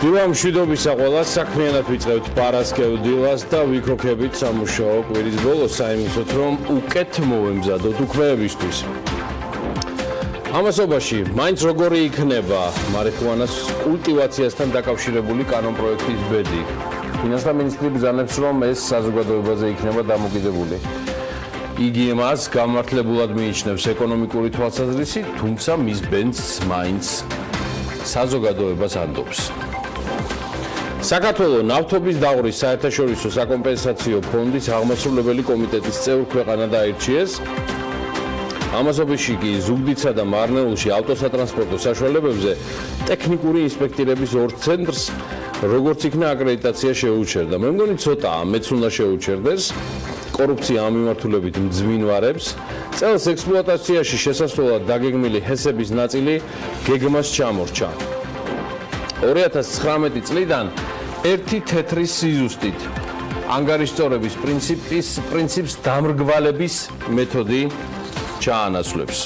დილა მშვიდობისა ყველას, საქმიანად ვიწყებთ პარასკევ დილას და ვიქოქებით სამუშაო კვირის ბოლოს საიმისოთ, რომ უკეთ მოვემზადოთ უქმეებისთვის. ამასობაში, მაინც როგორი იქნება მარიხუანას კულტივაციასთან დაკავშირებული კანონპროექტის ბედი. ფინანსთა მინისტრი ბრძანებს, რომ ეს საზოგადოებაზე იქნება დამოკიდებული. იგი მას გამართლებულად მიიჩნევს ეკონომიკური თვალსაზრისით, თუმცა მის ბენდს მაინც საზოგადოებას ანდობს. საქართველოს ნავთობის დაღრის საერთაშორისო საკომპენსაციო ფონდის აღმასრულებელი კომიტეტის წევრ ქვეყანად აირჩიეს. ამასობაში კი ზუგდიდსა და მარნეულში ავტოსატრანსპორტო საშუალებებზე ტექნიკური ინსპექტირების ორ ცენტრს როგორც იქნა აკრედიტაცია შეუჩერდა. მე მგონი ცოტაა, მეც უნდა შეუჩერდეს. კორუფცია ამ მიმართულებით მძვინვარებს. წელს ექსპლუატაციაში შესასვლელად დაგეგმილი ჰესების ნაწილი გეგმას ჩამორჩა. 2019 წლიდან ერთი თეთრი სიზუსტით ანგარიშწორების პრინციპს დამრგვალების მეთოდი ჩაანაცვლებს.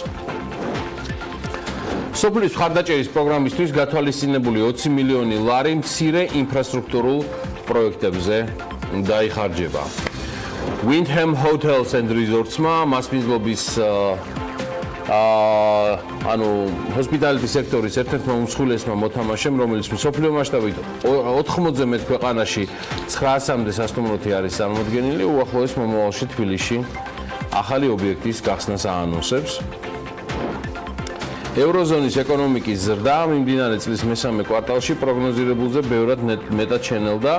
სოფლის მხარდაჭერის პროგრამისთვის გათვალისწინებული 20 მილიონი ლარი მცირე ინფრასტრუქტურულ პროექტებზე დაიხარჯება. Windham Hotels and Resorts-მა მასპინძლობის ჰოსპიტალიტი სექტორის ერთ-ერთმა უმსხვილესმა მოთამაშემ, რომელიც მსოფლიო მასშტაბით 80-ზე მეტ ქვეყანაში 900-მდე სასტუმროთი არის წარმოდგენილი, უახლოეს მომავალში თბილისში ახალი ობიექტის გახსნას აანონსებს. ევროზონის ეკონომიკის ზრდა მიმდინარე წლის მესამე კვარტალში პროგნოზირებულზე ბევრად მეტად შენელდა.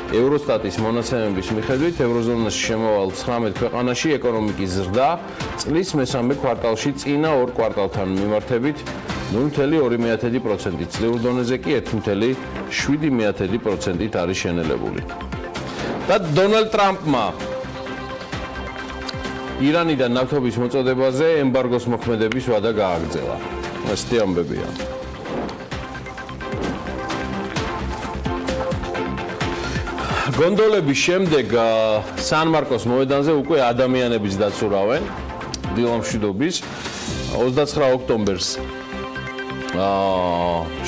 ევროსტატის მონაცემების მიხედვით, ევროზონაში შემავალ 19 ქვეყანაში ეკონომიკის ზრდა წლის მესამე კვარტალში წინა ორ კვარტალთან მიმართებით 0.2%, წლიურ დონეზე კი 1.7%-ით არის შენელებული. და დონალდ ტრამპმა ირანიდან ნავთობის მოწოდებაზე ემბარგოს მოქმედების ვადა გააგრძელა. ასეთი ამბებია. გონდოლების შემდეგ სან-მარკოს მოედანზე უკვე ადამიანებიც დაცურავენ. დილა მშვიდობის 29 ოქტომბერს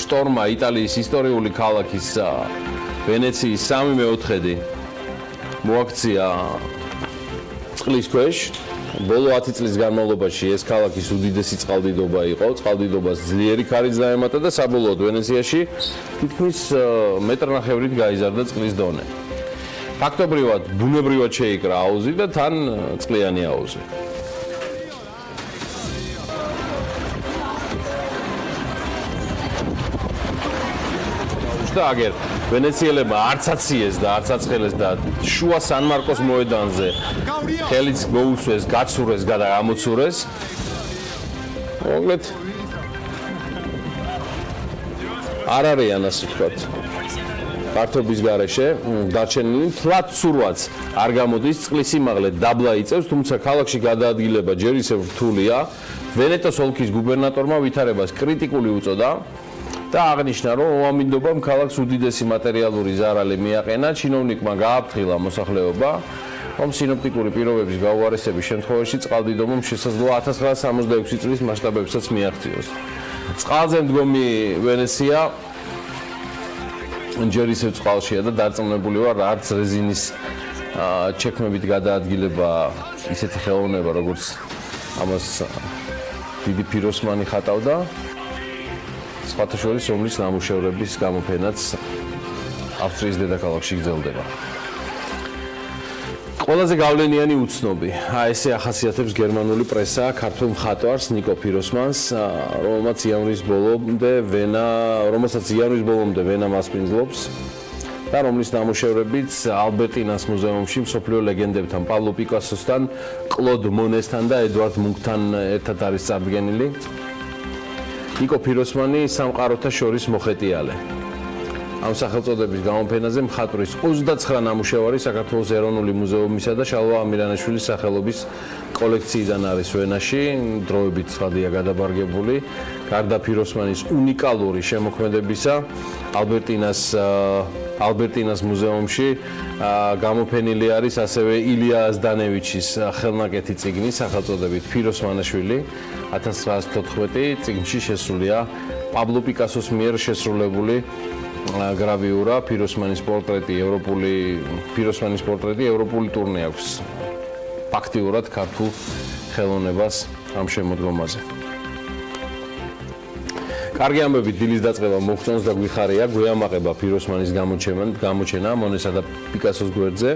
შტორმა იტალიის ისტორიული ქალაქის ვენეციის 3/4 მოაქცია წყლის ქვეშ. ბოლო 10 წლის განმავლობაში ეს ქალაქის უდიდესი წყალდიდობა იყო. წყალდიდობას ძლიერი ქარიც დაემატა და საბოლოოდ ვენეციაში თითქმის მეტრნახევრით გაიზარდა წყლის დონე. ფაქტობრივად, ბუნებრივად შეიკრა აუზი და თან წყლიანი აუზი. და აგერ ვენეციელებმა არც აციეს და არც აცხელეს და შუა სან-მარკოს მოედანზე ხელიც მოუწვეს, გაცურეს და გამოცურეს. მოკლედ არ არიან ასე ვთქვათ. ფართობის გარეშე დარჩენილი თლად ცურვაც არ გამოდის, წყლის სიმაღლე დაბლა იწევს, თუმცა ქალაქში გადაადგილება ჯერ ისევ რთულია. ვენეტოს ოლქის გუბერნატორმა ვითარებას კრიტიკული უწოდა და აღნიშნა, რომ უამინდობამ ქალაქს უდიდესი მატერიალური ზარალი მიაყენა, ჩინოვნიკმა გააფრთხილა მოსახლეობა, რომ სინოპტიკური პირობების გაუარესების შემთხვევაში წყალდიდობამ შესაძლოა 1966 წლის მასშტაბებსაც მიაღწიოს. წყალზე მდგომი ვენეცია ჯერ ისევ წყალშია და დარწმუნებული ვარ, არც რეზინის ჩექმებით გადაადგილება ისეთი ხელოვნება, როგორც ამას დიდი ფიროსმანი ხატავდა. სხვათა შორის ომლის ნამუშევრების გამოფენაც ავსტრიის დედაქალაქში გრძელდება. ყველაზე გავლენიანი უცნობი. ესე ახასიათებს გერმანული პრესა ქართულ მხატვარს ნიკო ფიროსმანს, რომელსაც იანვრის ბოლომდე ვენა მასპინძლობს და რომლის ნამუშევრებიც ალბერტინას მუზეუმში მსოფლიო ლეგენდებთან, პაბლო პიკასოსთან, კლოდ მონესთან და ედვარდ მუნქთან ერთად არის წარდგენილი. ნიკო ფიროსმანი სამყაროთა შორის მოხეტიალე. ამ სახელწოდების გამოფენაზე მხატვრის 29 ნამუშევარი საქართველოს ეროვნული მუზეუმისა და შალვა ამირანაშვილის სახელობის კოლექციიდან არის ვენაში, დროებით ცხადია გადაბარგებული. გარდა ფიროსმანის უნიკალური შემოქმედებისა, ალბერტინას მუზეუმში გამოფენილი არის ასევე ილია აზდანევიჩის ხელნაკეთი წიგნი სახელწოდებით ფიროსმანაშვილი 1914 წიგნში შესულია პაბლო პიკასოს მიერ შესრულებული გრავიურა, ფიროსმანის პორტრეტი, ევროპული ტურნე აქვს აქტიურად ქართულ ხელოვნებას ამ შემოდგომაზე. კარგი ამბები დილის დაწყება მოგწონს და გვიხარია, გვეამაყება ფიროსმანის გამოჩენა მონესა და პიკასოს გვერდზე.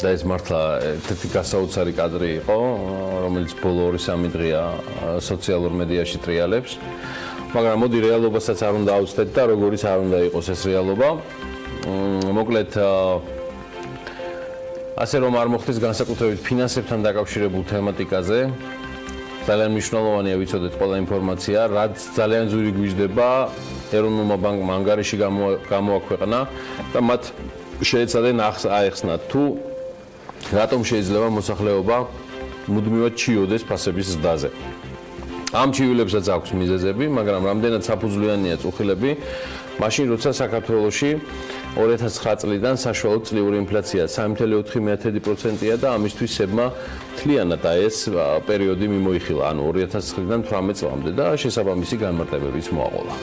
და ეს მართლა ერთ-ერთი გასაოცარი კადრი იყო, რომელიც ბოლო 2-3 დღეა სოციალურ მედიაში ტრიალებს. მაგრამ მოდი რეალობასაც არ უნდა ავწდეთ და როგორიც არ უნდა იყოს ეს რეალობა. მოკლედ ასე რომ არ მოხდეს განსაკუთრებით ფინანსებთან დაკავშირებულ თემატიკაზე. ძალიან მნიშვნელოვანია ვიცოდეთ ყველა ინფორმაცია, რაც ძალიან ძვირი გვიждდება ეროვნულმა ბანკმა ანგარიში გამოაქვეყნა და მათ შეეცადენ აეხსნათ თუ რატომ შეიძლება მოსახლეობა მუდმივად ჩიოდეს ფასების ზრდაზე. ამ ჩივილებსაც აქვს მიზეზები, მაგრამ რამდენად საფუძვლიანია წუხილები, მაშინ როცა საქართველოში 2009 წლიდან საშუალო წლიური ინფლაცია 3.4%-ია და ამისთვის სებმა მთლიანად ეს პერიოდი მიმოიხილა, ანუ 2009-დან 18 წლამდე და შესაბამისი განმარტებებიც მოაყოლა.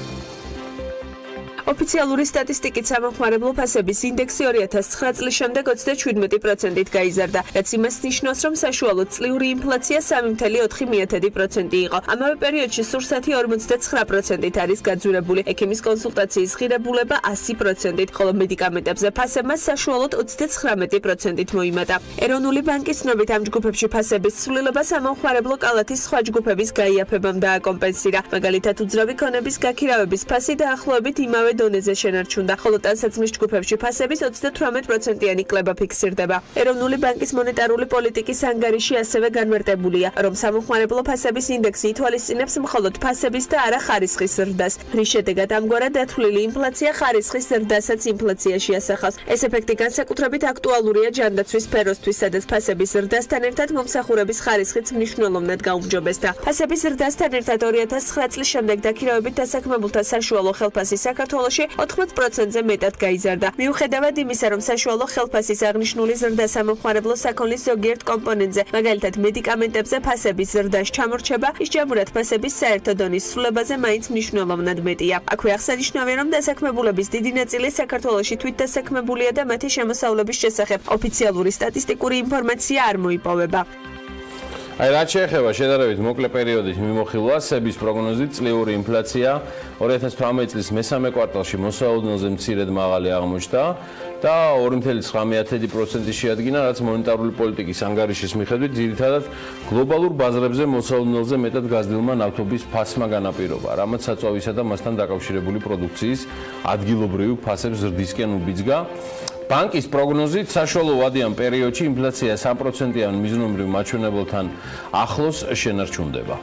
ოფიციალური სტატისტიკით სამომხმარებლო ფასების ინდექსი 2009 წლის შემდეგ 27%-ით გაიზარდა, რაც იმას ნიშნავს, რომ საშუალო წლიური ინფლაცია 3.4% იყო. ამავე პერიოდში სურსათი 59%-ით არის გაძვირებული, ექიმის კონსულტაციის ღირებულება 100%-ით, ხოლო მედიკამენტებზე ფასებმა საშუალოდ 39%-ით მოიმატა. ეროვნული ბანკის ცნობით ამ ჯგუფებში ფასების ცვლილება სამომხმარებლო კალათის სხვა ჯგუფების გაიაფებამ დააკომპენსირა. მაგალითად, უძრავი ქონების გაქირავების ფასი დაახლოებით იმავე დონეზე შენარჩუნდა, ხოლო ტანსაცმლის ჯგუფებში ფასების 38%-იანი კლება ფიქსირდება. ეროვნული ბანკის მონეტარული პოლიტიკის ანგარიში ასევე განმარტებულია, რომ სამომხმარებლო ფასების ინდექსი ითვალისწინებს მხოლოდ ფასების და არა ხარისხის ზრდას. რის შედეგად ამგვარად დათვლილი ინფლაცია ხარისხის ზრდასაც ინფლაციაში ასახავს. ეს ეფექტი განსაკუთრებით აქტუალურია ჯანდაცვის სფეროსთვის, სადაც ფასების ზრდასთან ერთად მომსახურების ხარისხიც მნიშვნელოვნად გაუმჯობესდა. ფასების ზრდასთან ერთად 2009 წლის შემდეგ დაქირავებით დასაქმებულთა საშუალო ხელფასი საქართველოში 80%-ზე მეტად გაიზარდა. მიუხედავად იმისა, რომ საშუალო ხელფასის აღნიშნული ზრდა სამომხმარებლო საქონლის ზოგიერთ კომპონენტზე, მაგალითად მედიკამენტებზე ფასების ზრდას ჩამორჩება, ისჯამურად ფასების საერთო დონის ცვლილებაზე მაინც მნიშვნელოვნად მეტია. აქვე აღსანიშნავია, რომ დასაქმებულების დიდი ნაწილი საქართველოში თვითდასაქმებულია და მათი შემოსავლების შესახებ ოფიციალური სტატისტიკური ინფორმაცია არ მოიპოვება. აი რაც შეეხება შედარებით მოკლე პერიოდით მიმოხილვას, სების პროგნოზით წლიური ინფლაცია 2018 წლის მესამე კვარტალში მოსაოდნელზე მცირედ მაღალი აღმოჩნდა და 2.9% შეადგინა, რაც მონეტარული პოლიტიკის ანგარიშის მიხედვით ძირითადად გლობალურ ბაზრებზე მოსაოდნელზე მეტად გაზრდილმა ნავთობის ფასმა განაპირობა, რამაც საწვავისა და მასთან დაკავშირებული პროდუქციის ადგილობრივი ფასების ზრდისკენ უბიძგა. ბანკის პროგნოზით საშუალო ვადიან პერიოდში ინფლაცია 3%-იან მიზნობრივ მაჩვენებელთან ახლოს შენარჩუნდება.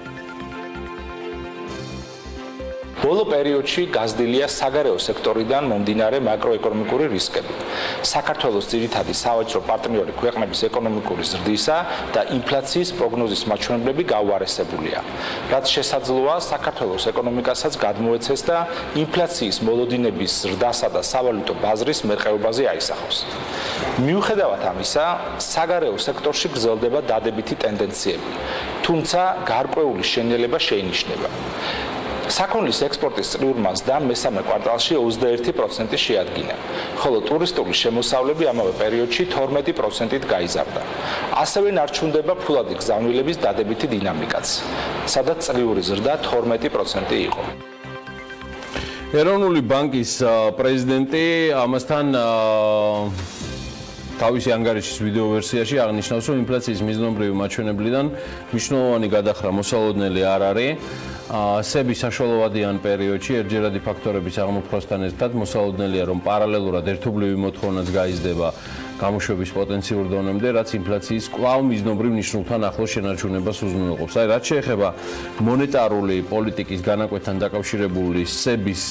ბოლო პერიოდში გაზრდილია საგარეო სექტორიდან მომდინარე მაკროეკონომიკური რისკები. საქართველოს ძირითადი სავაჭრო პარტნიორი ქვეყნების ეკონომიკური ზრდისა და ინფლაციის პროგნოზის მაჩვენებლები გაუარესებულია, რაც შესაძლოა საქართველოს ეკონომიკასაც გადმოეცეს და ინფლაციის მოლოდინების ზრდასა და სავალუტო ბაზრის მერყეობაზე აისახოს. მიუხედავად ამისა, საგარეო სექტორში გრძელდება დადებითი ტენდენციები, თუმცა გარკვეული შენელება შეინიშნება. საქონლის ექსპორტის წლიურ მასდამ მესამე კვარტალში 21% შეადგინა, ხოლო ტურისტული შემოსავლები ამავე პერიოდში 12%-ით გაიზარდა. ასევე ნარჩუნდება ფულადი გზავნილების დადებითი დინამიკაც, სადაც წლიური ზრდა 12% იყო. ეროვნული ბანკის პრეზიდენტი ამასთან თავისი ანგარიშის ვიდეო ვერსიაში აღნიშნავს, რომ ინფლაციის მიზნობრივი მაჩვენებლიდან მნიშვნელოვანი გადახრა მოსალოდნელი არ არის. სების საშუალოვადიან პერიოდში ერთჯერადი ფაქტორების აღმოფხვასთან ერთად მოსალოდნელია, რომ პარალელურად ერთობლივი მოთხოვნაც გაიზრდება გამოშვების პოტენციურ დონემდე, რაც ინფლაციის კვლავ მიზნობრივ ნიშნულთან ახლოს შენარჩუნებას უზრუნველყოფს. აი, რაც შეეხება მონეტარული პოლიტიკის განაკვეთთან დაკავშირებული სების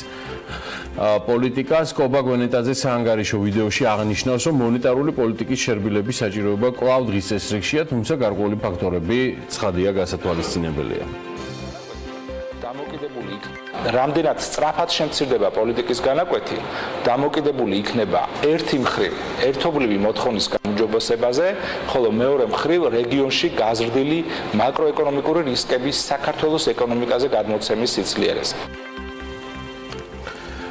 პოლიტიკას, კობა გვენეტაძე საანგარიშო ვიდეოში აღნიშნავს, რომ მონეტარული პოლიტიკის შერბილების საჭიროება კვლავ დღის წესრიგშია, თუმცა გარკვეული ფაქტორები ცხადია გასათვალისწინებელია. რამდენად სწრაფად შემცირდება პოლიტიკის განაკვეთი, დამოკიდებული იქნება ერთი მხრივ ერთობლივი მოთხოვნის გაუმჯობესებაზე, ხოლო მეორე მხრივ რეგიონში გაზრდილი მაკროეკონომიკური რისკების საქართველოს ეკონომიკაზე გადმოცემის სიცლიერეზე.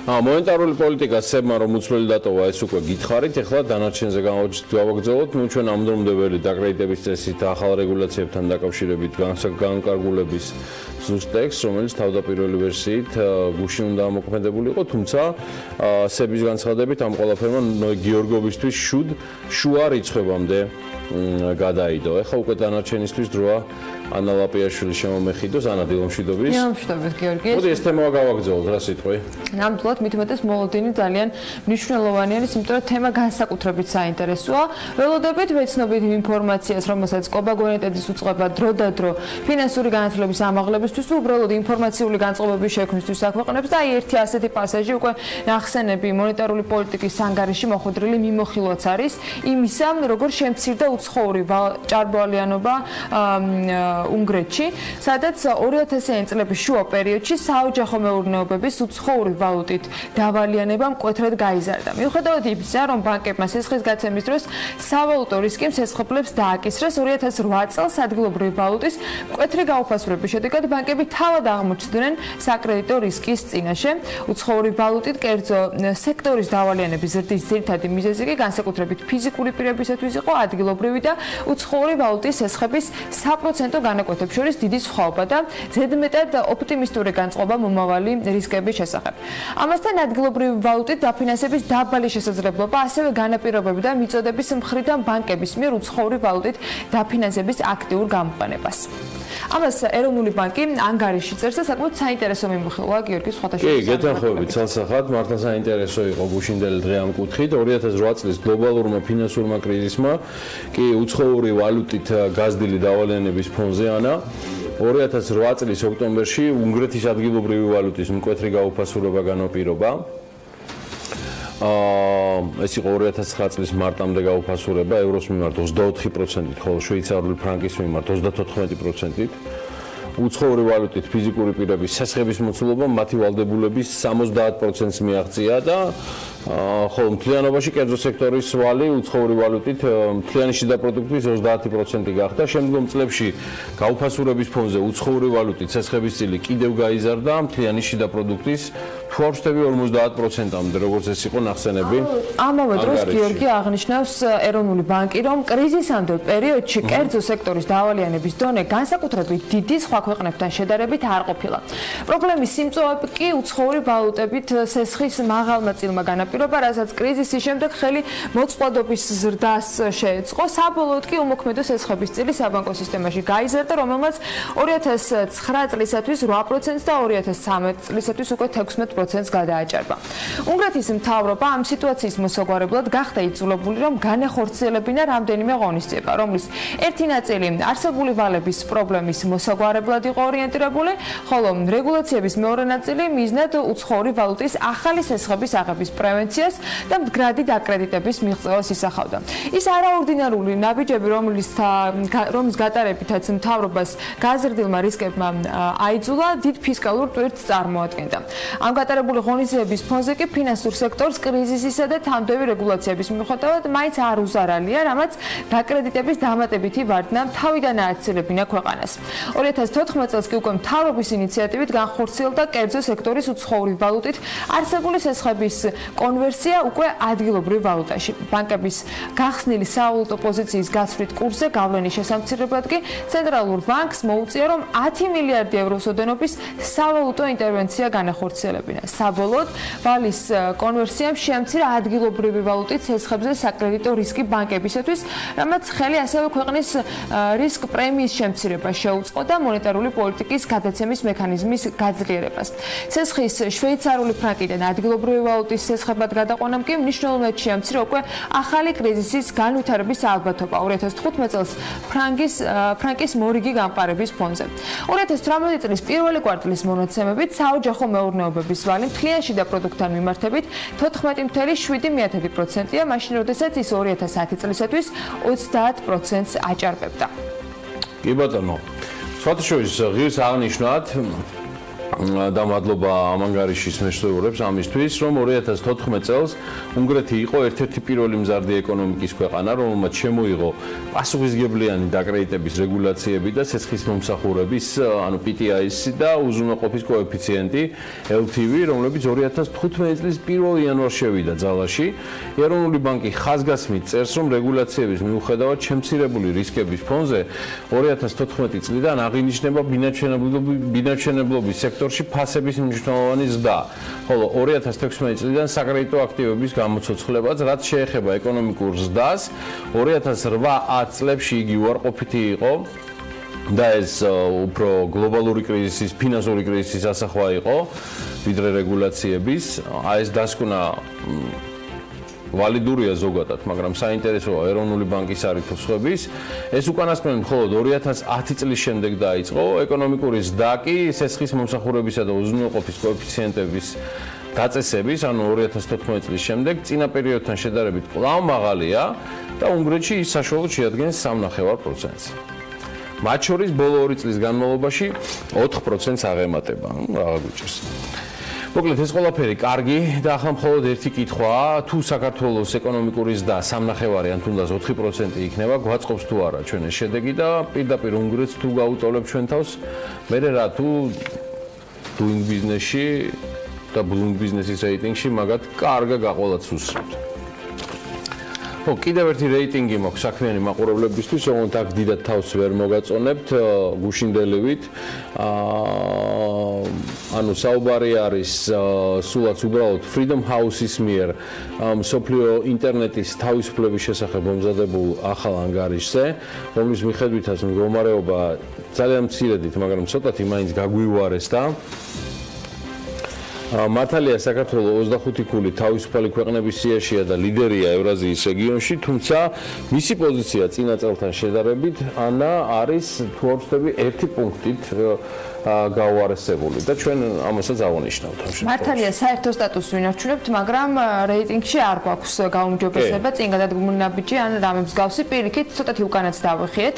მონეტარული პოლიტიკა სებმა რომ უცვლელი დატოვა ეს უკვე გითხარით, ეხლა დანარჩენზე გავაგრძელოთ. ნუ ჩვენ ამდრომდებელი დაკრედიტების წესით ახალ რეგულაციებთან დაკავშირებით განკარგულების ზუსტ ტექსტს, რომელიც თავდაპირველი ვერსიით გუშინ უნდა ამოქმედებული იყო, თუმცა სების განცხადებით ამ ყველაფერმა გიორგოვისთვის შუა რიცხვებამდე გადაიდო. ეხლა უკვე დანარჩენისთვის დროა ანა ლაპიაშვილის შემომეხიდოს, ანა დილომშვიდობის. დილომშვიდობის გიორგი. მოდი ეს თემა გავაგრძელოთ, რა სიტყვი? ნამდვილად მით უმეტეს მოლოდინი ძალიან მნიშვნელოვანი არის, იმიტომ რომ თემა განსაკუთრებით საინტერესოა. ველოდებით ვეცნობით ინფორმაციას, რომელსაც კობაგონეტედის უწყება დროდადრო ფინანსური განათლების ამაღლებისთვის, უბრალოდ ინფორმაციული განწყობების შექმნისთვის აქვეყნებს და აი ერთი ასეთი პასაჟი უკვე ნახსენები მონეტარული პოლიტიკის ანგარიში მოხვედრილი მიმოხილვაც არის იმისა, როგორ შემცირდა უცხოური ჭარბვალიანობა უნგრეთში, სადაც 2000-იანი წლების შუა პერიოდში საოჯახო მეურნეობების უცხოური ვალუტით დავალიანება მკვეთრად გაიზარდა. მიუხედავად იმისა, რომ ბანკებმა სესხის გაცემის დროს სავალუტო რისკი მსესხობლებს დააკისრეს, 2008 წელს ადგილობრივი ვალუტის მკვეთრი გაუფასურების შედეგად ბანკები თავად აღმოჩნდნენ საკრედიტო რისკის წინაშე. უცხოური ვალუტით კერძო სექტორის დავალიანების ზრდის ძირითადი მიზეზი კი განსაკუთრებით ფიზიკური პირებისათვის იყო ადგილობრივი და უცხოური ვალუტის სესხების საპროცენტო განაკვეთებს შორის დიდი სხვაობა და ზედმეტად ოპტიმისტური განწყობა მომავალი რისკების შესახებ. ამასთან ადგილობრივი ვალუტით დაფინანსების დაბალი შესაძლებლობა, ასევე განაპირობები და მიწოდების მხრიდან ბანკების მიერ უცხოური ვალუტით დაფინანსების აქტიურ გამოყენებას. ამას ეროვნული ბანკი ანგარიში წერს და საკმაოდ საინტერესო მიმოხილვა გიორგი სხვათაშორის. კი, გეთანხმებით ცალსახად, მართლა საინტერესო იყო გუშინდელი დღე ამ კუთხით. 2008 წლის გლობალურმა ფინანსურმა კრიზისმა კი უცხოური ვალუტით გაზრდილი დავალიანების ფონზე ანა 2008 წლის ოქტომბერში უნგრეთის ადგილობრივი ვალუტის მკვეთრი გაუფასურება განაპირობა. ეს იყო 2009 წლის მარტამდე გაუფასურება ევროს მიმართ 24%-ით, ხოლო შვეიცარიული ფრანკის მიმართ 34%-ით. უცხოური ვალუტით ფიზიკური პირების სესხების მოცულობა მათი ვალდებულების 70%-ს მიაღწია და ხოლო მთლიანობაში კერძო სექტორის ვალი უცხოური ვალუტით მთლიანი შიდა პროდუქტის 30% გახდა. შემდგომ წლებში გაუფასურების ფონზე უცხოური ვალუტით სესხების წილი კიდევ გაიზარდა მთლიანი შიდა პროდუქტის ფორსტები 50%-მდე, როგორც ეს იყო ნახსენები. ამავე დროს გიორგი აღნიშნავს ეროვნული ბანკი, რომ კრიზისამდელ პერიოდში კერძო სექტორის დავალიანების დონე განსაკუთრებით დიდი სხვა ქვეყნებთან შედარებით არ ყოფილა. პრობლემის სიმწოვე კი უცხოური ვალუტებით სესხის მაღალმაწილმა განაპირობა, რასაც კრიზისის შემდეგ ხელი მოწყვლადობის ზრდას შეეწყო. საბოლოოდ კი უმოქმედო სესხების წილი საბანკო სისტემაში გაიზარდა, რომელმაც 2009 წლისათვის 8%-ს და 2013 წლისათვის უკვე 16%-ს გადააჭარბა. უნგრეთის მთავრობა ამ სიტუაციის მოსაგვარებლად გახდა იძულებული, რომ განახორციელებინა რამდენიმე ღონისძიება, რომლის ერთი ნაწილი არსებული ვალების პრობლემის მოსაგვარებლად იყო ორიენტირებული, ხოლო რეგულაციების მეორე ნაწილი მიზნად უცხოური ვალუტის ახალი სესხების აღების პრევენციას და მდგრადი დაკრედიტების მიღწევას ისახავდა. ის არაორდინარული ნაბიჯები, რომლის გატარებითაც მთავრობას გაზრდილმა რისკებმა აიძულა, დიდ ფისკალურ ტვირთს წარმოადგენდა. ამ გატარებული ღონისძიების ფონზე კი ფინანსურ სექტორს კრიზისისა და თამდევი რეგულაციების მიუხედავად მაინც არ უზარალია, რამაც დაკრედიტების დამატებითი ვარდნა თავიდან ააცილებინა ქვეყანას. 2014 წელს კი უკვე მთავრობის ინიციატივით განხორციელდა კერძო სექტორის უცხოური ვალუტით არსებული სესხების კონვერსია უკვე ადგილობრივ ვალუტაში. ბანკების გახსნილი სავალუტო პოზიციის გაცვლით კურსზე გავლენის შესამცირებლად კი ცენტრალურ ბანკს მოუწია, რომ 10 მილიარდი ევროს ოდენობის სავალუტო ინტერვენცია განახორციელებინა. საბოლოოდ ვალის კონვერსიამ შეამცირა ადგილობრივი ვალუტით სესხებზე საკრედიტო რისკი ბანკებისათვის, რამაც ხელი ასევე ქვეყნის რისკ პრემიის შემცირება შეუწყო და მონეტარული პოლიტიკის გადაცემის მექანიზმის გაძლიერებას. სესხის შვეიცარიული ფრანკიდან ადგილობრივი ვალუტის სესხებად გადაყვანამ კი მნიშვნელოვნად შეამცირა უკვე ახალი კრიზისის განვითარების ალბათობა 2015 წელს ფრანკის მორიგი გამყარების ფონზე. 2018 წლის პირველი კვარტალის მონაცემებით საოჯახო მეურნეობების ვალი მთლიან შიდა პროდუქტთან მიმართებით 14.7%-ია, მაშინ როდესაც ის 2010 წლისათვის 30%-ს აჭარბებდა. კი ბატონო. სხვათა შორის ღირს აღნიშნავთ და მადლობა ამანგარიშის მეშვეურებს ამისთვის, რომ 2014 წელს უნგრეთი იყო ერთ-ერთი პირველი მზარდი ეკონომიკის ქვეყანა, რომელმაც შემოიღო პასუხისმგებლიანი დაკრედიტების რეგულაციები და ცეცხლის მომსახურების, ანუ PTI-ის და უზრუნველყოფის კოეფიციენტი LTV, რომლებიც 2015 წლის 1 იანვარს შევიდა ძალაში. ეროვნული ბანკი ხაზგასმით წერს, რომ რეგულაციების მიუხედავად შემცირებული რისკების ფონზე 2014 წლიდან აღინიშნება ბინადრჩენებლობის სექტორში ფასების მნიშვნელოვანი ზრდა, ხოლო 2016 წლიდან საკრედიტო აქტივების გამოცოცხლებაც, რაც შეეხება ეკონომიკურ ზრდას, 2008 წლებში იგი უარყოფითი იყო და ეს უფრო გლობალური კრიზისის, ფინანსური კრიზისის ასახვა იყო, ვიდრე რეგულაციების. ეს დასკვნა ვალიდურია ზოგადად, მაგრამ საინტერესოა ეროვნული ბანკის არითმოსხების. ეს უკანასკნელი მხოლოდ 2010 წლის შემდეგ დაიწყო, ეკონომიკური ზრდა კი ცეცხლის მომსახურებისა და უზრუნველყოფის კოეფიციენტების დაწესების, ანუ 2014 წლის შემდეგ წინა პერიოდთან შედარებით კვლავ მაღალია და უნგრეთში ის საშუალოდ შეადგენს 3.5%-ს. მათ შორის ბოლო 2 წლის განმავლობაში 4%-ს აღემატება, რაღა გვიჭირს. მოკლედ ეს ყველაფერი კარგი და ახლა მხოლოდ ერთი კითხვაა, თუ საქართველოს ეკონომიკური ზრდა 3.5 ან თუნდაც 4% იქნება, გვაწყობს თუ არა ჩვენ ეს შედეგი და პირდაპირ უნგრეთს თუ გაუტოვლებთ ჩვენ თავს, მერე რა თუ doing business-ში და doing business-ის რეიტინგში მაგათ კარგა გაყოლაც უსწრებთ. ხო, კიდევ ერთი რეიტინგი მაქვს საქმიანი მაყურებლებისთვის, რომელთ აქ დიდად თავს ვერ მოგაწონებთ გუშინდელივით. ანუ საუბარი არის სულაც უბრალოდ Freedom House-ის მიერ მსოფლიო ინტერნეტის თავისუფლების შესახებ მომზადებულ ახალ ანგარიშზე, რომლის მიხედვითაც მდგომარეობა ძალიან მცირედით, მაგრამ ცოტათი მაინც გაგვიუარეს და მართალია საქართველოს 25 ქული თავისუფალი ქვეყნების სიაშია და ლიდერია ევრაზიის რეგიონში, თუმცა მისი პოზიცია წინა წელთან შედარებით არის თუ არ ვცდები 1 პუნქტით გაუარესებული და ჩვენ ამასაც ავანიშნავთ ამ შემთხვევაში. მართალია საერთო სტატუსს ვინარჩუნებთ, მაგრამ რეიტინგში არ გვაქვს გაუმჯობესება, წინ გადადგმული ნაბიჯი ან რამე მსგავსი, პირიქით ცოტათი უკანაც დავიხიეთ.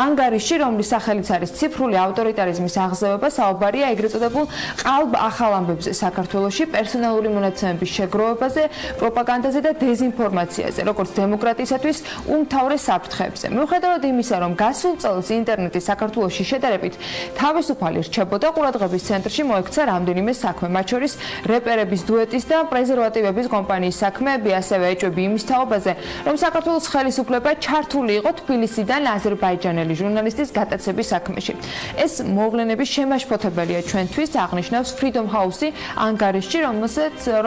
ანგარიში, რომლის სახელიც არის ციფრული ავტორიტარიზმის აღზევება, საუბარია ეგრეთ წოდებულ ყალბ ახალ ამბებზე საქართველოში, პერსონალური მონაცემების შეგროვებაზე, პროპაგანდაზე და დეზინფორმაციაზე, როგორც დემოკრატიისათვის უმთავრეს საფრთხეებზე. მიუხედავად იმისა, რომ გასულ წელს ინტერნეტი საქართველოში შედარებით თავისუფალი რჩებოდა, ყურადღების ცენტრში მოექცა რამდენიმე საქმე, მათ შორის რეპერების დუეტის და პრეზერვატივების კომპანიის საქმეები, ასევე ეჭვები იმის თაობაზე, რომ საქართველოს ხელისუფლება ჩართული იყო თბილისიდან აზერბაიჯანელი ჟურნალისტის გატაცების საქმეში. ეს მოვლენები შემაშფოთებელია ჩვენთვის, აღნიშნავს Freedom House-ი ანგარიშში,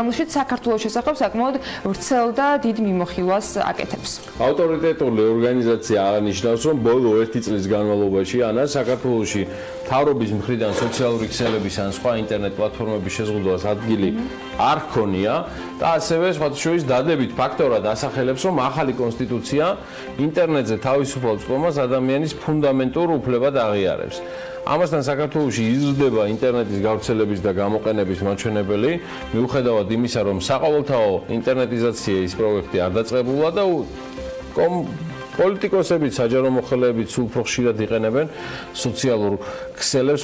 რომელშიც საქართველოს შესახებ საკმაოდ ვრცელ და დიდ მიმოხილვას აკეთებს. ავტორიტეტული ორგანიზაცია აღნიშნავს, რომ ბოლო 1 წლის განმავლობაში საქართველოში თავრობის მხრიდან სოციალური ქსელების ან სხვა ინტერნეტ პლატფორმების შეზღუდვას ადგილი არ ჰქონია და ასევე სხვათა შორის დადებით ფაქტორად ასახელებს, რომ ახალი კონსტიტუცია ინტერნეტზე თავისუფალ წყობას ადამიანის ფუნდამენტურ უფლებად აღიარებს. ამასთან საქართველოში იზრდება ინტერნეტის გავრცელების და გამოყენების მაჩვენებელი, მიუხედავად იმისა, რომ საყოველთაო ინტერნეტიზაციის პროექტი არ დაწყებულა და პოლიტიკოსები, საჯარო მოხელეები სულ უფრო ხშირად იყენებენ სოციალურ ქსელებს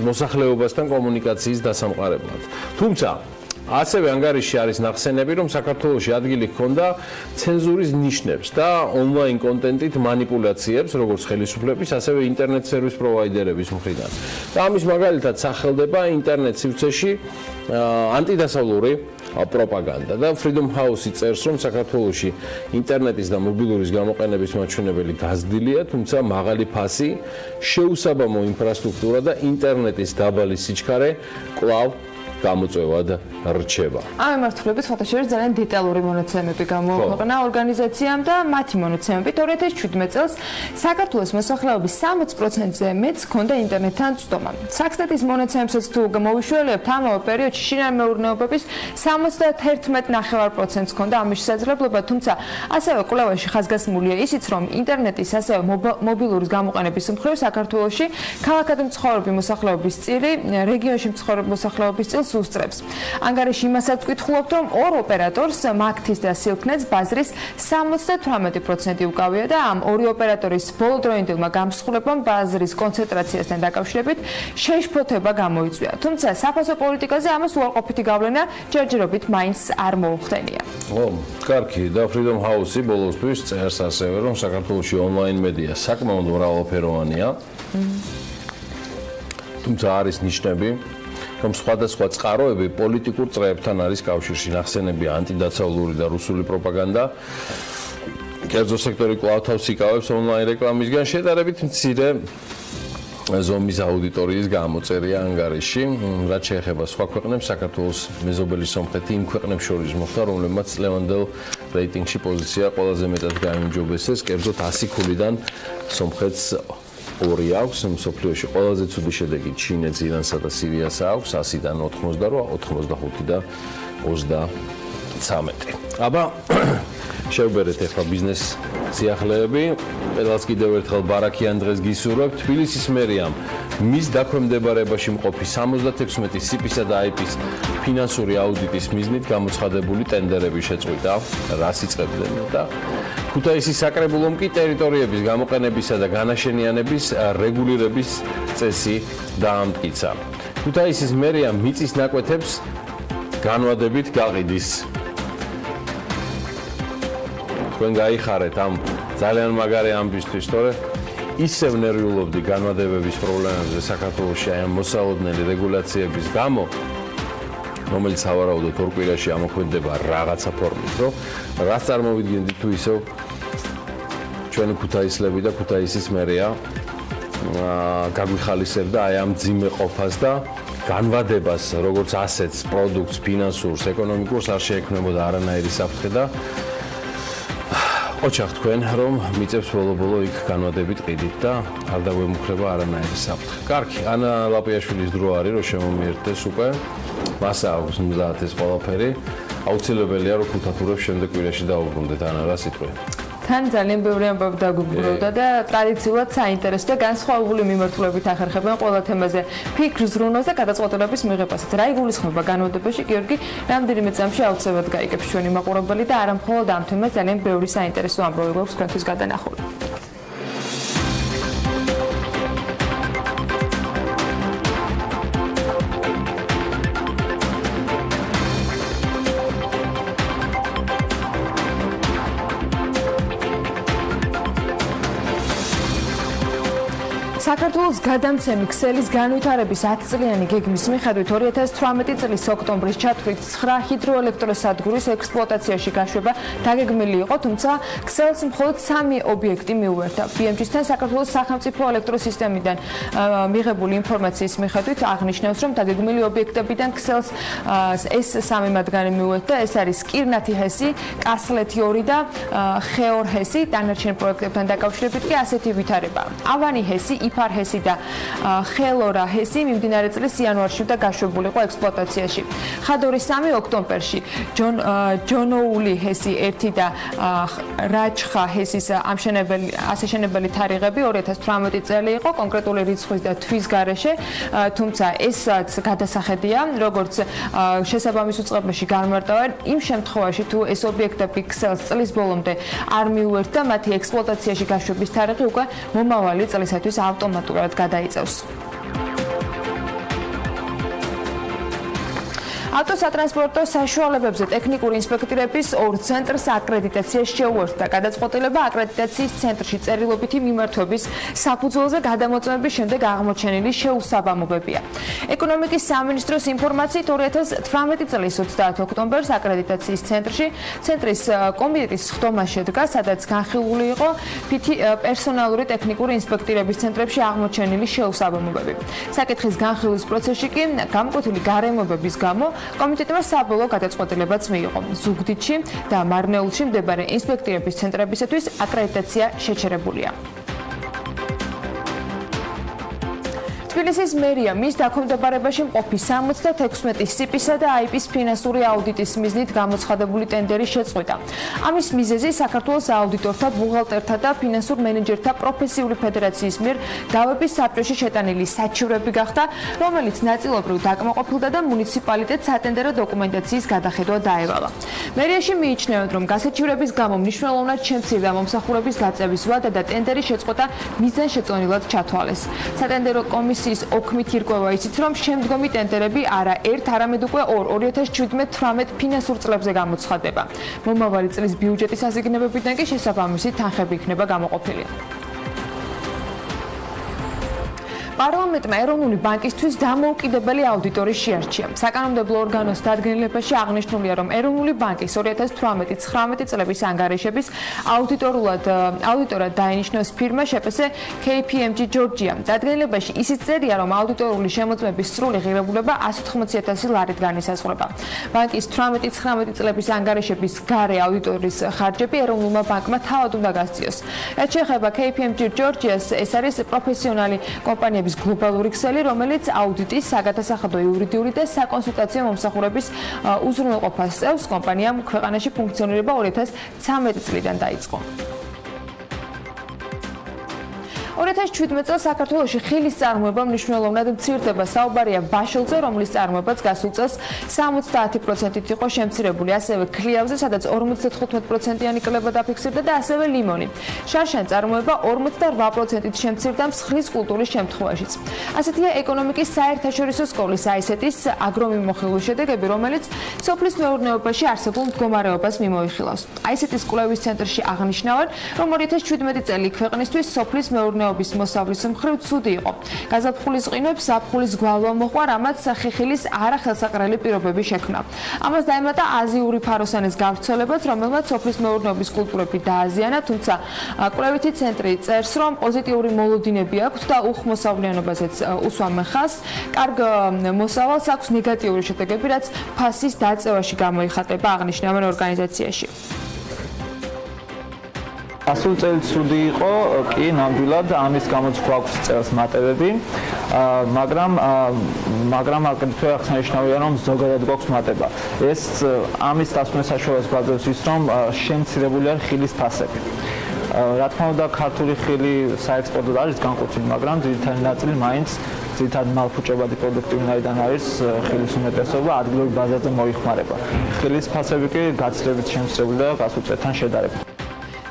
მოსახლეობასთან კომუნიკაციის დასამყარებლად. თუმცა ასევე ანგარიშში არის ნახსენები, რომ საქართველოში ადგილი ჰქონდა ცენზურის ნიშნებს და ონლაინ კონტენტით манипуляციებს, როგორც ხელისუფლების, ასევე ინტერნეტ სერვის პროვაიდერების მხრიდან. და ამის მაგალითად სახელდება ინტერნეტ სივრცეში ანტიდასავლური პროპაგანდა და Freedom House-ი წერს, რომ საქართველოში ინტერნეტის და მობილურის გამოყენების მაჩვენებელი გაზრდილია, თუმცა მაღალი ფასი, შეუსაბამო ინფრასტრუქტურა და ინტერნეტის დაბალი სიჩქარე კვლავ გამოწვევად რჩება. ამ მიმართულებით სხვათა შორის ძალიან დეტალური მონაცემები გამოაქვეყნა ორგანიზაციამ და მათი მონაცემებით 2017 წელს საქართველოს მოსახლეობის 60%-ზე მეტს ჰქონდა ინტერნეტთან წვდომა. საქსტატის მონაცემებსაც თუ მოვიშველებთ, ამავე პერიოდში შინაგან მეურნეობების 71.5%-ს ჰქონდა ამის შესაძლებლობა, თუმცა ასევე კვლევაში ხაზგასმულია ისიც, რომ ინტერნეტის ასევე მობილურის გამოყენების მხრივ საქართველოში ქალაქად მცხოვრები მოსახლეობის წილი, რეგიონში მცხოვრები მოსახლეობის წილს ხელს უსწრებს. ანგარიში იმასაც ვკითხულობთ, რომ ორ ოპერატორს მაგთის და სილქნეტს ბაზრის 78% უკავია და ამ ორი ოპერატორის ბოლოდროინდელმა გამსხვრებამ ბაზრის კონცენტრაციასთან დაკავშირებით შეშფოთება გამოიწვია. თუმცა საფასო პოლიტიკაზე ამას უარყოფითი გავლენა ჯერჯერობით მაინც არ მოუხდენია. კარგი, და Freedom House-ი ბოლოსთვის წერს ასევე, რომ საქართველოში ონლაინ მედია საკმაოდ მრავალფეროვანია. თუმცა არის ნიშნები, რომ სხვადასხვა წყაროები პოლიტიკურ წრეებთან არის კავშირში. ნახსენებია ანტიდაცავლური და რუსული პროპაგანდა. კერძო სექტორი კვლავ თავს იკავებს ონლაინ რეკლამისგან, შედარებით მცირე ზომის აუდიტორიის გამოწერია ანგარიში, რაც შეეხება სხვა ქვეყნებს, საქართველოს მეზობელი სომხეთი იმ ქვეყნებს შორის მოხვდა, რომლებმაც წლევანდელ რეიტინგში პოზიცია ყველაზე მეტად გაიმჯობესეს, კერძოდ 100 ქულიდან სომხეთს 2 აქვს, მსოფლიოში ყველაზე ცუდი შედეგი ჩინეთს, ირანსა და სირიას აქვს, 100-დან 88, 85 და 33. აბა შევბერეთ ახლა ბიზნეს სიახლეები. ყველას კიდევ ერთხელ ბარაქიან დღეს გისურვებთ. თბილისის მერიამ მის დაქვემდებარებაში მყოფი 76 CP-სა და IP-ის ფინანსური აუდიტის მიზნით გამოცხადებული ტენდერები შეწყვიტა. რას იწყებდნენ და ქუთაისის საკრებულომ კი ტერიტორიების გამოყენებისა და განაშენიანების რეგულირების წესი დაამტკიცა. ქუთაისის მერიამ მიწის ნაკვეთებს განვადებით გაყიდის. თქვენ გაიხარეთ ამ ძალიან მაგარი ამბისთვის, თორე ისევ ნერვიულობდი განვადებების პრობლემებზე საქართველოში აი ამ მოსალოდნელი რეგულაციების გამო, რომელიც სავარაუდოდ ორ კვირაში ამოქმედება რაღაცა ფორმით, რომ რას წარმოვიდგენდით თუ ისევ ჩვენი ქუთაისლები და ქუთაისის მერია გაგვიხალისებდა აი ამ ძიმე ყოფას და განვადებას, როგორც ასეთს, პროდუქტს, ფინანსურს, ეკონომიკურს არ შეექმნებოდა არანაირი საფრთხე და ოჩახ თქვენ, რომ მიწებს ბოლო-ბოლო იქ განვადებით ყიდით და არ დაგვემუქრება არანაირი საფრთხე. კარგი, ანა ლაპიაშვილის დრო არის, რომ შემომიერთდეს უკვე. მასა აქვს მზად ეს ყველაფერი. აუცილებელია, რომ ქუთათურებს შემდეგ კვირაში დაუბრუნდეთ, ანა, რა სიტყვი? თან ძალიან ბევრი ამბავი დაგვიბრუნდა და ტრადიციულად საინტერესო და განსხვავებული მიმართულებით ახერხებენ ყველა თემაზე ფიქრს, ზრუნვას და გადაწყვეტილების მიღებასაც. რა იგულისხმება განმარტებაში, გიორგი, რამდენიმე წამში აუცილებლად გაიგებს ჩვენი მაყურებელი და არა მხოლოდ ამ თემას, ძალიან ბევრი საინტერესო ამბავი გვაქვს თქვენთვის გადანახული. საქართველოს გადამცემი ქსელის განვითარების 10-წლიანი გეგმის მიხედვით 2018 წლის ოქტომბრის ჩათვლით 9 ჰიდროელექტროსადგურის ექსპლუატაციაში გაშვება დაგეგმილი იყო, თუმცა ქსელს მხოლოდ 3 ობიექტი მიუერთა. BMG-სთან საქართველოს სახელმწიფო ელექტროსისტემიდან მიღებული ინფორმაციის მიხედვით აღნიშნავს, რომ დაგეგმილი ობიექტებიდან ქსელს ეს 3 მათგანი მიუერთა. ეს არის კირნათი ჰესი, კასლეთი 2 და ხეორ ჰესი. დანარჩენ პროექტებთან დაკავშირებით კი ასეთი ვითარება. ავანი ჰესი, ფარჰესი და ხელორა ჰესი მიმდინარე წლის იანვარში და გაშვებული იყო ექსპლუატაციაში. ხადორი 3 ოქტომბერში ჯონოული ჰესი 1 და რაჩხა ჰესის ასაშენებელი თარიღები 2018 წელი იყო კონკრეტული რიცხვის და თვის გარეშე, თუმცა ესაც გადასახედია, როგორც შესაბამის უწყებაში განმარტავენ, იმ შემთხვევაში თუ ეს ობიექტები ქსელს წლის ბოლომდე არ მიუერთა, მათი ექსპლუატაციაში გაშვების თარიღი უკვე მომავალი წლისათვის ავტომატურად გადაიწევს. ავტოსატრანსპორტო საშუალებებზე ტექნიკური ინსპექტორების ორ ცენტრს აკრედიტაცია შეუერთდა. გადაწყვეტილება აკრედიტაციის ცენტრში წერილობითი მიმართვების საფუძველზე გადამოწმების შემდეგ აღმოჩენილი შეუსაბამობებია. ეკონომიკის სამინისტროს ინფორმაციით 2018 წლის 30 ოქტომბერს აკრედიტაციის ცენტრის კომიტეტის ხდომა შედგა, სადაც განხილული იყო პერსონალური ტექნიკური ინსპექტორების ცენტრებში აღმოჩენილი შეუსაბამობები. საკითხის განხილვის პროცესში კი გამკვეთილი გარემოებების გამო კომიტეტმა საბოლოო გადაწყვეტილებაც მიიღო. ზუგდიდში და მარნეულში მდებარე ინსპექტორების ცენტრებისათვის აკრედიტაცია შეჩერებულია. თბილისის მერია მის დაქვემდებარებაში მყოფი 76 სიპისა და IP-ის ფინანსური აუდიტის მიზნით გამოცხადებული ტენდერი შეწყვიტა. ამის მიზეზი საქართველოს აუდიტორთა, ბუღალტერთა და ფინანსურ მენეჯერთა პროფესიული ფედერაციის მიერ GWP-ის საბჭოში შეტანილი საჩივრები გახდა, რომელიც ნაწილობრივ დაკმაყოფილდა და მუნიციპალიტეტს სატენდერო დოკუმენტაციის გადახედვა დაევალა. მერიაში მიიჩნევენ, რომ გასაჩივრების გამო მნიშვნელოვნად შემცირდა მომსახურების გაწევის ვადა და ტენდერი შეწყვეტა მიზანშეწონილად ჩათვალეს. სატენდერო კომისიის ოქმით ირკვევა ისიც, რომ შემდგომი ტენდერები არა ერთ, არამედ უკვე 2017-18 ფინანსურ წლებზე გამოცხადდება. მომავალი წლის ბიუჯეტის ასიგნებებიდან კი შესაბამისი თანხები იქნება გამოყოფილი. პარლამენტმა ეროვნული ბანკისთვის დამოუკიდებელი აუდიტორი შეარჩია. საკანონმდებლო ორგანოს დადგენილებაში აღნიშნულია, რომ ეროვნული ბანკის 2018-19 წლების ანგარიშების აუდიტორად დაინიშნოს ფირმა შეპესე KPMG Georgia. დადგენილებაში ისიც წერია, რომ აუდიტორული შემოწმების სრული ღირებულება 180,000 ლარით განისაზღვრება. ბანკის 18-19 წლების ანგარიშების გარე აუდიტორის ხარჯები ეროვნულმა ბანკმა თავად უნდა გასწიოს. რაც შეეხება KPMG Georgia-ს, ეს არის პროფესიონალი კომპანია გლობალური ქსელი, რომელიც აუდიტის, საგადასახადო იურიდიული და საკონსულტაციო მომსახურების უზრუნველყოფას წევს. კომპანიამ ქვეყანაში ფუნქციონირება 2013 წლიდან დაიწყო. 2017 წელს საქართველოში ხილის წარმოება მნიშვნელოვნად მცირდება. საუბარია ბაშილზე, რომლის წარმოებაც გასულ წელს 70%-ით იყო შემცირებული, ასევე ქლიავზე, სადაც 55%-იანი კლება დაფიქსირდა და ასევე ლიმონი. შარშან წარმოება 48%-ით შემცირდა მსხლის კულტურის შემთხვევაშიც. ასეთია ეკონომიკის საერთაშორისო სკოლის ICT-ის აგრომიმოხილვის შედეგები, რომელიც სოფლის მეურნეობაში არსებულ მდგომარეობას მიმოიხილავს. ICT-ის კვლევის ცენტრში აღნიშნავენ, რომ 2017 წელი ქვეყნისთვის სოფლის მეურნეობის მოსავლის მხრივ ცუდი იყო. გაზაფხულის ყინვებს ზაფხულის გვალვა მოყვა, რამაც ხეხილის არახელსაყრელი პირობები შექმნა. ამას დაემატა აზიური ფაროსანის გავრცელებაც, რომელმაც სოფლის მეურნეობის კულტურები დააზიანა, თუმცა კვლევითი ცენტრი წერს, რომ პოზიტიური მოლოდინები აქვს და უხმოსავლიანობაზეც უსვამენ ხაზს. კარგ მოსავალს აქვს ნეგატიური შედეგები, რაც ფასის დაწევაში გამოიხატება, აღნიშნავენ ორგანიზაციაში. ასული წელი ცუდი იყო, კი, ნამდვილად, ამის გამოც გვაქვს წელს მატებები, მაგრამ აკრიტიკა აღსანიშნავია, რომ ზოგადად გვაქვს მატება. ეს ამის დასმის საშუალებას გვაძლევს ის, რომ შემცირებული არის ხილის ფასები. რა თქმა უნდა, ქართული ხილი საექსპორტოდ არის განყოფილი, მაგრამ ძირითადი ნაწილი მაინც ძირითადად მალფუჭებადი პროდუქტივიდან არის ხილის უმეტესობა ადგილობრივ ბაზარზე მოიხმარება. ხილის ფასები კი გაცილებით შემცირებული და გასულ წელთან შედარებით.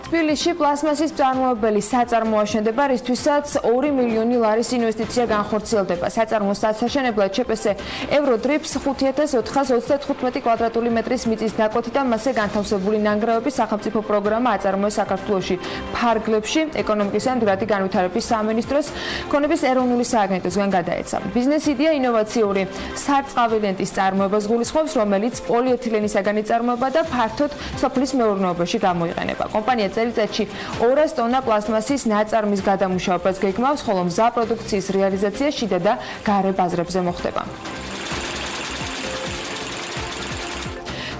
თბილისში პლასმასის წარმოებელი საწარმო აშენდება, რისთვისაც 2 მილიონი ლარის ინვესტიცია განხორციელდება. საწარმოს დასაშენებლად შეპესე ევროდრიფს 5435 კვადრატული მეტრის მიწის დაკვეთი და მასზე განთავსებული ნანგრევების სახელმწიფო პროგრამა აწარმოეს საქართველოში ფარგლებში ეკონომიკის და მდგრადი განვითარების სამინისტროს ქონების ეროვნული სააგენტოსგან გადაეცა. ბიზნეს იდეა ინოვაციური სარწყავი ლენტის წარმოებას გულისხმობს, რომელიც პოლიეთილენისაგან იწარმოება და ფართოდ სოფლის მეურნეობაში გამოიყენება. კომპანია წელიწადში 200 ტონა პლასმასის ნაწარმის გადამუშავებას გეგმავს, ხოლო მზა პროდუქციის რეალიზაცია შიდა და გარე ბაზრებზე მოხდება.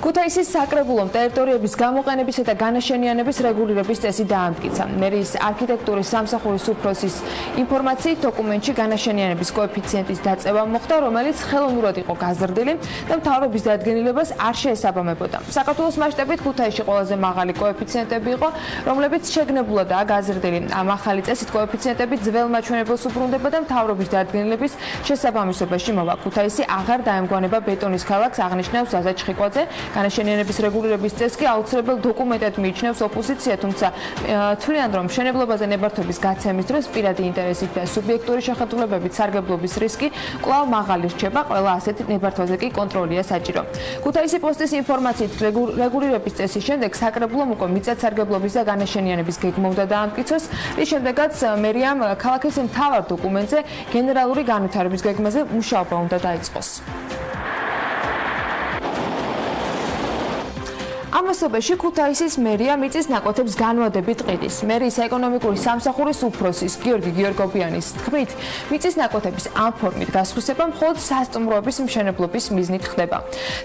ქუთაისის საკრებულომ ტერიტორიების გამოყენებისა და განაშენიანების რეგულირების წესი დაამტკიცა. მერიის არქიტექტურის სამსახურის უფროსის ინფორმაციით დოკუმენტში განაშენიანების კოეფიციენტის დაწევა მოხდა, რომელიც ხელოვნურად იყო გაზრდილი და მთავრობის დადგენილებას არ შეესაბამებოდა. საქართველოს მასშტაბით ქუთაისში ყველაზე მაღალი კოეფიციენტები იყო, რომლებიც შეგნებულადაა გაზრდილი. ამ ახალი წესით კოეფიციენტები ძველ მაჩვენებელს უბრუნდება და მთავრობის დადგენილების შესაბამისობაში მოვა. ქუთაისი აღარ დაემგვანება ბეტონის ქალაქს, აღნიშნავს ზაზა ჩხიკვაძე. განაშენიანების რეგულირების წესი აუცილებელ დოკუმენტად მიიჩნევს ოპოზიცია, თუმცა თვლიან, რომ მშენებლობაზე ნებართვების გაცემის დროს პირადი ინტერესით და სუბიექტური შეხედულებებით სარგებლობის რისკი კვლავ მაღალი რჩება, ყველა ასეთ ნებართვაზე კი კონტროლია საჭირო. ქუთაისი პოსტის ინფორმაციით რეგულირების წესის შემდეგ საკრებულომ უკვე მიწათსარგებლობის და განაშენიანების გეგმა უნდა დაამტკიცოს, რის შემდეგაც მერიამ ქალაქის მთავარ დოკუმენტზე გენერალური განვითარების გეგმაზე მუშაობა უნდა დაიწყოს. ამასობაში ქუთაისის მერია მიწის ნაკვეთებს განვადებით ყიდის. მერიის ეკონომიკური სამსახურის უფროსის გიორგი გიორგობიანის თქმით, მიწის ნაკვეთების ამ ფორმით გასხვისება მხოლოდ სასტუმროების მშენებლობის მიზნით ხდება.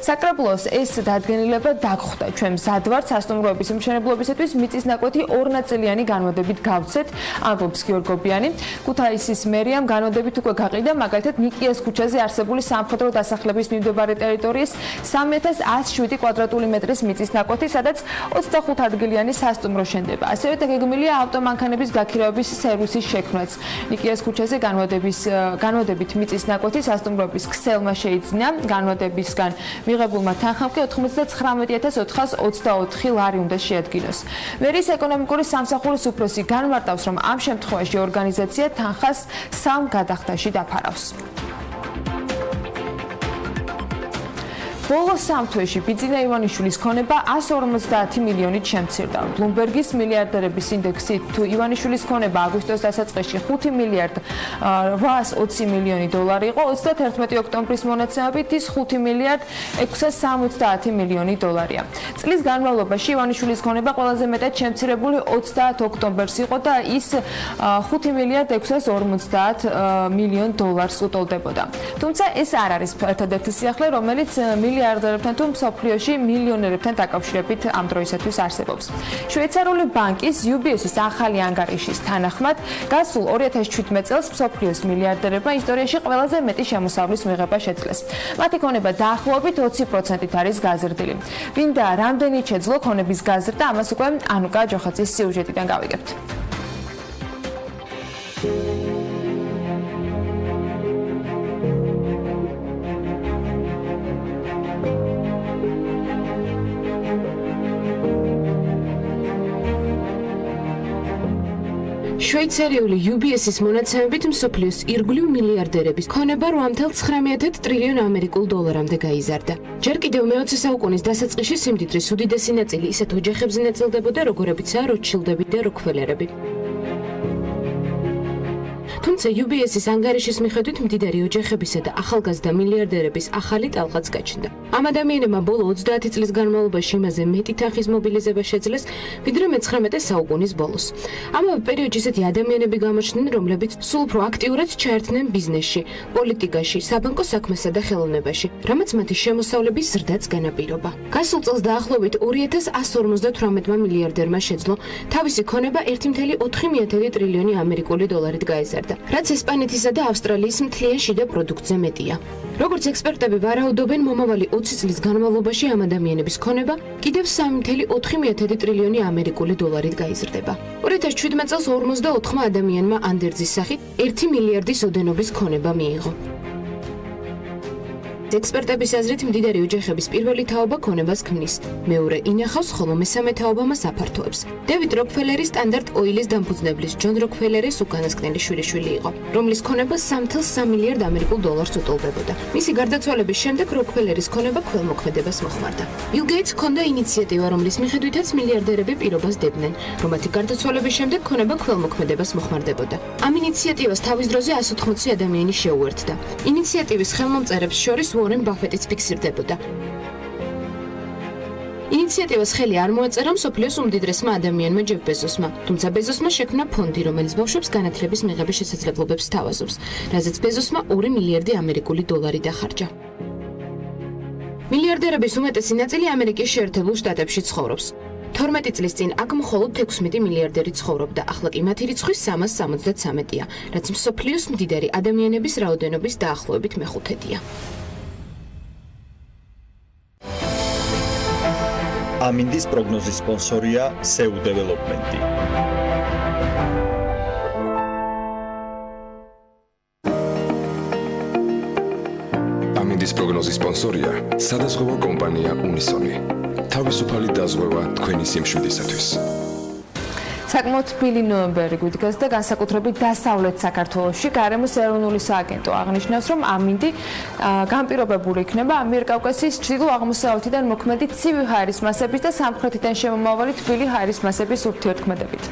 საკრებულოს ეს დადგენილება დაგხვდა. ჩვენ მზად ვართ სასტუმროების მშენებლობისათვის მიწის ნაკვეთი ორნაწილიანი განვადებით გავცეთ, ამბობს გიორგობიანი. ქუთაისის მერიამ განვადებით უკვე გაყიდა, მაგალითად ნიკიას ქუჩაზე არსებული სამხედრო დასახლების მიმდებარე ტერიტორიის 3107 კვადრატული მეტრის მიწის ნაკვეთი, სადაც 25 ადგილიანი სასტუმრო შენდება. ასევე დაგეგმილია ავტომანქანების გაქირავების სერვისის შექმნაც. ნიკიას ქუჩაზე განვადებით მიწის ნაკვეთი სასტუმროების ქსელმა შეიძინა. განვადებისგან მიღებულმა თანხამ კი 99424 ლარი უნდა შეადგინოს. მერიის ეკონომიკური სამსახურის უფროსი განმარტავს, რომ ამ შემთხვევაში ორგანიზაცია თანხას 3 გადახდაში დაფარავს. ბოლო 3 თვეში ბიძინა ივანიშვილის ქონება 150 მილიონით შემცირდა. ბლუმბერგის მილიარდერების ინდექსით თუ ივანიშვილის ქონება აგვისტოს დასაწყისში 5 მილიარდ 820 მილიონი დოლარი იყო, 31 ოქტომბრის მონაცემებით ის 5 მილიარდ 670 მილიონი დოლარია. წლის განმავლობაში ივანიშვილის ქონება ყველაზე მეტად შემცირებული 30 ოქტომბერს იყო და ის 5 მილიარდ 650 მილიონ დოლარს უტოლდებოდა. თუმცა ეს არ არის ერთადერთი სიახლე, რომელიც მილიარდერებთან თუ მსოფლიოში მილიონერებთან დაკავშირებით ამ დროისათვის არსებობს. შვეიცარიული ბანკის GWP-ის ახალი ანგარიშის თანახმად, გასულ 2017 წელს მსოფლიოს მილიარდერებმა ისტორიაში ყველაზე მეტი შემოსავლის მიღება შეძლეს. მათი ქონება დაახლოებით 20%-ით არის გაზრდილი. ვინდა რამდენით შეძლო ქონების გაზრდა, ამას უკვე ანუკა ჯოხაძის სიუჟეტიდან გავიგებთ. შვეიცარიული GWP-ის მონაცემებით მსოფლიოს ირგვლივ მილიარდერების ქონება 8.9 ტრილიონ ამერიკულ დოლარამდე გაიზარდა. ჯერ კიდევ მე-20 საუკუნის დასაწყისში სიმდიდრის უდიდესი ნაწილი ისეთ ოჯახებზე ნაწილდებოდა, როგორებიცაა როთშილდები და როკფელერები. თუმცა GWP-ის ანგარიშის მიხედვით მდიდარი ოჯახებისა და ახალგაზრდა მილიარდერების ახალი ტალღაც გაჩნდა. ამ ადამიანებმა ბოლო 30 წლის განმავლობაში იმაზე მეტი თანხის მობილიზება შეძლეს, ვიდრე მე-19 საუკუნის ბოლოს. ამავე პერიოდში ისეთი ადამიანები გამოჩნდნენ, რომლებიც სულ უფრო აქტიურად ჩაერთნენ ბიზნესში, პოლიტიკაში, საბანკო საქმესა და ხელოვნებაში, რამაც მათი შემოსავლების ზრდაც განაპირობა. გასულ წელს დაახლოებით 2158 მილიარდერმა შეძლო თავისი ქონება 1.4 ტრილიონი ამერიკული დოლარით გაიზარდა. რაც ესპანეთისა და ავსტრალიის მთლიან შიდა პროდუქტზე მეტია. როგორც ექსპერტები ვარაუდობენ, მომავალი 20 წლის განმავლობაში ამ ადამიანების ქონება კიდევ 3.4 ტრილიონი ამერიკული დოლარით გაიზრდება. 2017 წელს 54 ადამიანმა ანდერძის სახით 1 მილიარდის ოდენობის ქონება მიიღო. ექსპერტების აზრით, მდიდარი ოჯახების პირველი თაობა ქონებას ქმნის, მეორე ინახავს, ხოლო მესამე თაობა მას აფართოებს. დევიდ როკფელერი სტანდარტ ოილის დამფუძნებლის ჯონ როკფელერის უკანასკნელი შვილიშვილი იყო, რომლის ქონება 3.3 მილიარდ ამერიკულ დოლარს უტოლდებოდა. მისი გარდაცვალების შემდეგ როკფელერის ქონება ქველმოქმედებას მოხმარდა. ბილ გეიტსს ჰქონდა ინიციატივა, რომლის მიხედვითაც მილიარდერები პირობას დებდნენ, რომ მათი გარდაცვალების შემდეგ ქონება ქველმოქმედებას მოხმარდებოდა. ამ ინიციატივას თავის დროზე 180 ადამიანი შეუერთდა. ინიციატივის ხელმომწერებს შორის უორენ ბაფეტიც ფიქსირდებოდა. ინიციატივას ხელი არ მოეწერა მსოფლიოს უმდიდრესმა ადამიანმა ჯეფ ბეზოსმა, თუმცა ბეზოსმა შექმნა ფონდი, რომელიც ბავშვებს განათლების მიღების შესაძლებლობებს თავაზობს, რაზეც ბეზოსმა 2 მილიარდი ამერიკული დოლარი დახარჯა. მილიარდერების უმეტესი ნაწილი ამერიკის შეერთებულ შტატებში ცხოვრობს. 12 წლის წინ აქ მხოლოდ 16 მილიარდერი ცხოვრობდა, ახლა კი მათი რიცხვი 373-ია, რაც მსოფლიოს მდიდარი ადამიანების რაოდენობის დაახლოებით მე-5-ია. ამინდის პროგნოზის სპონსორია SEO დეველოპმენტი. ამინდის პროგნოზის სპონსორია სადაზღვევო კომპანია უნისონი. თავისუფალი დაზღვევა თქვენი სიმშვიდისათვის. საკმაოდ თბილი ნოემბერი გვიდგას და განსაკუთრებით დასავლეთ საქართველოში გარემოს ეროვნული სააგენტო აღნიშნავს, რომ ამინდი განპირობებული იქნება ამიერკავკასიის ჩრდილო-აღმოსავლეთიდან მოქმედი ცივი ჰაერის მასების და სამხრეთიდან შემომავალი თბილი ჰაერის მასების ურთიერთქმედებით.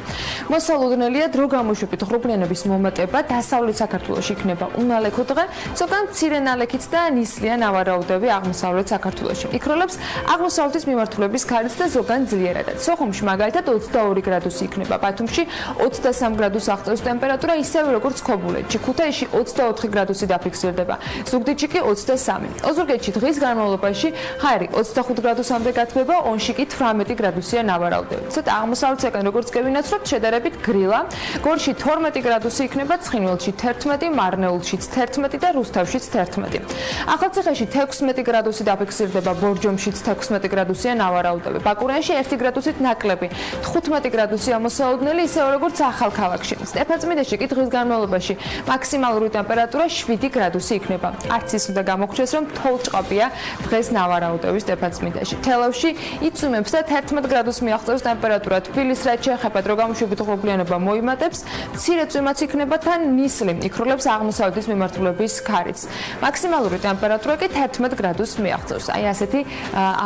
მოსალოდნელია დრო გამოშვებით ღრუბლიანობის მომატება დასავლეთ საქართველოში იქნება უნალექო დღე, ზოგან მცირე ნალექით და ნისლია ნავარაუდები აღმოსავლეთ საქართველოში. იქროლებს აღმოსავლეთის მიმართულების ქარიც და ზოგან ძლიერადად. სოხუმში მაგალითად 22 გრადუსი იქნება, ბათუმში 23 გრადუს აღწევს ტემპერატურა, ისევე როგორც ქობულეთში. ქუთაისში 24 გრადუსი დაფიქსირდება, ზუგდიდში კი 23. ოზურგეთში დღის განმავლობაში ჰაერი 25 გრადუსამდე გათბება, ონში კი 18 გრადუსია ნავარაუდები. ცოტა აღმოსავლეთისაკენ როგორც კი ვინაცვლობთ, შედარებით გრილა. გორში 12 გრადუსი იქნება, ცხინვალში 11, მარნეულშიც 11 და რუსთავშიც 11. ახალციხეში 16 გრადუსი დაფიქსირდება, ბორჯომშიც 16 გრადუსია ნავარაუდები. ბაკურიანში 1 გრადუსით ნაკლები, 15 გრადუსია მოსალოდნელი, ისევე როგორც ახალქალაქში. სტეფანწმინდაში კი დღის განმავლობაში მაქსიმალური ტემპერატურა 7 გრადუსი იქნება. არც ის უნდა გამოგჩეს, რომ თოვლჭყაპია დღეს ნავარაუდები სტეფანწმინდაში. თელავში იწვიმებს და 11 გრადუსს მიაღწევს ტემპერატურა. თბილისს რაც შეეხება დრო გამოშვებით ღრუბლიანობა მოიმატებს, მცირე წვიმაც იქნება თან ნისლი, იქროლებს აღმოსავლეთის მიმართულების ქარიც. მაქსიმალური ტემპერატურა კი 11 გრადუსს მიაღწევს. აი ასეთი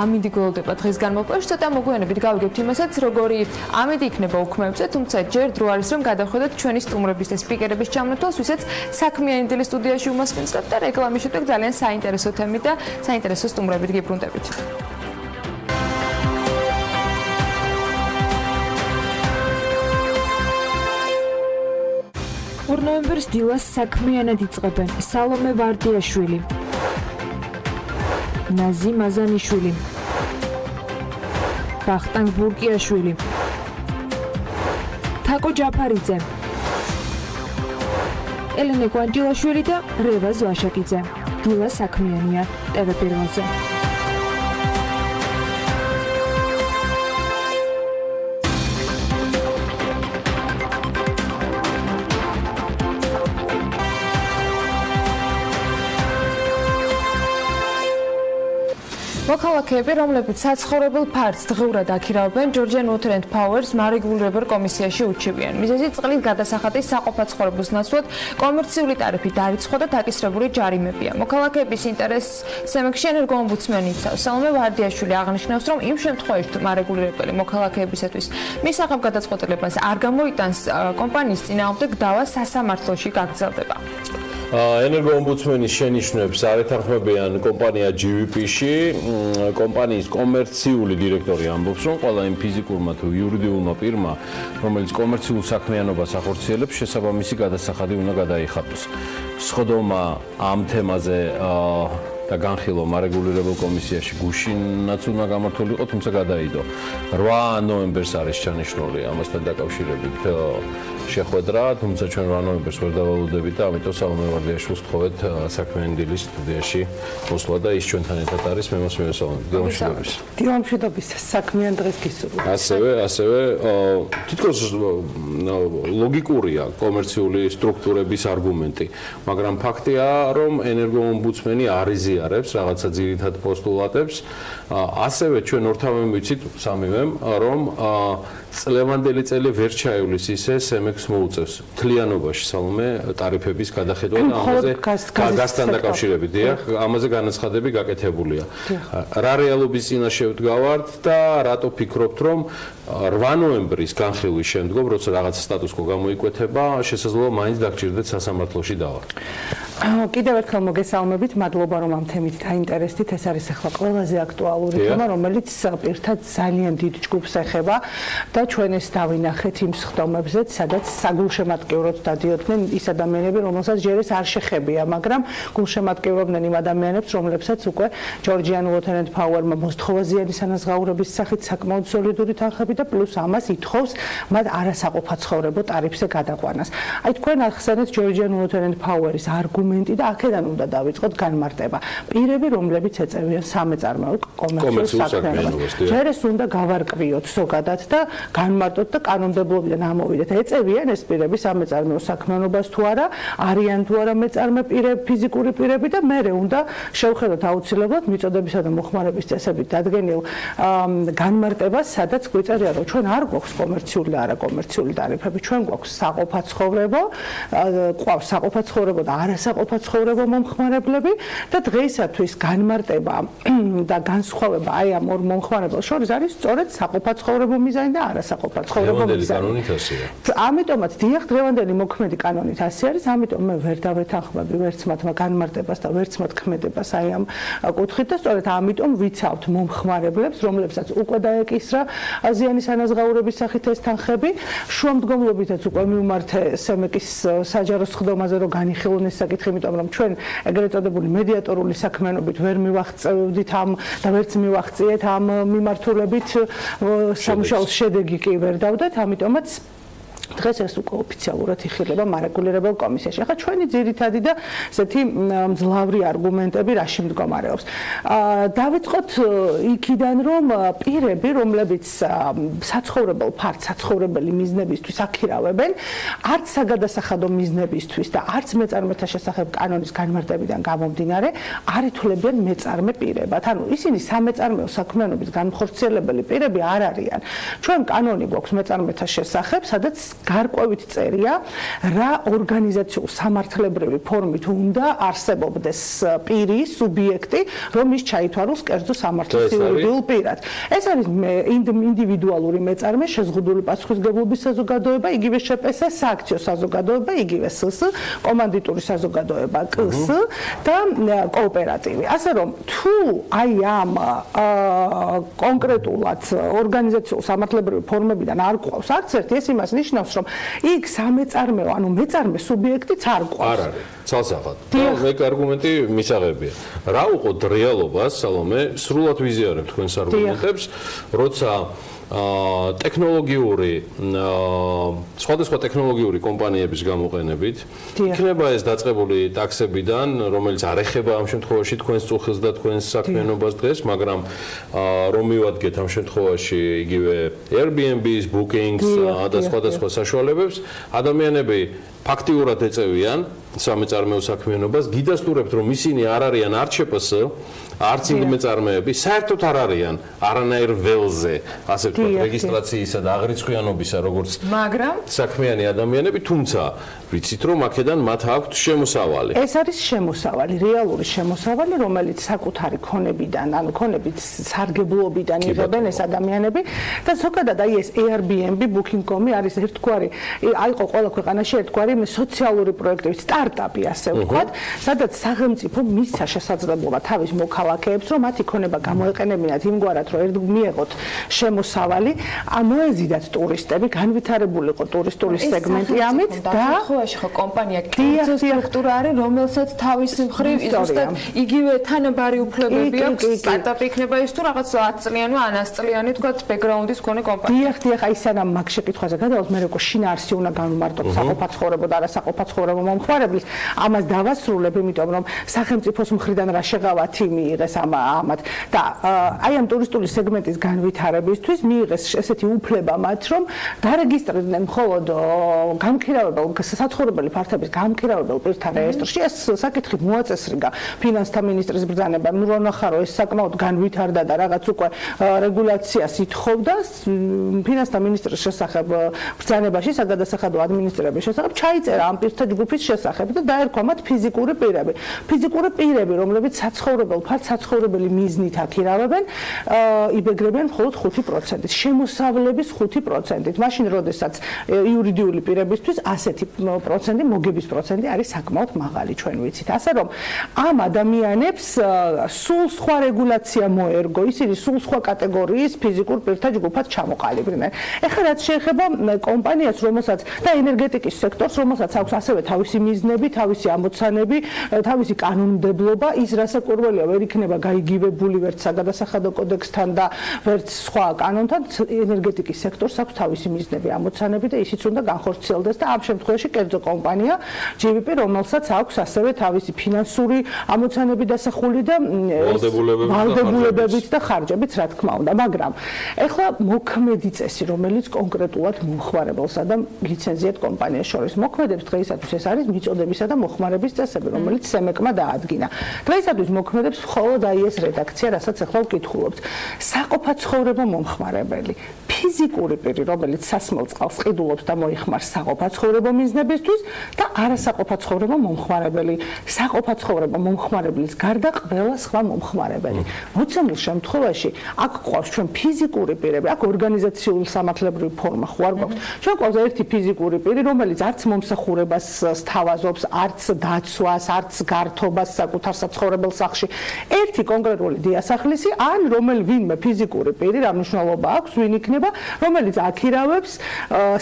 ამინდი გველოდება დღის განმავლობაში. ცოტა მოგვიანებით გავიგებთ იმასაც, როგორი ამინდი იქნება უქმეებზე, თუმცა ჯერ დრო არის რომ გადავხედოთ ჩვენი სტუმრების და სპიკერების ჩამონათვალს, ვისაც საქმიანი დილის სტუდიაში უმასპინძლებ და რეკლამის შემდეგ ძალიან საინტერესო თემით და საინტერესო სტუმრებით გიბრუნდებით. ნოემბერს დილას საქმიანად იწყებენ სალომე ვარდიაშვილი, ნაზი მაზანიშვილი, ვახტანგ ბურკიაშვილი, თაკო ჯაფარიძე, ელენე კვანჯილაშვილი და რევა ზვაშაკიძე. დილა საქმიანია TV Pirveli-ზე. მოქალაქეები, რომლებიც საცხოვრებელ ფარდს დღეურად აქირავებენ, Georgian Water and Power-ს მარეგულირებელ კომისიაში უჩივიან. მიზეზი წყლის გადასახადის საყოფაცხოვრებელს ნაცვლად კომერციული ტარიფი დარიცხვა და დაკისრებული ჯარიმებია. მოქალაქეების ინტერესს სემექსში ენერგოომბუდსმენი იცავს. სალომე ვარდიაშვილი აღნიშნავს, რომ იმ შემთხვევაში, თუ მარეგულირებელი მოქალაქეებისათვის მისაღებ გადაწყვეტილებას არ გამოიტანს, კომპანიის წინააღმდეგ დავა სასამართლოში გაგრძელდება. ენერგოომბუდსმენის შენიშვნებს არ ეთანხმებიან კომპანია GWP-ში. კომპანიის კომერციული დირექტორი ამბობს, რომ ყველა იმ ფიზიკურმა თუ იურიდიულმა პირმა, რომელიც კომერციულ საქმიანობას ახორციელებს, შესაბამისი გადასახადი უნდა გადაიხადოს. სხდომა ამ თემაზე და განხილვა მარეგულირებელ კომისიაში გუშინაც უნდა გამართულიყო, თუმცა გადაიდო. 8 ნოემბერს არის ჩანიშნული ამასთან დაკავშირებით შეხვედრა, თუმცა ჩვენ 8 ნოემბერს ვერ დავალოდებით და ამიტომ სალომე ვარდიაშვილს ვთხოვეთ საქმიანი დილის სტუდიაში მოსვლა და ის ჩვენთან ერთად არის. მე მოსმენია სალომე. დილამშვიდობის. დილამშვიდობის, საქმიანი დღეს გისურვებთ. ასევე თითქოს ლოგიკურია კომერციული სტრუქტურების არგუმენტი, მაგრამ ფაქტია, რომ ენერგოომბუდსმენი არ იზიარებს რაღაცა ძირითად პოსტულატებს. ასევე ჩვენ ორთავე ვიცით სამივემ, რომ წლევანდელი წელი ვერ ჩაივლის ისე სემექს მოუწევს მთლიანობაში სალომე ტარიფების გადახედვა და ამაზე გასთან დაკავშირებით, დიახ, ამაზე განაცხადები გაკეთებულია. რა რეალობის წინაშე ვდგავართ და რატო ფიქრობთ, რომ 8 ნოემბრის განხილვის შემდგომ, როცა რაღაც სტატუს-კვო გამოიკვეთება, შესაძლოა მაინც დაგჭირდეთ სასამართლოში დავა. კიდევ ერთხელ მოგესალმებით, მადლობა რომ ამ თემით დაინტერესდით. ეს არის ახლა ყველაზე აქტუალური თემა, რომელიც პირთად ძალიან დიდ ჯგუფს ეხება და ჩვენ ეს დავინახეთ იმ სხდომებზეც, სადაც საგულშემატკივროდ დადიოდნენ ის ადამიანები, რომელსაც ჯერ ეს არ შეხებია, მაგრამ გულშემატკივრობდნენ იმ ადამიანებს, რომლებსაც უკვე Georgian Water and Power-მა მოსთხოვაზიანი სანაზღაურების სახით საკმაოდ სოლიდური თანხები და პლუს ამას ითხოვს მათ არასაყოფაცხოვრებო ტარიფზე გადაყვანას. აი თქვენ ახსენეთ Georgian Water and Power-ის არგუმენტი და აქედან უნდა დავიწყოთ განმარტება. პირები, რომლებიც ეწევიან სამეწარმეო კომერციულ საქმიანობას. ჯერ ეს უნდა გავარკვიოთ ზოგადად და განმარტოთ და კანონმდებლობიდან ამოვიდეთ. ეწევიან ეს პირები სამეწარმეო საქმიანობას თუ არა, არიან თუ არა მეწარმე პირები, ფიზიკური პირები და მერე უნდა შევხედოთ აუცილებლად მიწოდებისა და მოხმარების წესებით დადგენილ განმარტებას, სადაც გვიწერია, რომ ჩვენ არ გვაქვს კომერციული და არაკომერციული ტარიფები, ჩვენ გვაქვს საყოფაცხოვრებო, ყავს საყოფაცხოვრებო და არასაყოფაცხოვრებო მომხმარებლები და დღეისათვის განმარტება და განსხვავება აი ამ ორ მომხმარებელს შორის არის სწორედ საყოფაცხოვრებო მიზანი და არასაყოფაცხოვრებო მიზანი. ამიტომაც დიახ, დღევანდელი მოქმედი კანონით ასე არის, ამიტომ მე ვერ დავეთანხმები ვერც მათ განმარტებას და ვერც მათ ქმედებას აი ამ კუთხით და სწორედ ამიტომ ვიცავთ მომხმარებლებს, რომლებსაც უკვე დაეკისრა ზიანის ანაზღაურების სახით ეს თანხები, შუამდგომლობითაც უკვე მივმართე სემეკის საჯარო სხდომაზე, რომ განიხილონ ეს საკითხი, იმიტომ რომ ჩვენ ეგრეთ წოდებული მედიატორული საქმიანობით ვერ მივაღწევდით ამ და ვერც მივაღწიეთ ამ მიმართულებით სამუშაოს შედეგი კი ვერ დავდეთ, ამიტომაც დღეს ეს უკვე ოფიციალურად იხილება მარეგულირებელ კომისიაში. ახლა ჩვენი ძირითადი და ესეთი მძლავრი არგუმენტები რაში მდგომარეობს. დავიწყოთ იქიდან, რომ პირები, რომლებიც საცხოვრებელ ფართ, საცხოვრებელი მიზნებისთვის აქირავებენ, არც საგადასახადო მიზნებისთვის და არც მეწარმეთა შესახებ კანონის განმარტებიდან გამომდინარე, არ ითვლებიან მეწარმე პირებად. ანუ ისინი სამეწარმეო საქმიანობის განხორციელებელი პირები არ არიან. ჩვენ კანონი გვაქვს მეწარმეთა შესახებ, სადაც გარკვევით წერია, რა ორგანიზაციულ სამართლებრივი ფორმით უნდა არსებობდეს პირი, სუბიექტი, რომ ის ჩაითვალოს კერძო სამართლის იურიდიულ პირად. ეს არის ინდივიდუალური მეწარმე, შეზღუდული პასუხისმგებლობის საზოგადოება, იგივე შპს, სააქციო საზოგადოება, იგივე სს, კომანდიტური საზოგადოება, კს და კოოპერატივი. ასე რომ, თუ აი ამ კონკრეტულად ორგანიზაციულ სამართლებრივი ფორმებიდან არ გვყავს არც ერთი, ეს იმას ნიშნავს, რომ იქ სამეწარმეო, ანუ მეწარმე სუბიექტიც არ გვყავს. არ არის. ცალსახად. და ეგ არგუმენტი მისაღებია. რა უყოთ რეალობას, სალომე, სრულად ვიზიარებ თქვენს არგუმენტებს, როცა ტექნოლოგიური სხვადასხვა ტექნოლოგიური კომპანიების გამოყენებით იქნება ეს დაწყებული ტაქსებიდან, რომელიც არ ეხება ამ შემთხვევაში თქვენს წუხილს და თქვენს საქმიანობას დღეს, მაგრამ რომ მივადგეთ ამ შემთხვევაში იგივე Airbnb-ის, Booking-ს და სხვადასხვა საშუალებებს, ადამიანები ფაქტიურად ეწევიან სამეწარმეო საქმიანობას, გიდასტურებთ, რომ ისინი არ არიან არც შპს, არც ინდმეწარმეები, საერთოდ არ არიან არანაირ ველზე, ასე ვთქვათ, რეგისტრაციისა და აღრიცხვიანობისა, როგორც საქმიანი ადამიანები, თუმცა ვიცით, რომ აქედან მათ აქვთ შემოსავალი. ეს არის შემოსავალი, რეალური შემოსავალი, რომელიც საკუთარი ქონებიდან, ანუ ქონებით სარგებლობიდან იღებენ ეს ადამიანები და ზოგადად აი ეს Airbnb, Booking.com არის ერთგვარი, აიყო ყველა ქვეყანაში ერთგვარი სოციალური პროექტები, სტარტაპი ასე ვთქვათ, სადაც სახელმწიფო მისცა შესაძლებლობა თავის მოქალაქეებს, რომ მათი ქონება გამოეყენებინათ იმგვარად, რომ ერთ მიეღოთ შემოსავალი, მოეზიდათ ტურისტები, განვითარებული იყო ტურისტული სეგმენტი ამით და ხო კომპანია კერძო სტრუქტურა არის, რომელსაც თავის მხრივ ზუსტად იგივე თანაბარი უფლებები აქვს, სტარტაპი იქნება ის თუ რაღაც 10 წლიანი ან 100 წლიანი თქვათ ბექგრაუნდის მქონე კომპანია. დიახ, აი სანამ მაგ შეკითხვაზე გადავალთ, მე როგორ შინაარსი უნდა განვმარტოთ საყოფაცხოვრებო და არასაყოფაცხოვრებო მომხმარებლის, ამას დავასრულებ, იმიტომ რომ სახელმწიფოს მხრიდან რა შეღავათი მიიღეს ამათ და აი ამ ტურისტული სეგმენტის განვითარებისთვის მიიღეს ესეთი უფლება მათ, რომ დარეგისტრირდნენ მხოლოდ გამქირავებელ საცხოვრებელი ფართების გამქირავებელ პირთა რეესტრში. ეს საკითხი მოაწესრიგა ფინანსთა მინისტრის ბრძანებამ, ნუ ნახარო ეს საკმაოდ განვითარდა და რაღაც უკვე რეგულაციას ითხოვდა ფინანსთა მინისტრის შესახებ ბრძანებაში, საგადასახადო ადმინისტრირების შესახებ ჩაიწერა ამ პირთა ჯგუფის შესახებ და დაერქვა მათ ფიზიკური პირები. ფიზიკური პირები, რომლებიც საცხოვრებელ ფართს საცხოვრებელი მიზნით აქირავებენ, იბეგრებიან მხოლოდ 5%-ით, შემოსავლების 5%-ით. მაშინ, როდესაც იურიდიული პირებისთვის ასეთი პროცენტი, მოგების პროცენტი არის საკმაოდ მაღალი, ჩვენ ვიცით. ასე რომ, ამ ადამიანებს სულ სხვა რეგულაცია მოერგო, ისინი სულ სხვა კატეგორიის ფიზიკურ პირთა ჯგუფად ჩამოყალიბდნენ. ეხლა რაც შეეხება კომპანიას, რომელსაც და ენერგეტიკის სექტორს, რომელსაც აქვს ასევე თავისი მიზნები, თავისი ამოცანები, თავისი კანონმდებლობა, ის რასაკვირველია ვერ იქნება გაიგივებული ვერც საგადასახადო კოდექსთან და ვერც სხვა კანონთან, ენერგეტიკის სექტორს აქვს თავისი მიზნები, ამოცანები და ისიც უნდა განხორციელდეს და ამ შემთხვევაში კერძო კომპანია GWP, რომელსაც აქვს ასევე თავისი ფინანსური ამოცანები დასახული და ვალდებულებებით და ხარჯებით, რა თქმა უნდა, მაგრამ ეხლა მოქმედი წესი, რომელიც კონკრეტულად მომხმარებელსა და ლიცენზიათ კომპანიას შორის მოქმედებს დღეისათვის ეს არის მიწოდებისა და მოხმარების წესები, რომელიც სემეკმა დაადგინა. დღეისათვის მოქმედებს მხოლოდ აი ეს რედაქცია, რასაც ახლა ვკითხულობთ. საყოფაცხოვრებო მომხმარებელი, ფიზიკური პირი, რომელიც სასმელ წყალს ყიდულობს და მოიხმარს საყოფაცხოვრებო მიზნებისთვის და არასაყოფაცხოვრებო მომხმარებელი, საყოფაცხოვრებო მომხმარებლის გარდა ყველა სხვა მომხმარებელი. მოცემულ შემთხვევაში აქ გვყავს ჩვენ ფიზიკური პირები, აქ ორგანიზაციული სამართლებრივი ფორმა ხო არ გვაქვს. ჩვენ გვყავს ერთი ფიზიკური პირი, რომელიც არც მომსახურებას სთავაზობს, არც დაცვას, არც გართობას საკუთარ საცხოვრებელ სახლში. ერთი კონკრეტული დიასახლისი, ან ვინმე ფიზიკური პირი, რა მნიშვნელობა აქვს, ვინ იქნება, რომელიც აქირავებს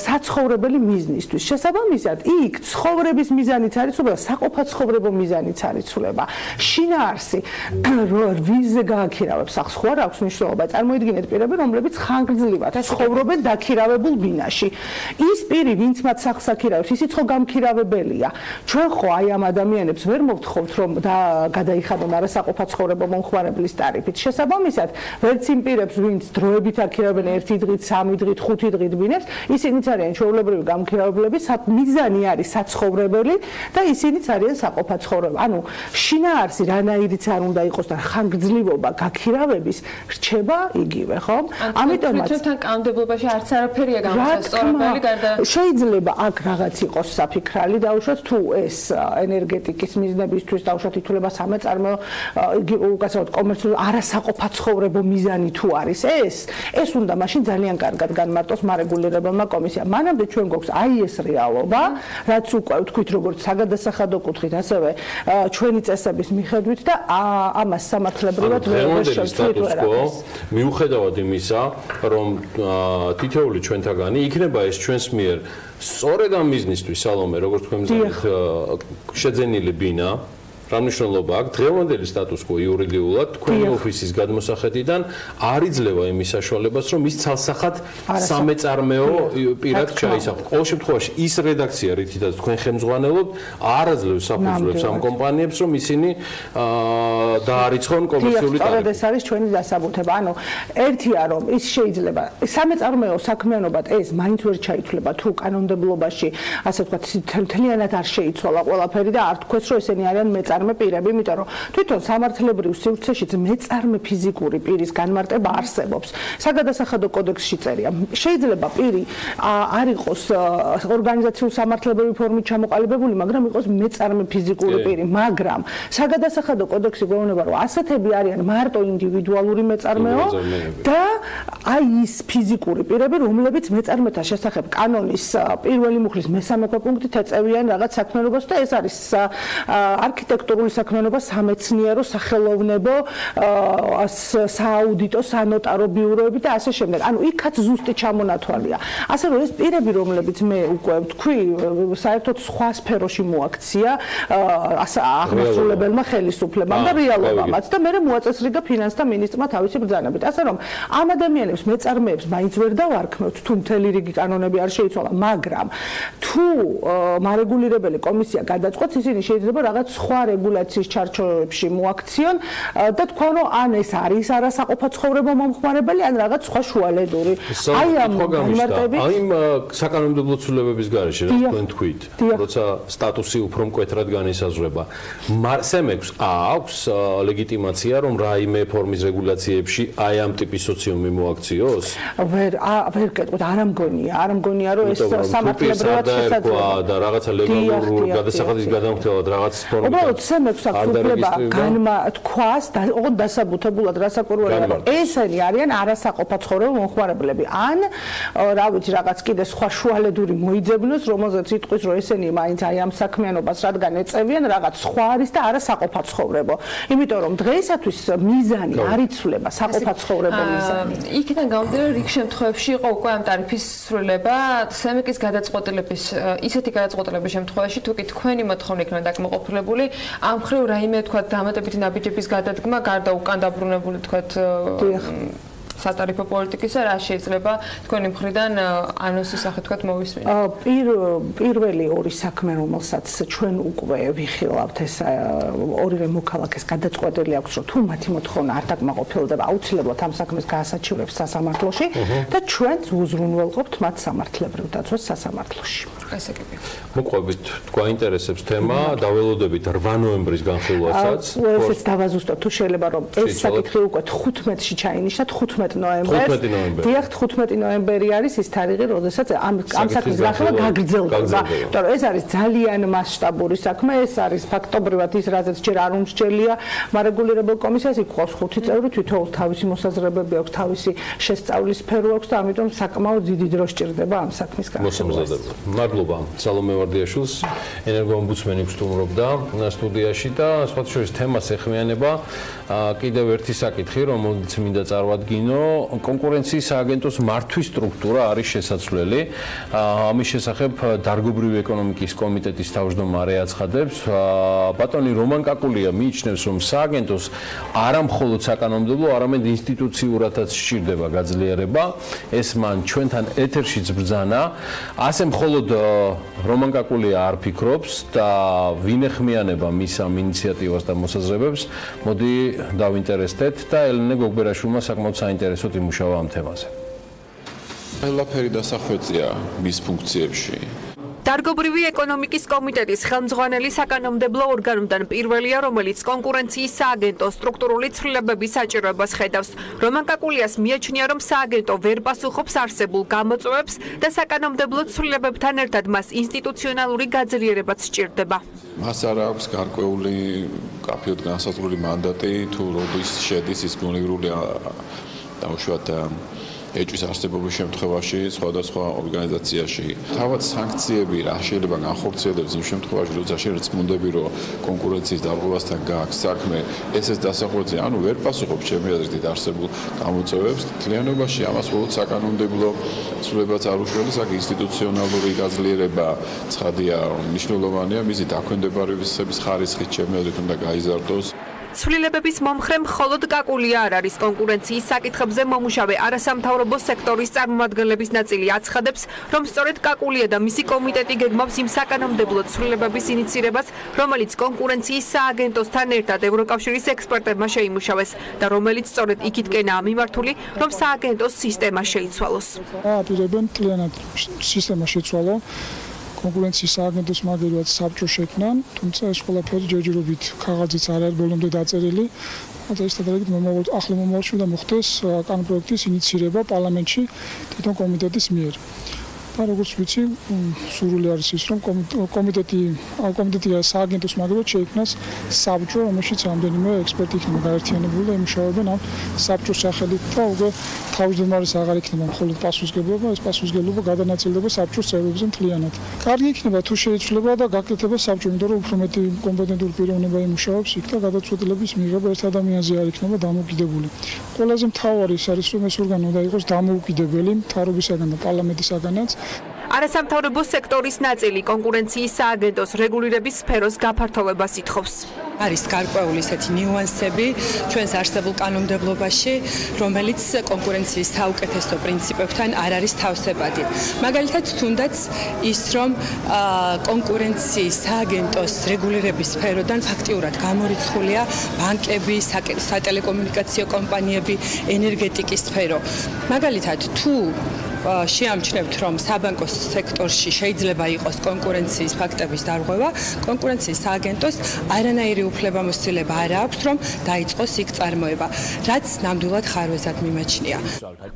საცხოვრებელი მიზნისთვის. შესაბამისად, იქ ცხოვრების მიზანიც არის ცვლება, საყოფაცხოვრებო მიზანიც არის ცვლება. შინაარსი ვიზზე გააქირავებს სახლს, ხო არ აქვს მნიშვნელობა. წარმოიდგინეთ პირები, რომლებიც ხანგრძლივად ცხოვრობენ დაქირავებულ ბინაში. ის პირი, ვინც მათ სახლს აქირავებს, ისიც ხო გამქირავებელია. ჩვენ ხო აი ამ ადამიანებს ვერ მოვთხოვთ, რომ გადაიხადონ არასაყოფაცხოვრებო მომხმარებლის ტარიფით. შესაბამისად, ვერც იმ პირებს, ვინც დროებით აქირავებენ 1 დღით, 3 დღით, 5 დღით ბინებს, ისინიც არიან ჩვეულებრივი გამქირავებლები, მიზანი არის საცხოვრებელი და ისინიც არიან საყოფაცხოვრებო. ანუ შინაარსი რანაირიც არ უნდა იყოს და ხანგრძლივობა გაქირავების რჩება იგივე, ხო? ამიტომაც თვითონ კანონმდებლობაში არც არაფერია გამოსასწორებელი გარდა შეიძლება აქ რაღაც იყოს საფიქრალი დაუშვათ თუ ეს ენერგეტიკის მიზნებისთვის დაუშვათ ითვლება სამეწარმეო უკაცრავად კომერციული არასაყოფაცხოვრებო მიზანი თუ არის ეს უნდა მაშინ ძალიან კარგად განმარტოს მარეგულირებელმა კომისიამ. მანამდე ჩვენ გვაქვს აი ეს რეალობა, რაც უკვე ვთქვით როგორც საგადასახადო კუთხით, ასევე ჩვენი წესების მიხედვით და ამას სამართლებრივად ვერ შევთვლით. მიუხედავად იმისა, რომ თითოეული ჩვენთაგანი იქნება ეს ჩვენს მიერ სწორედ ამ მიზნისთვის სალომე, როგორც თქვენ შეძენილი ბინა, რა მნიშვნელობა აქვს დღევანდელი სტატუს კო იურიდიულად თქვენი ოფისის გადმოსახედიდან არ იძლევა იმის საშუალებას, რომ ის ცალსახად სამეწარმეო პირად ჩაისახოს. ყოველ შემთხვევაში ის რედაქცია, რითაც თქვენ ხელმძღვანელობთ, არ აძლევს საფუძვლებს ამ კომპანიებს, რომ ისინი დაარიცხონ კომერციული ტარიფით. ეს არის ჩვენი დასაბუთება. ანუ ერთია, რომ ის შეიძლება სამეწარმეო საქმიანობად ეს მაინც ვერ ჩაითვლება თუ კანონმდებლობაში, ასე ვთქვათ, მთლიანად არ შეიცვალა ყველაფერი და არ თქვეს, რომ ესენი არიან მეწარმე პირები, იმიტომ რომ თვითონ სამართლებრივ სივრცეშიც მეწარმე ფიზიკური პირის განმარტება არსებობს. საგადასახადო კოდექსში წერია. შეიძლება პირი არ იყოს ორგანიზაციული სამართლებრივი ფორმით ჩამოყალიბებული, მაგრამ იყოს მეწარმე ფიზიკური პირი, მაგრამ საგადასახადო კოდექსი გვეუბნება, რომ ასეთები არიან მარტო ინდივიდუალური მეწარმეო და აი ის ფიზიკური პირები, რომლებიც მეწარმეთა შესახებ კანონის პირველი მუხლის მე-3 პუნქტით ეწევიან რაღაც საქმიანობას და ეს არის არქიტექტურული საქმიანობა, სამეცნიერო, სახელოვნებო, სააუდიტო, სანოტარო ბიუროები და ასე შემდეგ. ანუ იქაც ზუსტი ჩამონათვალია. ასე რომ ეს პირები, რომლებიც მე უკვე ვთქვი, საერთოდ სხვა სფეროში მოაქცია აღმასრულებელმა ხელისუფლებამ და რეალობამაც და მე მოაწესრიგა ფინანსთა მინისტრმა თავისი ბრძანებით. ასე რომ ამ ადამიანებს მეწარმეებს მაინც ვერ დავარქმევთ, თუ მთელი რიგი კანონები არ შეიცვალა, მაგრამ თუ მარეგულირებელი კომისია გადაწყვეტს, ისინი შეიძლება რაღაც სხვა რეგულაციის ჩარჩოებში მოაქციონ და თქვენ რომ ან ეს არის არასაყოფაცხოვრებო მომხმარებელი, ან რაღაც სხვა შუალედური. აი ამ განმარტებით, აი საკანონმდებლო ცვლილებების გარეშე, რა თქვენ თქვით, როცა სტატუსი უფრო მკვეთრად განისაზღვრება. სემექს აქვს ლეგიტიმაცია, რომ რაიმე ფორმის რეგულაციებში აი ამ ტიპის სოციუმი მოაქციოს? ვერ კეთოთ, არ ამგონია, რომ ეს სამართლებრივად შესაძლებელია და რაღაცა ლეგალურ გადასახადის გადამხდელად რაღაც ფორმით. მოცემებს აქვს უფლება განმათქვას და ოღონდ დასაბუთებულად რასაკვირველია რომ ესენი არიან არასაყოფა ცხოვრება მომხმარებლები ან რა ვიცი რაღაც კიდე სხვა შუალედური მოიძებნოს რომელზეც იტყვის რომ ესენი მაინც აი ამ საქმიანობას რადგან ეწევიან რაღაც სხვა არის და არასაყოფა ცხოვრება იმიტომ რომ დღეისათვის მიზანი არ იცვლება საყოფა ცხოვრება მიზანი იქიდან გამომდინარე რიგ შემთხვევებში იყო უკვე ამ ტარიფის სრულება სემიკის გადაწყვეტილების ისეთი გადაწყვეტილების შემთხვევაში თუ კი თქვენი მოთხოვნა იქნება დაკმაყოფილებული ამ ხრივ რაიმე თქვა დამატებითი ნაბიჯების გადადგმა გარდა უკან დაბრუნებული თქვა სატარიფო პოლიტიკისა რა შეიძლება თქვენი მხრიდან ანონსის სახით თქვა მოვისმინოთ პირველი ორი საქმე რომელსაც ჩვენ უკვე ვიხილავთ ეს ორივე მოქალაქეს გადაწყვეტილი აქვს რომ თუ მათი მოთხოვნა არ დაკმაყოფილდება აუცილებლად ამ საქმეს გაასაჩივრებს სასამართლოში და ჩვენც უზრუნველყოფთ მათ სამართლებრივ დაცვას სასამართლოში ესე იგი მოყვებით გვაინტერესებს თემა დაველოდებით 8 ნოემბრის განხილვასაც ესეც დავაზუსტოთ თუ შეიძლება რომ ეს საკითხი უკვე 15-ში ჩაინიშნა 15 ნოემბერს. დიახ, 15 ნოემბერი არის ის თარიღი, როდესაც ამ საქმის განხილვა გაგრძელდება. იმიტომ რომ ეს არის ძალიან მასშტაბური საქმე, ეს არის ფაქტობრივად ის, რაზეც ჯერ არ უმსჯელია მარეგულირებელ კომისიას, იქ ყავს 5 წევრი, თვითონ თავისი მოსაზრებები აქვს, თავისი შესწავლის სფერო აქვს და ამიტომ საკმაოდ დიდი დრო სჭირდება ამ საქმის განხილვას. მადლობა სალომე ვარდიაშვილს, ენერგოომბუდსმენი გსტუმრობდა სტუდიაში და სხვა შორის თემას ეხმიანება კიდევ ერთი საკითხი, რომელიც მინდა წარვადგინო, კონკურენციის სააგენტოს მართვის სტრუქტურა არის შესაძლებელი. ამის შესახებ დარგობრივი ეკონომიკის კომიტეტის თავმჯდომარე აცხადებს. ბატონი რომან კაკულია მიიჩნევს, რომ სააგენტოს არა მხოლოდ საკანონმდებლო, არამედ ინსტიტუციურადაც სჭირდება გაძლიერება. ეს მან ჩვენთან ეთერშიც ბრძანა. ასე მხოლოდ რომან კაკულია არ ფიქრობს და ვინ ეხმიანება მის ამ ინიციატივას და მოსაზრებებს. მოდი დავინტერესდეთ და ელენე გოგბერაშვილმა საკმაოდ საინტერესოდ იმუშავა ამ თემაზე. ყველაფერი დასახვეწია მის ფუნქციებში. დარგობრივი ეკონომიკის კომიტეტის ხელმძღვანელი საკანონმდებლო ორგანოდან პირველია, რომელიც კონკურენციის სააგენტოს სტრუქტურული ცვლილებების საჭიროებას ხედავს. რომან კაკულიას მიაჩნია, რომ სააგენტო ვერ პასუხობს არსებულ გამოწვევებს და საკანონმდებლო ცვლილებებთან ერთად მას ინსტიტუციონალური გაძლიერებაც სჭირდება. მას არ აქვს გარკვეული კაფეოდ განსაზღვრული მანდატი თუ როდის შედის ის მონეგრული დაუშვათ ეჭვის არსებობის შემთხვევაში სხვადასხვა ორგანიზაციაში. თავად სანქციები რა შეიძლება განხორციელდეს იმ შემთხვევაში, როცა შეიძლება წმუნდები, რომ კონკურენციის დარღვევასთან გააქვს საქმე, ესეც დასახვეწია, ანუ ვერ პასუხობს ჩემი აზრით არსებულ გამოწვევებს. თლიანობაში ამას მხოლოდ საკანონმდებლო ცვლილებაც არ უშველის, აქ ინსტიტუციონალური გაძლიერება ცხადია, მნიშვნელოვანია, მისი დაქვემდებარების ხარისხით ჩემი აზრით უნდა გაიზარდოს. ცვლილებების მომხრე მხოლოდ კაკულია არ არის კონკურენციის საკითხებზე მომუშავე არასამთავრობო სექტორის წარმომადგენლების ნაწილი აცხადებს, რომ სწორედ კაკულია და მისი კომიტეტი გეგმავს იმ საკანონმდებლო ცვლილებების ინიცირებას, რომელიც კონკურენციის სააგენტოსთან ერთად ევროკავშირის ექსპერტებმა შეიმუშავეს და რომელიც სწორედ იქითკენაა მიმართული, რომ სააგენტოს სისტემა შეიცვალოს. აპირებენ მთლიანად სისტემა შეცვალო. კონკურენციის სააგენტოს მაგალითად საბჭო შექმნან, თუმცა ეს ყველაფერი ჯერჯერობით ქაღალდზეც არ არის ბოლომდე დაწერილი. და ეს თადარიგით ახლო მომავალში უნდა მოხდეს კანონპროექტის ინიცირება პარლამენტში თვითონ კომიტეტის მიერ. და როგორც ვიცი, სურვილი არის ის, რომ კომიტეტი სააგენტოს მაგალითად შეიქმნას საბჭო, რომელშიც რამდენიმე ექსპერტი იქნება გაერთიანებული და იმუშავებენ ამ საბჭოს სახელით და უკვე თავმჯდომარის აღარ იქნება მხოლოდ პასუხისგებლობა, ეს პასუხისგებლობა გადანაწილდება საბჭოს წევრებზე მთლიანად. კარგი იქნება თუ შეიცვლება და გაკეთდება საბჭო, იმიტომ რომ უფრო მეტი კომპეტენტური პიროვნება იმუშავებს იქ და გადაწყვეტილების მიღება ერთ ადამიანზე არ იქნება დამოუკიდებელი. ყველაზე მთავარი ის არის, რომ ეს ორგანო უნდა იყოს დამოუკიდებელი მთავრობისაგან და პარლამენტისაგანაც. არასამთავრობო სექტორის ნაწილი კონკურენციის სააგენტოს რეგულირების სფეროს გაფართოვებას ითხოვს. არის გარკვეული ისეთი ნიუანსები ჩვენს არსებულ კანონმდებლობაში, რომელიც კონკურენციის საუკეთესო პრინციპებთან არ არის თავსებადი. მაგალითად, თუნდაც ის, რომ კონკურენციის სააგენტოს რეგულირების სფეროდან ფაქტიურად გამორიცხულია ბანკები, სატელეკომუნიკაციო კომპანიები, ენერგეტიკის სფერო. მაგალითად, თუ შეამჩნევთ, რომ საბანკო სექტორში შეიძლება იყოს კონკურენციის ფაქტების დარღვევა, კონკურენციის სააგენტოს არანაირი უფლებამოსილება არ აქვს, რომ დაიწყოს იქ წარმოება, რაც ნამდვილად ხარვეზად მიმაჩნია.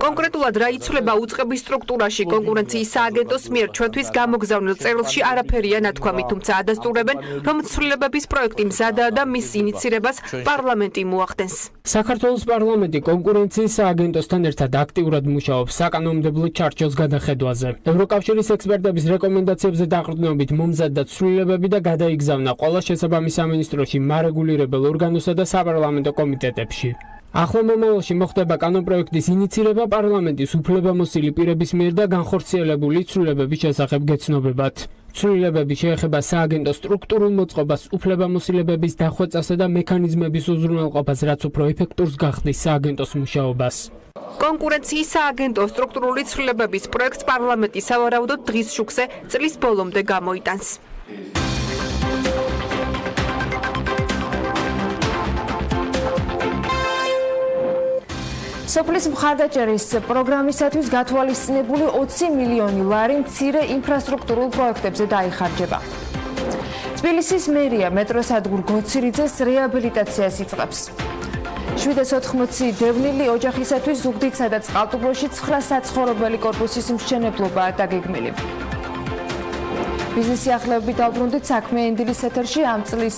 კონკრეტულად რა იცვლება უწყების სტრუქტურაში კონკურენციის სააგენტოს მიერ ჩვენთვის გამოგზავნილ წერილში არაფერია ნათქვამი, თუმცა ადასტურებენ, რომ ცვლილებების პროექტი მზადაა და მის ინიცირებას პარლამენტი მოახდენს. საქართველოს პარლამენტი კონკურენციის სააგენტოსთან ერთად აქტიურად მუშაობს საკანონმდებლო ჩარჩოს გადახედვაზე. ევროკავშირის ექსპერტების რეკომენდაციებზე დაყრდნობით მომზადდა ცვლილებები და გადაიგზავნა ყველა შესაბამის სამინისტროში, მარეგულირებელ ორგანოსსა და საპარლამენტო კომიტეტებში. ახლა მომავალში მოხდება კანონპროექტის ინიცირება პარლამენტის უფლებამოსილი პირების მიერ და განხორციელებული ცვლილებების შესახებ გეცნობებად. ცვლილებები შეეხება სააგენტო სტრუქტურულ მოწყობას, უფლებამოსილებების დახვეწასა და მექანიზმების უზრუნველყოფას, რაც უფრო ეფექტურს გახდის სააგენტოს მუშაობას. კონკურენციის სააგენტოს სტრუქტურული ცვლილებების პროექტს პარლამენტი სავარაუდოდ დღის შუქზე წლის ბოლომდე გამოიტანს. სოფლის მხარდაჭერის პროგრამისათვის გათვალისწინებული 20 მილიონი ლარი მცირე ინფრასტრუქტურულ პროექტებზე დაიხარჯება. თბილისის მერია მეტროსადგურ გოცირიძეს რეაბილიტაციას იწყებს. 780 დევნილი ოჯახისათვის ზუგდიდსა და წყალტუბოში 9 საცხოვრებელი კორპუსის მშენებლობაა დაგეგმილი. ბიზნესი ახლები დავბრუნდით საქმიანი დილის ეთერში ამ წლის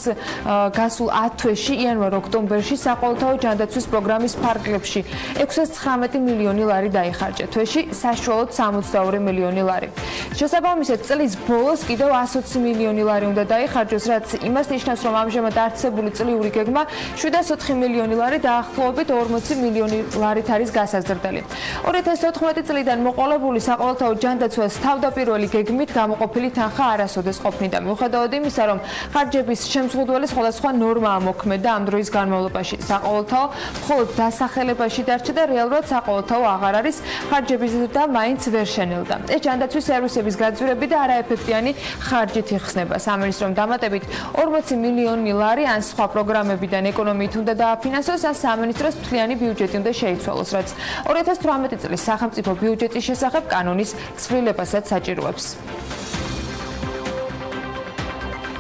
გასულ 10 თვეში იანვარ-ოქტომბერში საყოველთაო ჯანდაცვის პროგრამის ფარგლებში 619 მილიონი ლარი დაიხარჯა, თვეში საშუალოდ 62 მილიონი ლარი. შესაბამისად წლის ბოლოს კიდევ 120 მილიონი ლარი უნდა დაიხარჯოს, რაც იმას ნიშნავს, რომ ამჟამად არსებული წლიური გეგმა 704 მილიონი ლარი დაახლოებით 40 მილიონი ლარით არის გასაზრდელი. 2014 წლიდან მოყოლებული საყოველთაო ჯანდაცვას თავდაპირველი გეგმით გამოყოფილი თანხა არასოდეს ყოფნიდა. მიუხედავად იმისა, რომ ხარჯების შემზღუდველი სხვადასხვა ნორმაა მოქმედა ამ დროის განმავლობაში, საყოველთაო მხოლოდ დასახელებაში დარჩა და რეალურად საყოველთაო აღარ არის, ხარჯების ზრდა მაინც ვერ შენელდა. ეს ჯანდაცვის სერვისების გაძვირები და არაეფექტიანი ხარჯით იხსნება. სამინისტრომ დამატებით 40 მილიონი ლარი ან სხვა პროგრამებიდან ეკონომიით უნდა დააფინანსოს, ან სამინისტროს მთლიანი ბიუჯეტი უნდა შეიცვალოს, რაც 2018 წლის სახელმწიფო ბიუჯეტის შესახებ კანონის ცვლილებასაც საჭიროებს.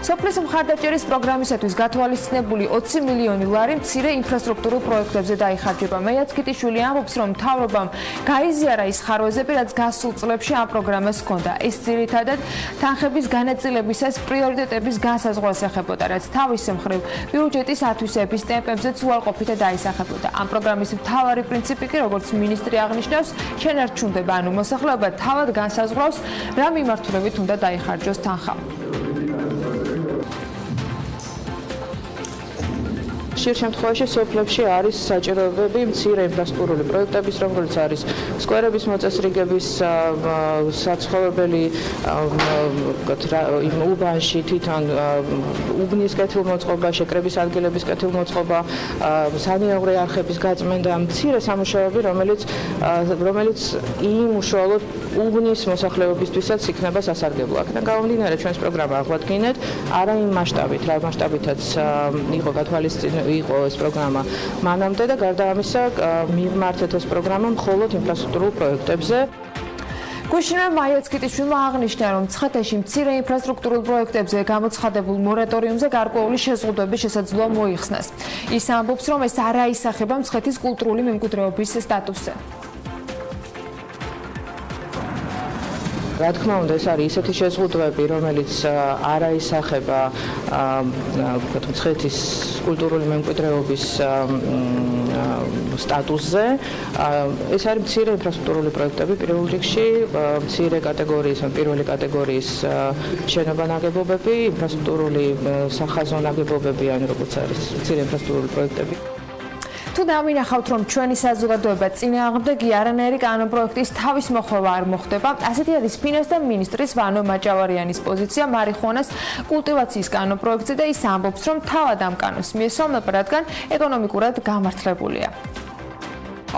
სოფლის მხარდაჭერის პროგრამისათვის გათვალისწინებული 20 მილიონი ლარი მცირე ინფრასტრუქტურულ პროექტებზე დაიხარჯება. მეაც კიტიშვილი ამბობს, რომ მთავრობამ გაიზიარა ის ხარვეზები, რაც გასულ წლებში ამ პროგრამას ჰქონდა. ეს ძირითადად თანხების განაწილებისას პრიორიტეტების განსაზღვრას ეხებოდა, რაც თავის მხრივ ბიუჯეტის ათვისების ტემპებზეც უარყოფითად დაისახებოდა. ამ პროგრამის მთავარი პრინციპი კი, როგორც მინისტრი აღნიშნავს, შენარჩუნდება, ანუ მოსახლეობა თავად განსაზღვრავს, რა მიმართულებით უნდა დაიხარჯოს თანხა. ხშირ შემთხვევაში სოფლებში არის საჭიროებები მცირე ინფრასტრუქტურული პროექტების, როგორც არის სკვერების მოწესრიგების, საცხოვრებელი უბანში თვითონ უბნის კეთილმოწყობა, შეკრების ადგილების კეთილმოწყობა, სანიაღვრე არხების გაწმენდა, მცირე სამუშაოები, რომელიც იმ უშუალოდ უბნის მოსახლეობისთვისაც იქნება სასარგებლო. აქედან გამომდინარე, ჩვენს პროგრამა აღვადგინეთ არა იმ მასშტაბით, რა მასშტაბითაც იყო გათვალისწინებული იყო ეს პროგრამა მანამდე და გარდა ამისა მივმართეთ ეს პროგრამა მხოლოდ ინფრასტრუქტურულ პროექტებზე. გუშინმა მაიაცკიტიშვილმა აღნიშნა, რომ ცხეთაში მცირე ინფრასტრუქტურულ პროექტებზე გამოცხადებულ მორატორიუმზე გარკვეული შეზღუდვების შესაძლოა მოიხსნას. ის ამბობს, რომ ეს არ აისახება მცხეთის კულტურული მემკვიდრეობის სტატუსზე. რა თქმა უნდა, ეს არის ისეთი შეზღუდვები, რომელიც არ აისახება მცხეთის კულტურული მემკვიდრეობის სტატუსზე. ეს არის მცირე ინფრასტრუქტურული პროექტები პირველ რიგში, მცირე კატეგორიის, პირველი კატეგორიის შენობა ნაგებობები, ინფრასტრუქტურული სახაზო ნაგებობები, ან როგორც არის მცირე ინფრასტრუქტურული პროექტები. თუ დავინახავთ, რომ ჩვენი საზოგადოება წინააღმდეგი არანაირი კანონპროექტის თავის მოხმობა არ მოხდება, ასეთი არის ფინანსთა მინისტრის ვანო მაჭავარიანის პოზიცია მარიხუანას კულტივაციის კანონპროექტზე და ის ამბობს, რომ თავად ამ კანონს მიესალმება, რადგან ეკონომიკურად გამართლებულია.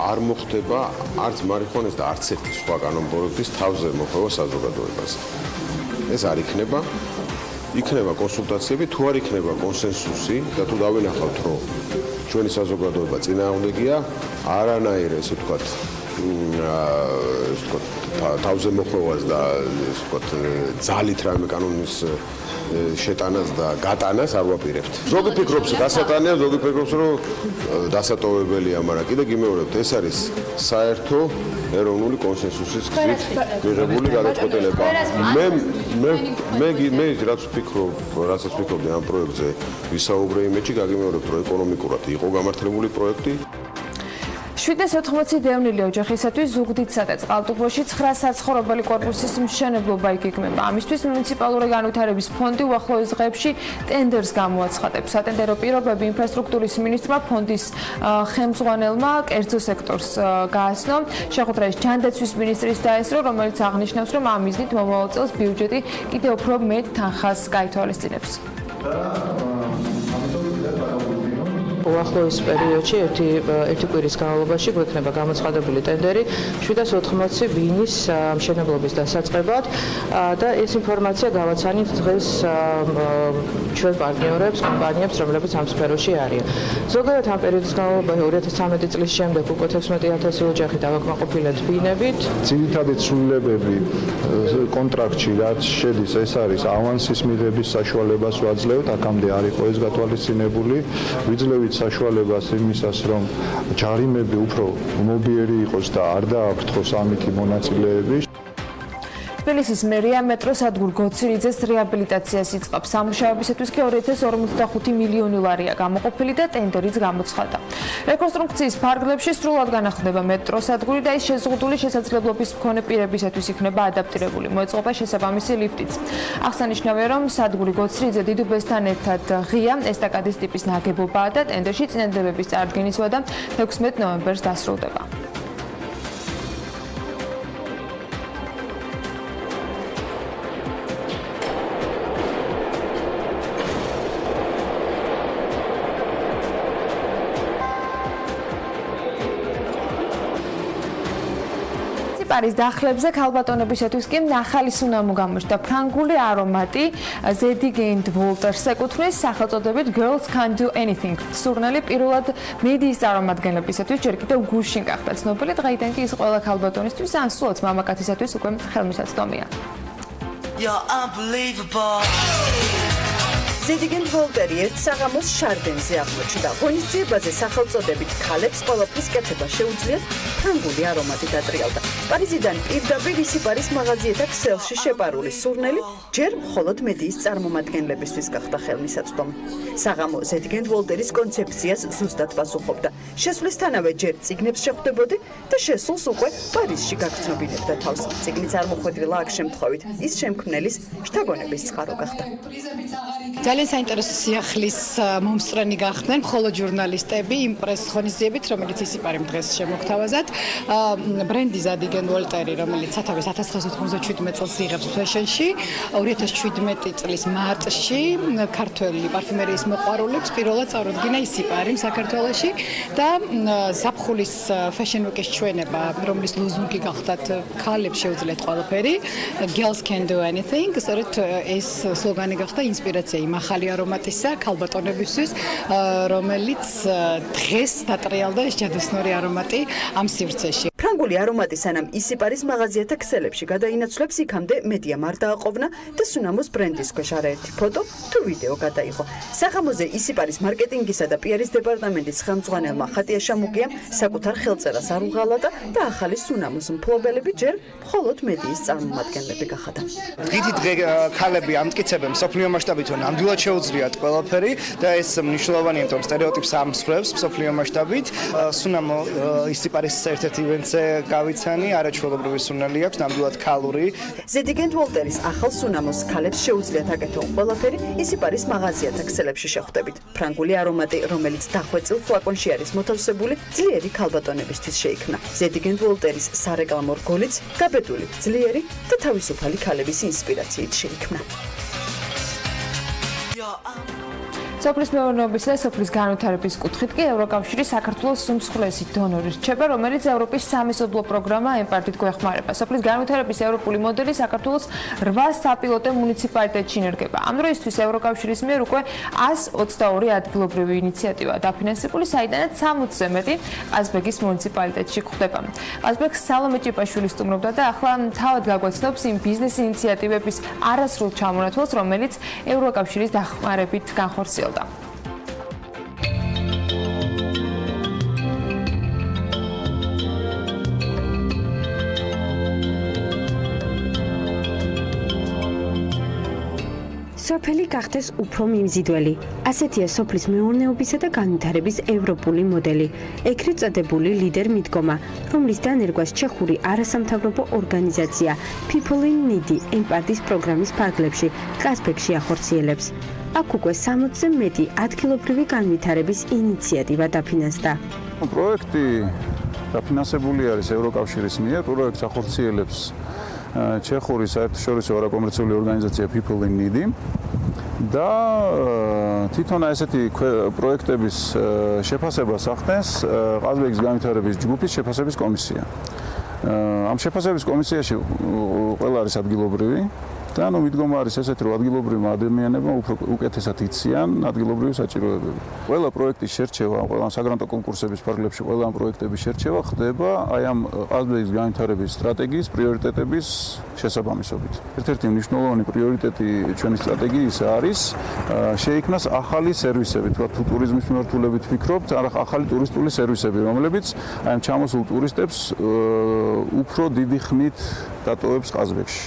არ მოხდება არც მარიხუანას და არც ერთი სხვა კანონპროექტის თავზე მოხმობა საზოგადოებას. ეს არ იქნება კონსულტაციები, თუ არ იქნება კონსენსუსი და თუ დავინახავთ, რომ ჩვენი საზოგადოება წინააღმდეგია, არანაირ ესე ვთქვათ თავზე მოხვევას და ესე ვთქვათ ძალით რაიმე კანონის შეტანას და გატანას არ ვაპირებთ. ზოგი ფიქრობს დასატანია, ზოგი ფიქრობს რომ დასატოვებელია, მაგრამ კიდე გიმეორებთ, ეს არის საერთო ეროვნული კონსენსუსის გზით მიღებული გადაწყვეტილება. მე რაც ვფიქრობდი ამ პროექტზე ვისაუბრე იმედში, გაგიმეორებთ, რომ ეკონომიკურად იყო გამართლებული პროექტი. 780 დევნილი ოჯახისათვის ზუგდიდსა და წყალტუბოში 9 საცხოვრებელი კორპუსის მშენებლობა იგეგმება. ამისთვის მუნიციპალური განვითარების ფონდი უახლოეს დღეებში ტენდერს გამოაცხადებს. სატენდერო პირობები ინფრასტრუქტურის მინისტრმა ფონდის ხელმძღვანელმა კერძო სექტორს გააცნო. შეხვედრაში ჯანდაცვის მინისტრის დაესწრო, რომელიც აღნიშნავს, რომ ამ მიზნით მომავალ წელს ბიუჯეტი კიდევ უფრო მეტ თანხას გაითვალისწინებს. უახლოეს პერიოდში ერთი კვირის განმავლობაში გვექნება გამოცხადებული ტენდერი 780 ბინის მშენებლობის დასაწყებად და ეს ინფორმაცია გავაცანით დღეს ჩვენ პარტნიორებს, კომპანიებს, რომლებიც ამ სფეროში არიან. ზოგადად ამ პერიოდის განმავლობაში 2013 წლის შემდეგ უკვე 16000 ოჯახი დავაკმაყოფილეთ ბინებით. ძირითადი ცვლილებები კონტრაქტში რაც შედის, ეს არის ავანსის მიღების საშუალებას ვაძლევთ, აქამდე არ იყო ეს გათვალისწინებული. ვიძლევით საშუალებას იმისას, რომ ჯარიმები უფრო მობიერი იყოს და არ დააფრთხოს ამითი მონაწილეები. თბილისის მერია მეტროსადგურ გოცილიძეს რეაბილიტაციას იწყებს. სამუშაოებისათვის კი 2045 მილიონი ლარია გამოყოფილი და ტენდერიც გამოცხადდა. რეკონსტრუქციის ფარგლებში სრულად განახლდება მეტროსადგური და ის შეზღუდული შესაძლებლობის მქონე პირებისათვის იქნება ადაპტირებული. მოეწყობა შესაბამისი ლიფტიც. აღსანიშნავია, რომ სადგური გოცილიძე დიდუბესთან ერთად ღია ესტაკადის ტიპის ნაგებობაა და ტენდერში წინადადების წარდგენის ვადა 16 ნოემბერს დასრულდება. პარის დახლებზე ქალბატონებისათვის კი ახალი სუნამო გამოჩნდა. ფრანგული არომატი ზედიგენდ ვოლტერს ეკუთვნის სახელწოდებით Girls Can't Do Anything. სურნელი პირველად მედიის წარმომადგენლებისათვის ჯერ კიდევ გუშინ გახდა ცნობილი. დღეიდან კი ის ყველა ქალბატონისთვის ან სულაც მამაკაცისათვის უკვე ხელმისაწვდომია. ზედიგენდ ვოლტერი ერთ საღამოს შარდენზე აღმოჩნდა. ღონისძიებაზე სახელწოდებით ქალებს ყველაფრის კეთება შეუძლიათ ფრანგული არომატი დატრიალდა. პარიზიდან პირდაპირ ისიპარის მაღაზიეთა ქსელში შეპარული სურნელი ჯერ მხოლოდ მედიის წარმომადგენლებისთვის გახდა ხელმისაწვდომი. საღამო ზედიგენდ ვოლტერის კონცეფციას ზუსტად პასუხობდა. შესვლისთანავე ჯერ წიგნებს შეხვდებოდი და შესულს უკვე პარიზში გაგრძნობინებდა თავს. წიგნიც არ მოხვედრილა აქ შემთხვევით. ის შემქმნელის შთაგონების წყარო გახდა. ძალიან საინტერესო სიახლის მომსწრენი გახდნენ მხოლოდ ჟურნალისტები იმ პრეს ღონისძიებით, რომელიც ისიპარიმ დღეს შემოგთავაზათ. ბრენდი ზედიგენდ ვოლტერი, რომელიც სათავეს 1997 წელს იღებს ფეშენში, 2017 წლის მარტში ქართველი პარფიუმერიის მოყვარულებს პირველად წარუდგინა ისიპარიმ საქართველოში და ზაფხულის ფეშენ უიკის ჩვენება, რომლის ლოზუნგი გახდათ ქალებს შეუძლიათ ყველაფერი, Girls Can Do Anything, სწორედ ეს სლოგანი გახდა ინსპირაცია იმ ახალი არომატისა ქალბატონებისთვის, რომელიც დღეს დატრიალდა ეს ჯადოსნური არომატი ამ სივრცეში. ფრანგული არომატი სანამ ისიპარის მაღაზიათა ქსელებში გადაინაცვლებს, იქამდე მედიამ არ დააყოვნა და სუნამოს ბრენდის ქვეშ არაერთი ფოტო თუ ვიდეო გადაიღო. საღამოზე ისიპარის მარკეტინგისა და პიარის დეპარტამენტის ხელმძღვანელმა ხატია შამუგიამ საკუთარ ხელწერას არ უღალატა და ახალი სუნამოს მფლობელები ჯერ მხოლოდ მედიის წარმომადგენლები გახადა. დღითი დღე ქალები ამტკიცებენ მსოფლიო მასშტაბით, რომ ნამდვილად შეუძლიათ ყველაფერი და ეს მნიშვნელოვანია, რომ სტერეოტიპს ამსხვრევს მსოფლიო მასშტაბით. სუნამო ისიპარის ერთ-ერთი ივენტზე გავიცანი, არაჩვეულებრივი სურნელი აქვს, ნამდვილად ქალური. ზედიგენდ ვოლტერის ახალ სუნამოს ქალებს შეუძლიათ აკეთონ ყველაფერი ისიპარის მაღაზიათა ქსელებში შეხვდებით. ფრანგული არომატი, რომელიც დახვეწილ ფლაკონში არის მოთავსებული, ძლიერი ქალბატონებისთვის შეიქმნა. ზედიგენდ ვოლტერის სარეკლამო რგოლიც გაბედული, ძლიერი და თავისუფალი ქალების ინსპირაციით შეიქმნა. სოფლის მეურნეობის და სოფლის განვითარების კუთხით კი ევროკავშირის საქართველოს უმსხვილესი დონორი რჩება, რომელიც ევროპის სამეზობლო პროგრამა ემპარტით გვეხმარება. სოფლის განვითარების ევროპული მოდელი საქართველოს 8 საპილოტო მუნიციპალიტეტში ინერგება. ამ დროისთვის ევროკავშირის მიერ უკვე 122 ადგილობრივი ინიციატივაა დაფინანსებული, საიდანაც 60-ზე მეტი ყაზბეგის მუნიციპალიტეტში გვხდება. ყაზბეგს სალომე ჭიპაშვილი სტუმრობდა და ახლა თავად გაგვაცნობს იმ ბიზნეს ინიციატივების არასრულ ჩამონათვალს, რომელიც ევროკავშირის დახმარებით განხორციელდა. სოფელი გახდეს უფრო მიმზიდველი. ასეთია სოფლის მეურნეობისა და განვითარების ევროპული მოდელი. ეგრეთ წოდებული ლიდერ მიდგომა, რომლის დანერგვას ჩეხური არასამთავრობო ორგანიზაცია Pirveli ემპარტის პროგრამის ფარგლებში ყაზბეგში ახორციელებს. აქ უკვე 60-ზე მეტი ადგილობრივი განვითარების ინიციატივა დაფინანსდა. პროექტი დაფინანსებული არის ევროკავშირის მიერ, პროექტს ახორციელებს ჩეხური საერთაშორისო არაკომერციული ორგანიზაცია Pirveli და თვითონ ესეთი პროექტების შეფასებას ახდენს ყაზბეგის განვითარების ჯგუფის შეფასების კომისია. ამ შეფასების კომისიაში ყველა არის ადგილობრივი და მიდგომა არის ესეთი, რომ ადგილობრივმა ადამიანებმა უფრო უკეთესად იციან ადგილობრივი საჭიროებები. ყველა პროექტის შერჩევა, ყველა საგრანტო კონკურსების ფარგლებში ყველა ამ პროექტების შერჩევა ხდება აი ამ ყაზბეგის განვითარების სტრატეგიის პრიორიტეტების შესაბამისობით. ერთ-ერთი მნიშვნელოვანი პრიორიტეტი ჩვენი სტრატეგიის არის შეიქმნას ახალი სერვისები, თქვა თუ ტურიზმის მიმართულებით ვფიქრობთ, ახალი ტურისტული სერვისები, რომლებიც აი ამ ჩამოსულ ტურისტებს უფრო დიდი ხნით დატოვებს ყაზბეგში.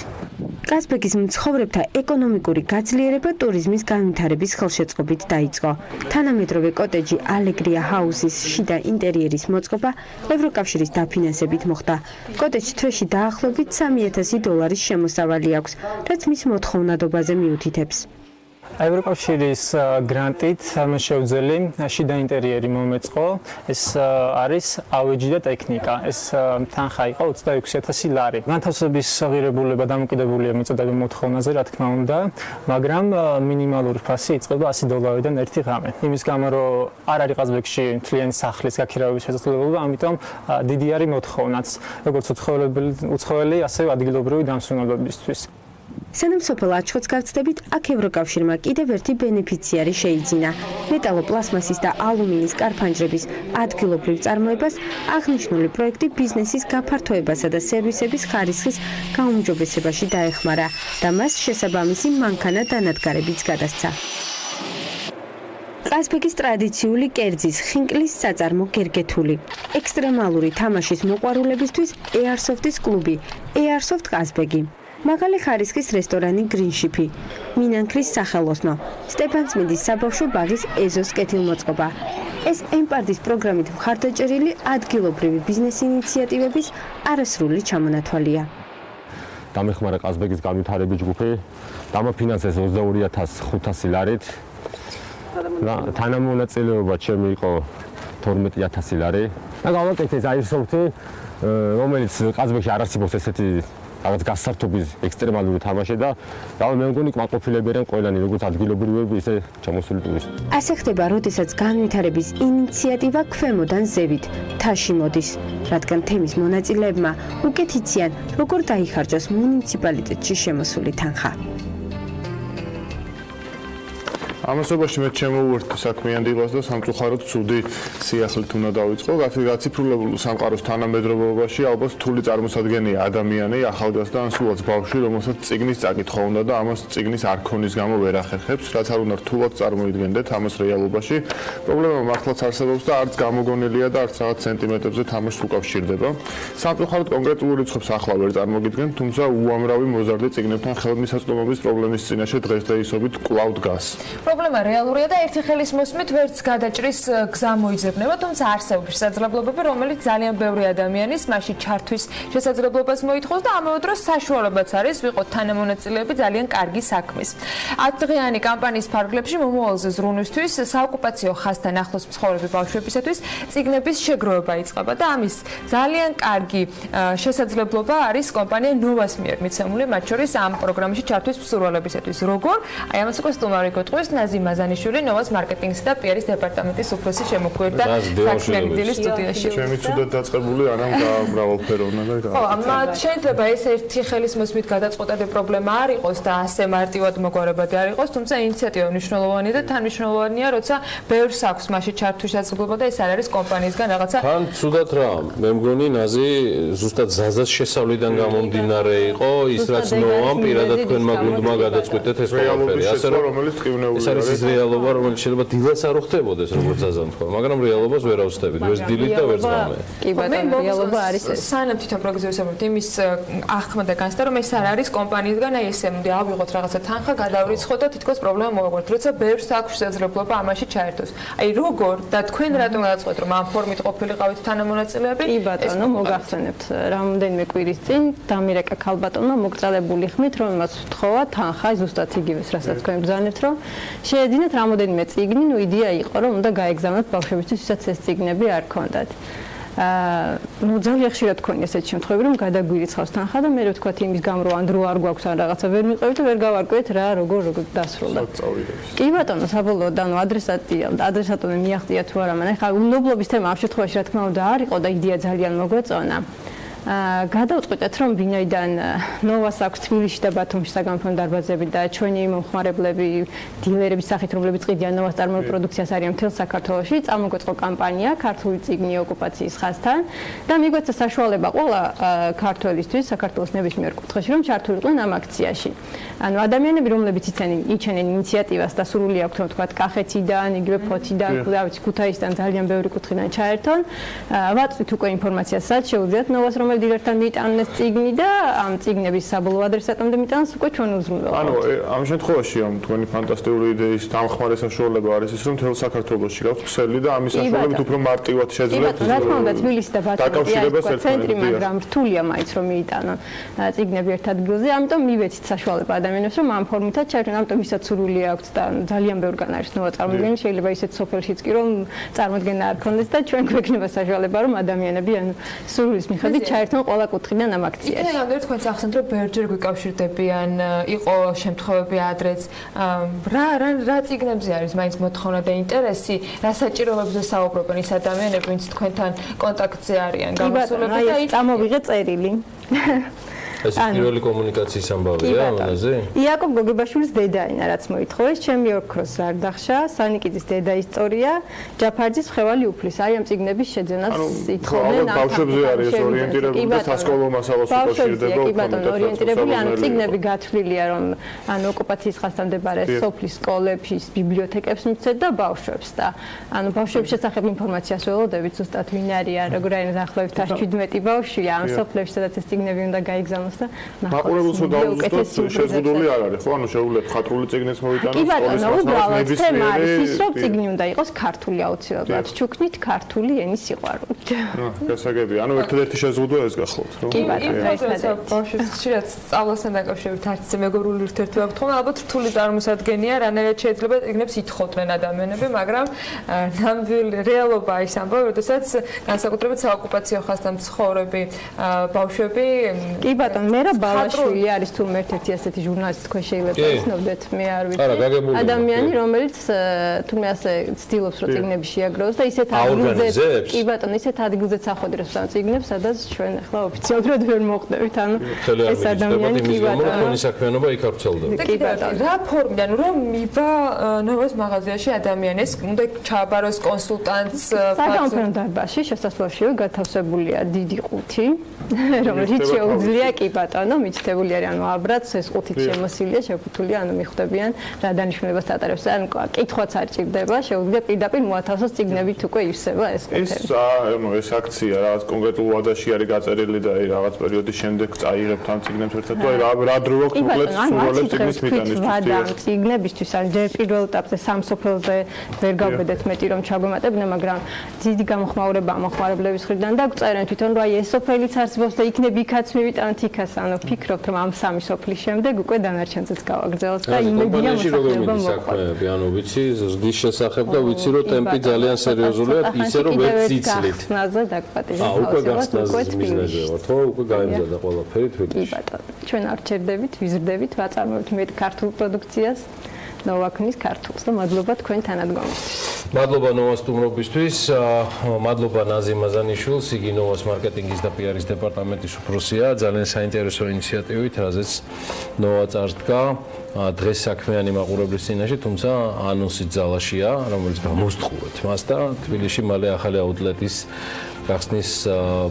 ყაზბეგის მცხოვრებთა ეკონომიკური გაძლიერება ტურიზმის განვითარების ხელშეწყობით დაიწყო. თანამედროვე კოტეჯი ალეგრია ჰაუსის შიდა ინტერიერის მოწყობა ევროკავშირის დაფინანსებით მოხდა. კოტეჯს თვეში დაახლოებით $3000 შემოსავალი აქვს, რაც მის მოთხოვნადობაზე მიუთითებს. ევროკავშირის გრანტით შემოძელი შიდა ინტერიერი მომეწყო. ეს არის ავეჯი და ტექნიკა. ეს თანხა იყო $26,000. განთავსების ღირებულება დამოკიდებულია მიწოდების მოთხოვნაზე, რა თქმა უნდა, მაგრამ მინიმალური ფასი იწყება $100-დან 1 ღამე. იმის გამო, რომ არ არის ყაზბეგში მთლიანი სახლის გაქირავების შესაძლებლობა, ამიტომ დიდი არის მოთხოვნაც, როგორც უცხოელი, ასევე ადგილობრივი დამსვენებლობისთვის. სანამ სოფელ აჩხოთს გავწდებით, აქ ევროკავშირმა კიდევ ერთი ბენეფიციარი შეიძინა. მეტალოპლასმასის და ალუმინის კარფანჯრების ადგილობრივ წარმოებას აღნიშნული პროექტი ბიზნესის გაფართოებასა და სერვისების ხარისხის გაუმჯობესებაში დაეხმარა და მას შესაბამისი მანქანა დანადგარებიც გადასცა. ყაზბეგის ტრადიციული კერძის ხინკლის საწარმო გერგეთული. ექსტრემალური თამაშის მოყვარულებისთვის ეარსოფტის კლუბი, ეარსოფტ ყაზბეგი. მაღალი ხარისხის რესტორანი გრინშიფი, მინანქრის სახელოსნო, სტეფანწმინდის საბავშვო ბაღის ეზოს კეთილმოწყობა. ეს ემპარტის პროგრამით მხარდაჭერილი ადგილობრივი ბიზნეს ინიციატივების არასრული ჩამონათვალია. დამეხმარა ყაზბეგის განვითარების ჯგუფი, დამაფინანსეს $22,500 ლარით. თანამონაწილეობა ჩემი იყო $12,000. და გავაკეთე აირსოფტი, რომელიც ყაზბეგში არ არსებობს ესეთი რაღაც გასართობის ექსტრემალური თამაში და მე მგონი კმაყოფილები არიან ყველანი, როგორც ადგილობრივები, ისე ჩამოსული ტურისტები. ასე ხდება, როდესაც განვითარების ინიციატივა ქვემოდან ზევით თაში მოდის, რადგან თემის მონაწილეებმა უკეთ იციან, როგორ დაიხარჯოს მუნიციპალიტეტში შემოსული თანხა. ამასობაში მე შემოვერთდი საქმიან დილას და სამწუხაროდ ცუდი სიახლით უნდა დავიწყო. გაციფრულებულ სამყაროს თანამედროვეობაში ალბათ რთული წარმოსადგენია ადამიანი, ახალგაზრდა ან სულაც ბავშვი, რომელსაც წიგნის წაკითხვა უნდა და ამას წიგნის არ ქონის გამო ვერ ახერხებს, რაც არ უნდა რთულად წარმოიდგენდეთ ამას რეალობაში. პრობლემა მართლაც არსებობს და არც გამოგონილია და არც რაღაც სენტიმეტრებზე თამაშს უკავშირდება. სამწუხაროდ კონკრეტულ რიცხვებს ახლა ვერ წარმოგიდგენ, თუმცა უამრავი მოზარდი წიგნებთან ხელმისაწვდომობის პრობლემის წინაშე დღესდღეობით კვლავ დგას. პრობლემა რეალურია და ერთი ხელის მოსმით ვერც გადაჭრის გზა მოიძებნება, თუმცა არსებობს შესაძლებლობები, რომელიც ძალიან ბევრი ადამიანის მასში ჩართვის შესაძლებლობას მოითხოვს და ამავე დროს საშუალებაც არის ვიყოთ თანამონაწილეები ძალიან კარგი საქმის. 10 დღიანი კამპანიის ფარგლებში მომავალზე ზრუნვისთვის საოკუპაციო ხაზთან ახლოს მცხოვრები ბავშვებისათვის წიგნების შეგროვება იწყება და ამის ძალიან კარგი შესაძლებლობა არის კომპანია ნოვას მიერ მიცემული, მათ შორის ამ პროგრამაში ჩართვის მსურველებისათვის. როგორ? აი ამას უკვე სტუმარი გეტყვის ნაზი მაზანიშვილი, ნოვას მარკეტინგის და PR-ის დეპარტამენტის უფროსი შემოგვერდა საქმიანი დილის სტუდიაში. ჩემი ცუდად დაწყებული არამ მრავალფეროვნა და ხო, ამათ შეიძლება ეს ერთი ხელის მოსმით გადაწყვეტილი პრობლემა არ იყოს და ასე მარტივად მოგვარებადი არ იყოს, თუმცა ინიციატივა მნიშვნელოვანია და თან მნიშვნელოვანია, როცა ბევრს აქვს მასში ჩართვის შესაძლებლობა და ეს არ არის კომპანიისგან რაღაცა. თან ცუდად რა, მე მგონი ნაზი ზუსტად ზაზას შესავლიდან გამომდინარე იყო, ის რაც მოამ პირადად თქვენმა გუნდმა გადაწყვეტეთ ეს ყველაფერი. ასე რომ რომელიც ტკივნეული ეს არის ის რეალობა, რომელიც შეიძლება დილას არ ხდებოდეს, როგორც ზაზამ თქვა, მაგრამ რეალობას ვერ ავსდებით, ვერც დილით და ვერც ღამე. კი ბატონო, რეალობა არის ეს. სანამ თვითონ პროგნოზირებთ იმის აღქმა და განცდა, რომ ეს არ არის კომპანიისგან, აი ესე მოდი ავიღოთ რაღაცა თანხა, გადავრიცხოთ და თითქოს პრობლემა მოვაგვართ, როცა ბევრს აქვს შესაძლებლობა ამაში ჩაერთოს. აი როგორ და თქვენ რატომ გადაწყვეტთ, რომ ამ ფორმით ყოფილიყავით თანამონაწილეები? კი ბატონო, მოგახსენებთ, რამოდენიმე კვირის წინ დამირეკა ქალბატონმა მოგწალებული ხმით, რომ მას ვთხოვა თანხა ზუსტად იგივეს, რასაც თქვენ ბრძანებთ, რომ შეეძინათ რამოდენიმე წიგნი, ნუ იდეა იყო, რომ უნდა გაეგზავნოთ ბავშვებისთვის, ვისაც ეს წიგნები არ ქონდათ. ნუ ძალიან ხშირად გქონია ესეთი შემთხვევები, რომ გადაგვირიცხავს თანხა და მე ვთქვათ იმის გამო, რომ ან დრო არ გვაქვს ან რაღაცა ვერ მიყევით და ვერ გავარკვევით რა როგორ დასრულდა. კი ბატონო, საბოლოოდ ანუ ადრესატონი მიაღწია თუ არა, მაგრამ ხა უნდობლობის თემა ამ შემთხვევაში რა თქმა უნდა არ იყო და იდეა ძალიან მოგვეწონა. გადავწყვეტეთ, რომ ვინაიდან ნოვას აქვს თბილისში და ბათუმში საგამოფენო დარბაზები და ჩვენი მომხმარებლები, დილერების სახით, რომლებიც ყიდიან ნოვას წარმოების პროდუქციას არიან მთელ საქართველოში, წამოგვეწყო კამპანია ქართული წიგნი ოკუპაციის ხაზთან და მიგვეცა საშუალება ყველა ქართველისთვის საქართველოს ნებისმიერ კუთხეში, რომ ჩართულიყვნენ ამ აქციაში. ანუ ადამიანები, რომლებიც იჩენენ ინიციატივას და სურვილი აქვთ, რომ თქვათ კახეთიდან, იგივე ფოთიდან, ქუთაისიდან ძალიან ბევრი კუთხიდან ჩაერთონ, ვაწვით უკვე ინფორმაციას, სადაც შეუძლიათ ნოვას დილერთან მიიტანეს წიგნი და ამ წიგნების საბოლოო ადრესატამდე მიიტანეს უკვე ჩვენ უზრუნველყოფთ. ანუ ამ შემთხვევაში ამ თქვენი ფანტასტიკური იდეის დამხმარე საშუალება არის ის, რომ მთელ საქართველოში გაქვს ქსელი და ამის საშუალებით უფრო მარტივად შეძლებთ. რა თქმა უნდა, თბილისი და ბათუმი არის ცენტრი, მაგრამ რთულია მაინც რომ მიიტანონ წიგნები ერთ ადგილზე, ამიტომ მივეცით საშუალება ადამიანებს, რომ ამ ფორმითაც ჩაერთონ, ამიტომ ისაც სურვილი აქვს და ძალიან ბევრგან არის ნოვა წარმოდგენილი, შეიძლება ისეთ სოფელშიც კი რომ წარმოდგენა არ ქონდეს და ჩვენ გვექნება საშუალება, რომ ადამიანები ანუ სურვილის მიხედვით ერთმა ყველა კუთხიდან ამ აქციაში. იქნებ ამდენ თქვენს ახსენეთ, რომ ბერჯერ გვიკავშირდებიან, იყო შემთხვევები ადრეც. რა წიგნებზე არის მაინც მოთხოვნა და ინტერესი, რა საჭიროებებზე საუბრობენ ის ადამიანები, ვინც თქვენთან კონტაქტზე არიან გამოსულები და იქ წამოვიღე წერილი. ეს პირველი კომუნიკაციის ამბავია ამაზე? იაკობ გოგებაშვილის დედაინა, რაც მოითხოვეს, ჩემი ოქროს ზარდახშა, სანიკიძის დედა ისტორია, ჯაფარძის ხევალი უფლის. აი ამ წიგნების შეძენას ითხოვდნენ. ანუ ბავშვებზე არის ორიენტირებული და სასკოლო მასალას უკავშირდება. კი ბატონო, ორიენტირებული, ანუ წიგნები გათვლილია, რომ ანუ ოკუპაციის ხაზთან მდებარე სოფლის სკოლებში, ბიბლიოთეკებს მიცეთ და ბავშვებს და ანუ ბავშვების შესახებ ინფორმაციას ველოდებით, ზუსტად ვინ არიან, როგორ არის ახლავით 17 ბავშვია ამ სოფლებში, სადაც ეს წიგნები უნდა გაიგზავნოს. მაყურებელს რომ დავუზუსტოთ შეზღუდული არ არის, ხო? ანუ შეუძლია ხატრული წიგნიც მოვიტანოთ. კი ბატონო, უბრალოდ თემა არის ის, რომ წიგნი უნდა იყოს ქართული აუცილებლად. ჩუქნით ქართული ენის სიყვარულით. გასაგებია. ანუ ერთადერთი შეზღუდვა ეს გახლავთ, ხო? კი ბატონო, ერთადერთი. ბავშვებს ხშირად სწავლასთან დაკავშირებით არც მეგობრული ურთიერთობა გქონდა, ალბათ რთული წარმოსადგენია, რანაირად შეიძლება წიგნებს ითხოვდნენ ადამიანები, მაგრამ ნამდვილი რეალობა ის ამბავი, როდესაც განსაკუთრებით საოკუპაციო ხაზთან მცხოვრები ბავშვები კი ბატონო, მე რა ბალაშვილი არის თუ ერთ-ერთი ასეთი ჟურნალისტი თქვენ შეიძლება ისნობდეთ, მე არ ვიცი. ადამიანი, რომელიც თუმე ასე ცდილობს რომ წიგნები შეაგროვოს და ისეთ ადგილზე, კი ბატონო, ისეთ ადგილზეც ახვედრებს ამ წიგნებს, სადაც ჩვენ ახლა ოფიციალურად ვერ მოხდებით. ანუ ეს ადამიანი კი ბატონო, თქვენი საქმიანობა იქ არ ვრცელდება. კი ბატონო, რა ფორმიდან რომ მივა ნოვას მაღაზიაში ადამიანი, ეს უნდა ჩააბაროს კონსულტანტს საგამოფენო დარბაზში შესასვლელშივე გათავსებულია დიდი ყუთი, რომელიც შეუძლია კი ბატონო, მიცდებული არის, ანუ აბრაც ეს ყუთით შემოსილია, შეფუთულია, ანუ მიხვდებიან რა დანიშნულებას ატარებს. ანუ კითხვაც არ ჭირდება, შეუძლია პირდაპირ მოათავსოს წიგნებით უკვე ივსება ეს ყუთები. ეს აქცია რაღაც კონკრეტულ ვადაში არის გაწერილი და რაღაც პერიოდის შემდეგ წაიღებთ ამ წიგნებს ერთად და რა დრო აქვს უკლეთ სურვილებს წიგნის მიტანისთვის. ვადა წიგნებისთვის ან ჯერ პირველ ეტაპზე სამსოფელზე ვერ გავბედეთ მეტი რომ ჩაგვემატებინა, მაგრამ დიდი გამოხმაურება მომხმარებლების მხრიდან და გწერენ თვითონ რომ აი ეს სოფელიც არსებობს და იქნებ იქაც მივიტანთ იქას, ანუ ფიქრობთ რომ ამ სამი სოფლის შემდეგ უკვე დანარჩენზეც გავაგრძელოთ და იმედია მოსახლეობა მოყვარს. ანუ ვიცი ზრდის შესახებ და ვიცი რომ ტემპი ძალიან სერიოზულია, ისე რომ ვერ ციცლით. ხსნაზე დაგპატიჟებთ. უკვე გახსნაზე ბიზნესზე ვართ, ხო? უკვე გაემზადა ყველაფერი თბილისში. კი ბატონო. ჩვენ არ ჩერდებით, ვიზრდებით, ვაწარმოებთ მეტ ქართულ პროდუქციას. ნოვაქმნის ქართულს და მადლობა თქვენ თანადგომისთვის. მადლობა ნოვას სტუმრობისთვის, მადლობა ნაზი მაზანიშვილს, იგი ნოვას მარკეტინგის და პიარის დეპარტამენტის უფროსია, ძალიან საინტერესო ინიციატივით, რაზეც ნოვა წარსდგა დღეს საქმიანი მაყურებლის წინაშე, თუმცა ანონსი ძალაშია, რომელიც გამოსთხოვეთ მას და თბილისში მალე ახალი აუტლეტის გახსნის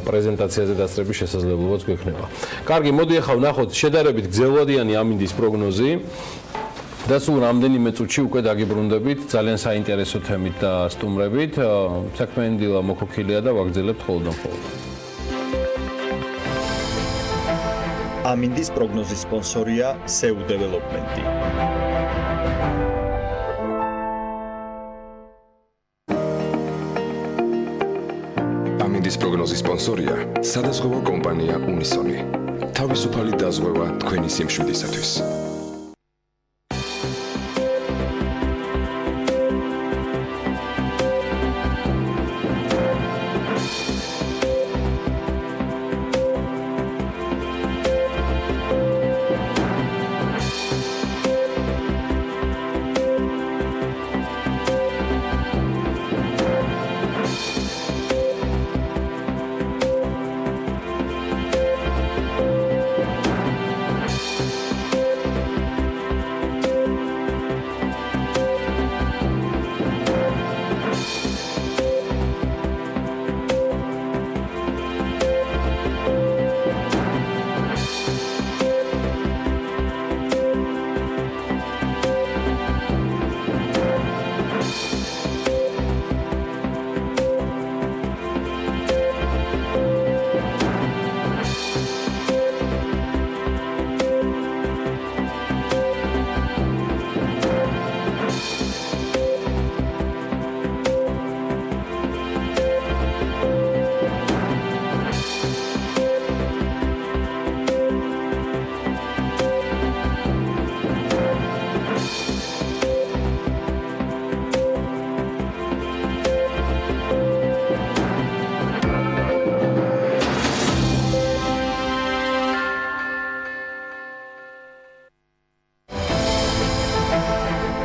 პრეზენტაციაზე დასწრების შესაძლებლობაც გვექნება. კარგი, მოდი ახლა ვნახოთ შედარებით გრძელვადიანი ამინდის პროგნოზი. და სულ რამდენიმე წუთში უკვე დაგიბრუნდებით ძალიან საინტერესო თემით და სტუმრებით. საქმიანი დილა მოქოქილია და ვაგრძელებთ ხოლმე და ხოლმე. ამინდის პროგნოზის სპონსორია SEU დეველოპმენტი. ამინდის პროგნოზის სპონსორია სადაზღვევო კომპანია უნისონი. თავისუფალი დაზღვევა თქვენი სიმშვიდისათვის.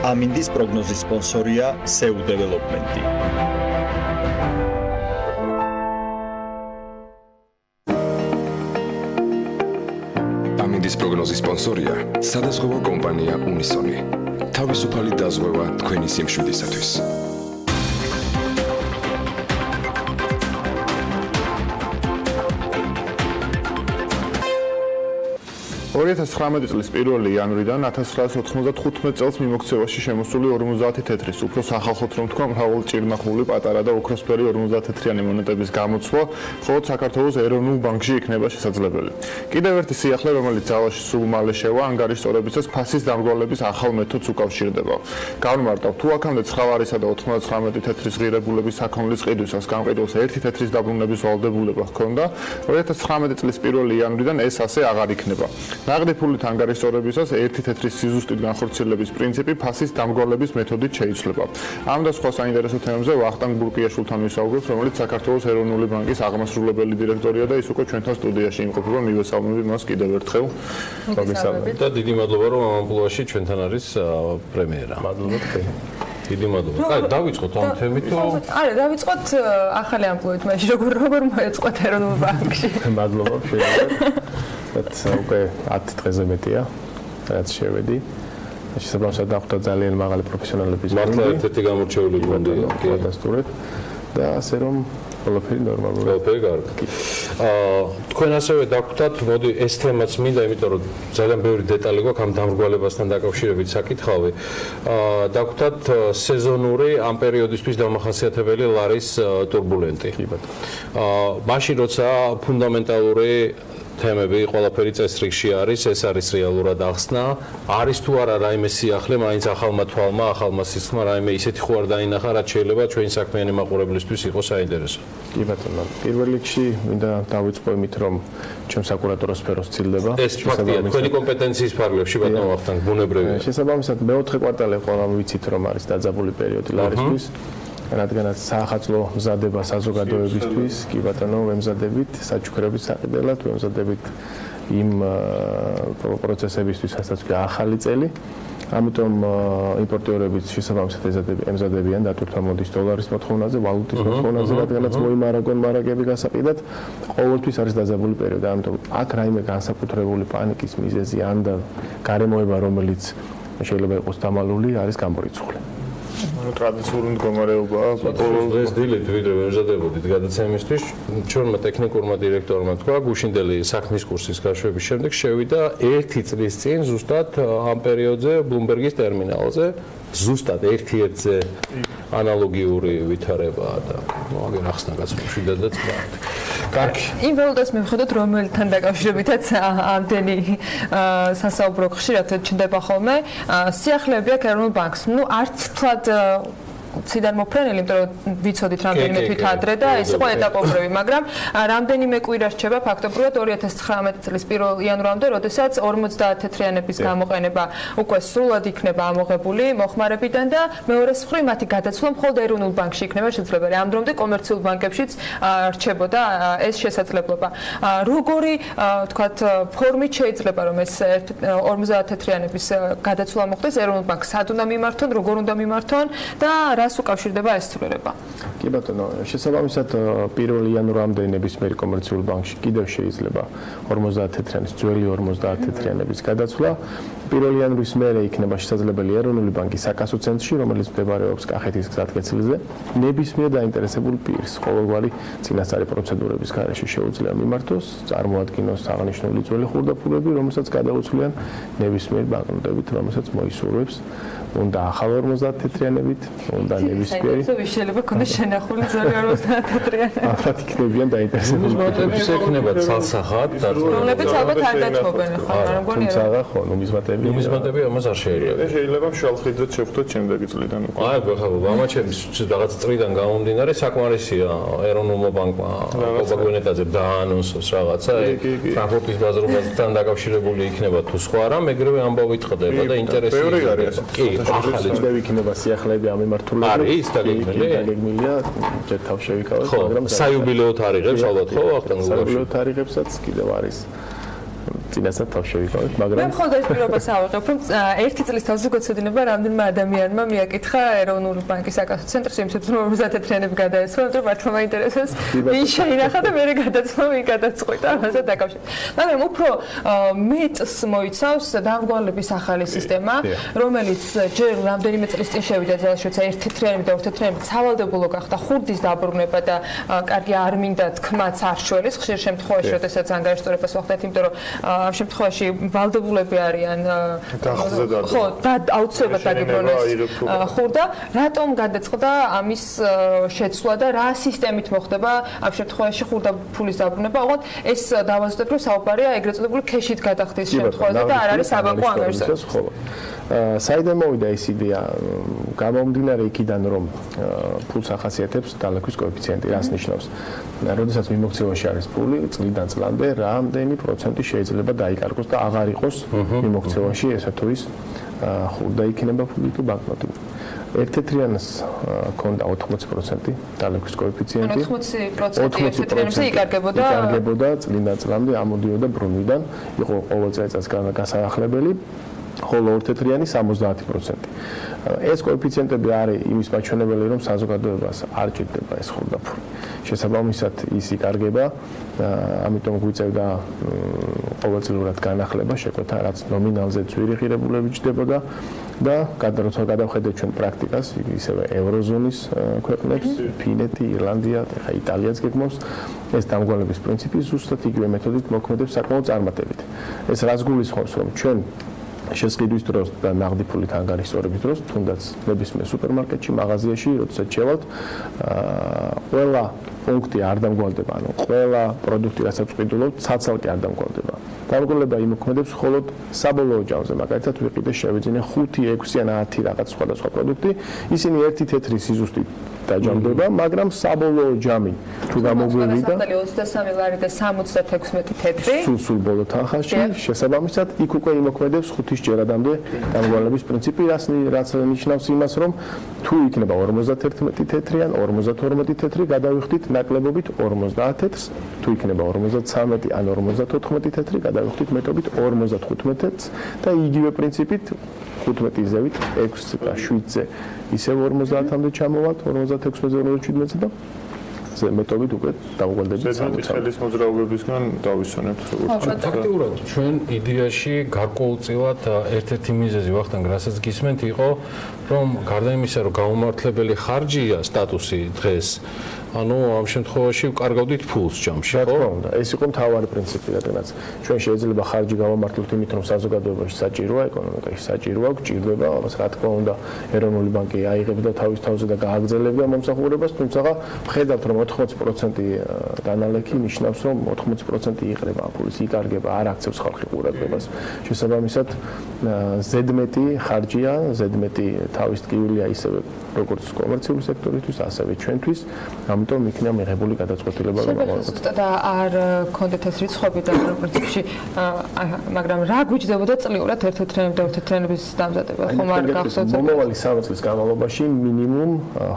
ამინდის პროგნოზის სპონსორია SEU დეველოპმენტი. ამინდის პროგნოზის სპონსორია სადაზღვევო კომპანია უნისონი. თავისუფალი დაზღვევა თქვენი სიმშვიდისათვის. 2019 წლის 1 იანვრიდან 1995 წელს მიმოქცევაში შემოსული 50 თეთრის, უფრო სახალხოდ რომ თქვა, მრავალ ჭირნახული პატარა და ოქროსფერი 50 თეთრიანი მონეტების გამოცვლა მხოლოდ საქართველოს ეროვნულ ბანკში იქნება შესაძლებელი. კიდევ ერთი სიახლე, რომელიც ძალაში სულ მალე შევა, ანგარიშწორებისას ფასის დამრგვალების ახალ მეთოდს უკავშირდება. განმარტავ, თუ აქამდე 9-არისა და 99 თეთრის ღირებულების საქონლის ყიდვისას გამყიდველს 1 თეთრის დაბრუნების ვალდებულება ჰქონდა, 2019 წლის 1 იანვრიდან ეს ასე აღარ იქნება. ნაღდი ფულით ანგარიშწორებისას 1 თეთრის სიზუსტით განხორციელების პრინციპი ფასის დამრგვალების მეთოდით შეიცვლება. ამ და სხვა საინტერესო თემებზე ვახტანგ ბურკიაშვილთან ვისაუბრებთ, რომელიც საქართველოს ეროვნული ბანკის აღმასრულებელი დირექტორია და ის უკვე ჩვენთან სტუდიაში იმყოფება. მივესალმები მას კიდევ ერთხელ. მოგესალმებით და დიდი მადლობა რომ ამ ამპლუაში ჩვენთან არის პრემიერა. მადლობა თქვენ. დიდი მადლობა. აი, დავიწყოთ ამ თემით თუ არა, დავიწყოთ ახალი ამპლუით, მაშინ როგორ მოეწყოთ ეროვნულ ბანკში. მადლობა შეიძლება. უკვე 10 დღეზე მეტია, რაც შევედი. შესაბამისად დახვდა ძალიან მაღალი პროფესიონალების მართლა ერთ-ერთი გამორჩეული გუნდი დადასტურეთ და ასე რომ ყველაფერი ნორმალურია. ყველაფერი კარგი. თქვენ ასევე დაგვხვდათ, მოდი ეს თემაც მინდა, იმიტომ რომ ძალიან ბევრი დეტალი გვაქვს ამ დამრგვალებასთან დაკავშირებით საკითხავი. დაგვხვდათ სეზონური ამ პერიოდისთვის დამახასიათებელი ლარის ტურბულენტი. კი ბატონო. მაშინ როცა ფუნდამენტალური თემები ყველაფერი წესრიგში არის, ეს არის რეალურად ახსნა. არის თუ არა რაიმე სიახლე, მაინც ახალმა თვალმა, ახალმა სისხლმა რაიმე ისეთი ხო არ დაინახა, რაც შეიძლება ჩვენი საქმიანი მაყურებლისთვის იყოს საინტერესო. კი ბატონო, პირველ რიგში მინდა დავიწყო იმით, რომ ჩემ საკურატორო სფეროს ცილდება. ეს ფაქტია, თქვენი კომპეტენციის ფარგლებში ბატონო ვახტანგ, ბუნებრივია. შესაბამისად, მეოთხე კვარტალი ყველამ ვიცით, რომ არის დაძაბული პერიოდი ლარისთვის. რადგანაც საახალწლო მზადება საზოგადოებისთვის, კი ბატონო, ვემზადებით საჩუქრების საყიდელად, ვემზადებით იმ პროცესებისთვის, რასაც ქვია ახალი წელი. ამიტომ იმპორტიორებიც შესაბამისად ემზადებიან დატვირთვა მოდის დოლარის მოთხოვნაზე, ვალუტის მოთხოვნაზე, რადგანაც მოიმარაგონ მარაგები გასაყიდად, ყოველთვის არის დაძაბული პერიოდი. ამიტომ აქ რაიმე განსაკუთრებული პანიკის მიზეზი ან და გარემოება, რომელიც შეიძლება იყოს დამალული, არის გამორიცხული. ტრადიციული მდგომარეობაა. დღეს დილით ვიდრე ვემზადებოდით გადაცემისთვის, ჩვენმა ტექნიკურმა დირექტორმა თქვა, გუშინდელი საქმის კურსის გაშვების შემდეგ შევიდა 1 წლის წინ ზუსტად ამ პერიოდზე ბლუმბერგის ტერმინალზე, ზუსტად 1-1-ზე ანალოგიური ვითარებაა და მაგერ ახსნა გაცნობშიდად და წყნარად. კარგი. იმ ვალუტას მივხვდეთ, რომელთან დაკავშირებითაც ამდენი სასაუბრო ხშირად ჩნდება ხოლმე. სიახლეები აქვს ეროვნულ ბანკს. ნუ არც თლად ციდან მოფრენელი, იმიტომ რომ ვიცოდით რამდენიმე თვით ადრე და ეს იყო ეტაპობრივი, მაგრამ რამდენიმე კვირა რჩება ფაქტობრივად 2019 წლის 1 იანვრამდე, როდესაც 50 თეთრიანების გამოყენება უკვე სრულად იქნება ამოღებული მოხმარებიდან და მეორე მხრივ მათი გადაცვლა მხოლოდ ეროვნულ ბანკში იქნება შესაძლებელი. ამ დრომდე კომერციულ ბანკებშიც რჩებოდა ეს შესაძლებლობა. როგორი თქვათ ფორმით შეიძლება რომ ეს 50 თეთრიანების გადაცვლა მოხდეს ეროვნულ ბანკს, სად უნდა მიმართონ, როგორ უნდა მიმართონ და რას უკავშირდება ეს ცვლილება? კი ბატონო, შესაბამისად 1 იანვრამდე ნებისმიერ კომერციულ ბანკში კიდევ შეიძლება 50 თეთრიანის, ძველი 50 თეთრიანების გადაცვლა. 1 იანვრის მერე იქნება შესაძლებელი ეროვნული ბანკის საკასო ცენტრში, რომელიც მდებარეობს კახეთის გზატკეცილზე, ნებისმიერ დაინტერესებულ პირს ყოველგვარი წინასწარი პროცედურების გარეშე შეუძლია მიმართოს, წარმოადგინოს აღნიშნული ძველი ხურდაფულები, რომელსაც გადაუცვლიან ნებისმიერ ბანკნოტებით, რომელსაც მოისურვებს უნდა ახალ 50 თეთრიანებით, უნდა ნებისმიერი. შეიძლება ქონდეს შენახული ძველი 50 თეთრიანი. ახლა იქნებიან დაინტერესებული. ნუმიზმატების ექნება ცალსახად, რომლებიც ალბათ არ დათმობენ ხო, არ მგონია. თუმცა ხო, ნუმიზმატები ამას არ შეერია. შეიძლება შალხიძეც შევხვდეთ შემდეგი წლიდან უკვე. აი, ხო, ამაჩემს რაღაც წრიდან გამომდინარე საკმარისია ეროვნულმა ბანკმა ოპაგვენეტაზე დაანონსოს რაღაცა, ტრანსპორტის ბაზრობასთან დაკავშირებული იქნება თუ სხვა რამ, ეგრევე ამბავი წყდება და ინტერესი არის. კი, ახალი წლები იქნება სიახლეები ამ მიმართულებით. არის დაგეგმილია? დაგეგმილია, ჯერ თავ შევიკავეთ, მაგრამ საიუბილეო თარიღებს ალბათ ხო ახლა საიუბილეო თარიღებსაც კიდევ არის. წინასწარ თავ შევიკავეთ, მაგრამ მე მხოლოდ ეს პირობას ავიღებ, რომ 1 წლის თავზე გოცოდინება რამდენმა ადამიანმა მიაკითხა ეროვნული ბანკის საკასო ცენტრში, იმისათვის რომ 50 თეთრიანები გადაეცვა, იმიტომ რომ მართლა მაინტერესებს ვინ შეინახა და მე გადაცვა ვინ გადაწყვიტა ამაზე დაკავშირებით. მაგრამ უფრო მეტს მოიცავს დამრგვალების ახალი სისტემა, რომელიც ჯერ რამდენიმე წლის წინ შევიდა ძალაშოცა 1 თეთრიანი და 2 თეთრიანი სავალდებულო გახდა, ხურდის დაბრუნება და კარგი არ მინდა თქმაც არ შველის ხშირ შემთხვევაში, როდესაც ანგარიშტორებას ვახდეთ, იმიტომ რომ ამ შემთხვევაში ვალდებულები არიან ხო და აუცილებლად დაგიბრუნეს ხურდა. რატომ გადაწყდა ამის შეცვლა და რა სისტემით მოხდება ამ შემთხვევაში ხურდა ფულის დაბრუნება? ოღონდ ეს დავაზუსტებ, რომ საუბარია ეგრეთ წოდებული ქეშით გადახდის შემთხვევაზე და არ არის საბანკო ანგარიშსა. საიდან მოვიდა ეს იდეა? გამომდინარე იქიდან, რომ ფულს ახასიათებს დალექვის კოეფიციენტი, რას ნიშნავს? როდესაც მიმოქცევაში არის ფული, წლიდან წლამდე რამდენი პროცენტი შეიძლება დაიკარგოს და აღარ იყოს მიმოქცევაში ესა თუ ის ხურდა იქნება ფული თუ ბანკნოტი. 1 თეთრიანს ქონდა 80% დალექვის კოეფიციენტი. 80% თეთრიანებზე იკარგებოდა წლიდან წლამდე ამოდიოდა ბრუნვიდან, იყო ყოველ წელიწადს გასაახლებელი. ხოლო 2 თეთრიანი 70%. ეს კოეფიციენტები არის იმის მაჩვენებელი, რომ საზოგადოებას არ ჭირდება ეს ხურდაფული. შესაბამისად ის იკარგება, ამიტომ გვიწევდა ყოველწლიურად განახლება, შეკვეთა რაც ნომინალზე ძვირი ღირებულები ჯდებოდა და როცა გადავხედეთ ჩვენ პრაქტიკას, ისევე ევროზონის ქვეყნებს, ფინეთი, ირლანდია, ხა იტალიაც გეგმავს, ეს დამრგვალების პრინციპი ზუსტად იგივე მეთოდით მოქმედებს საკმაოდ წარმატებით. ეს რაც გულისხმობს, რომ ჩვენ შესყიდვის დროს და ნაღდი ფულით ანგარიშსწორების დროს, თუნდაც ნებისმიერ სუპერმარკეტში, მაღაზიაში, როდესაც შევალთ, ყველა პუნქტი არ დამრგვალდება, ანუ ყველა პროდუქტი, რასაც ვყიდულობთ, ცალ-ცალკე არ დამრგვალდება. დამრგვალება იმოქმედებს მხოლოდ საბოლოო ჯამზე, მაგალითად ვიყიდე შევიძინე 5, 6 ან 10 რაღაც სხვადასხვა პროდუქტი, ისინი ერთი თეთრი სიზუსტით დაჯამდება, მაგრამ საბოლოო ჯამი თუ გამოგვივიდა 23 ლარი და 76 თეთრი სულ ბოლო თანხაში შესაბამისად იქ უკვე იმოქმედებს 5-ის ჯერადამდე დამრგვალების პრინციპი რაც ნიშნავს იმას რომ თუ იქნება 51 თეთრი ან 52 თეთრი გადავიხდით ნაკლებობით 50 თეთრს თუ იქნება 53 ან 54 თეთრი გადავიხდით მეტობით 55 თეთრს და იგივე პრინციპით 15 ზევით 6 და 7-ზე ისევ 50-მდე ჩამოვალთ 56-ზე 57-ზე და მეტობით უკვე დავუგვალდებით ზედმეტი ხელის მოძრაობებისგან დავისვენებთ როგორც ფაქტიურად ჩვენ იდეაში გარკვეულწილად ერთ-ერთი მიზეზი ვახტანგ რასაც გისმენთ იყო რომ გარდა იმისა რომ გაუმართლებელი ხარჯია სტატუსი დღეს ანუ ამ შემთხვევაში კარგავდით ფულს ჯამში ხო? ეს იყო მთავარი პრინციპი, რადგანაც ჩვენ შეიძლება ხარჯი გავამართლოთ იმით, რომ საზოგადოებაში საჭიროა, ეკონომიკაში საჭიროა, გჭირდება, ამას რა თქმა უნდა, ეროვნული ბანკი აიღებდა თავის თავზე და გააგრძელებდა მომსახურებას, თუმცა ხედავთ, რომ 80% დანალექი ნიშნავს, რომ 80% იყრება ფულის, იკარგება, არ აქცევს ხალხი ყურადღებას. შესაბამისად, ზედმეტი ხარჯია, ზედმეტი თავის ტკივილია ისევე როგორც კომერციული სექტორისთვის, ასევე ჩვენთვის. ამიტომ იქნება მიღებული გადაწყვეტილება რომ ზუსტად არ გქონდეთ ეს რიცხვები და პრინციპში მაგრამ რა გვიჭდებოდა წლიურად ერთ-ერთიანების და ერთ-ერთიანების დამზადება ხომ არ გახსოვთ მომავალი 3 წლის განმავლობაში მინიმუმ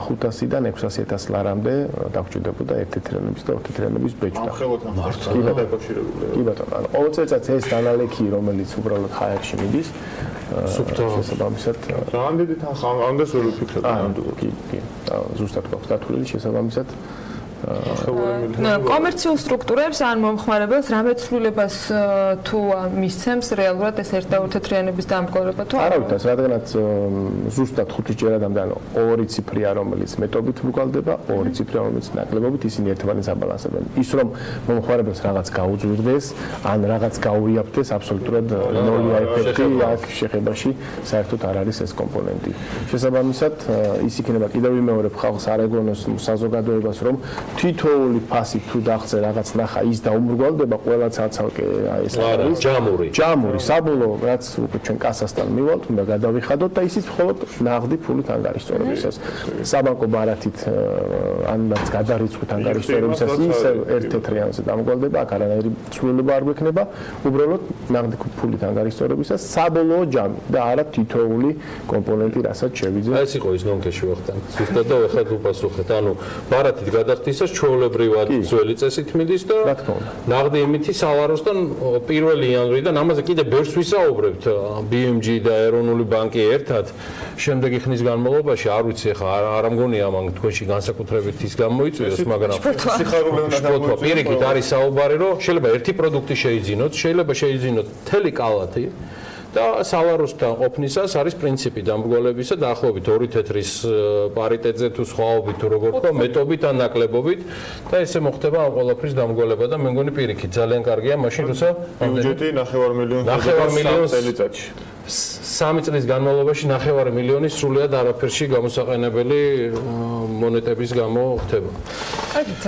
500-დან 600.000 ლარამდე დაგჭირდებოდა ერთ-ერთიანების და ერთ-ერთიანების ბეჭდა მართლა დაკავშირებულია კი ბატონო ანუ ყოველ წელს ეს დანალექი რომელიც უბრალოდ ხაერში მიდის შესაბამისად ძალიან დიდი თანხა ამდეს ვერ ვფიქრობ კი ზუსტად გვაქვს დათვლილი შესაბამისად კომერციულ სტრუქტურებს ან მომხმარებელს რამე ცვლილებას თუ მისცემს რეალურად ეს ერთ-ერთიანების დამრგვალება თუ არავითარ რადგანაც ზუსტად 5 ჯერადამდე ანუ 2 ციფრია რომელიც მეტობით ვგვალდება 2 ციფრია რომელიც ნაკლებობით ისინი ერთმანეთს აბალანსებენ ის რომ მომხმარებელს რაღაც გაუძვირდეს ან რაღაც გაუიაფდეს აბსოლუტურად ნოლია ეფექტი აქ შეხებაში საერთოდ არ არის ეს კომპონენტი შესაბამისად ის იქნება კიდევ ვიმეორებ ხალხს არ ეგონოს საზოგადოებას რომ თითოეული ფასი თუ დაღწე რაღაც ნახა ის დაუმრგვალდება ყველა ცალკე ეს არის ჯამური საბოლოო რაც უკვე ჩვენ კასასთან მივალთ უნდა გადავიხადოთ და ისიც მხოლოდ ნაღდი ფულით ანგარიშწორებისას საბანკო ბარათით ან რაც გადარიცხვით ანგარიშწორებისას ისევ ერთ-ერთიანზე დამრგვალდება აქ არანაირი ცვლილება არ გვექნება უბრალოდ ნაღდი ფულით ანგარიშწორებისას საბოლოო ჯამი და არა თითოეული კომპონენტი რასაც შევიძე ეს იყო ის ნონქეში ვახტანგ ზუსტად და ეხლა უპასუხეთ ანუ ბარათით გადახდისას ჩვეულებრივად ძველი წესით მიდის და ნაღდი იმითი სალაროსთან 1 იანვრიდან ამაზე კიდე ბევრს ვისაუბრებთ BMG და ეროვნული ბანკი ერთად შემდეგი ხნის განმავლობაში არ ვიცი ახლა არ მგონია ამან თქვენში განსაკუთრებით ის გამოიწვიოს მაგრამ სიხარულენა პირიქით არის საუბარი რომ შეიძლება ერთი პროდუქტი შეიძინოთ შეიძლება შეიძინოთ მთელი კალათი და სალაროსთან ყოფნისას არის პრინციპი დამრგვალებისა დაახლოებით 2 თეთრის პარიტეტზე თუ სხვაობით თუ როგორ თქვა მეტობით ან ნაკლებობით და ესე მოხდება ამ ყველაფრის დამრგვალება და მე მგონი პირიქით ძალიან კარგია მაშინ როცა ბიუჯეტი 9.5 მილიონი წელიწადში 3 წლის განმავლობაში 9.5 მილიონი სრულიად არაფერში გამოსაყენებელი მონეტების გამო ხდება. კარგით,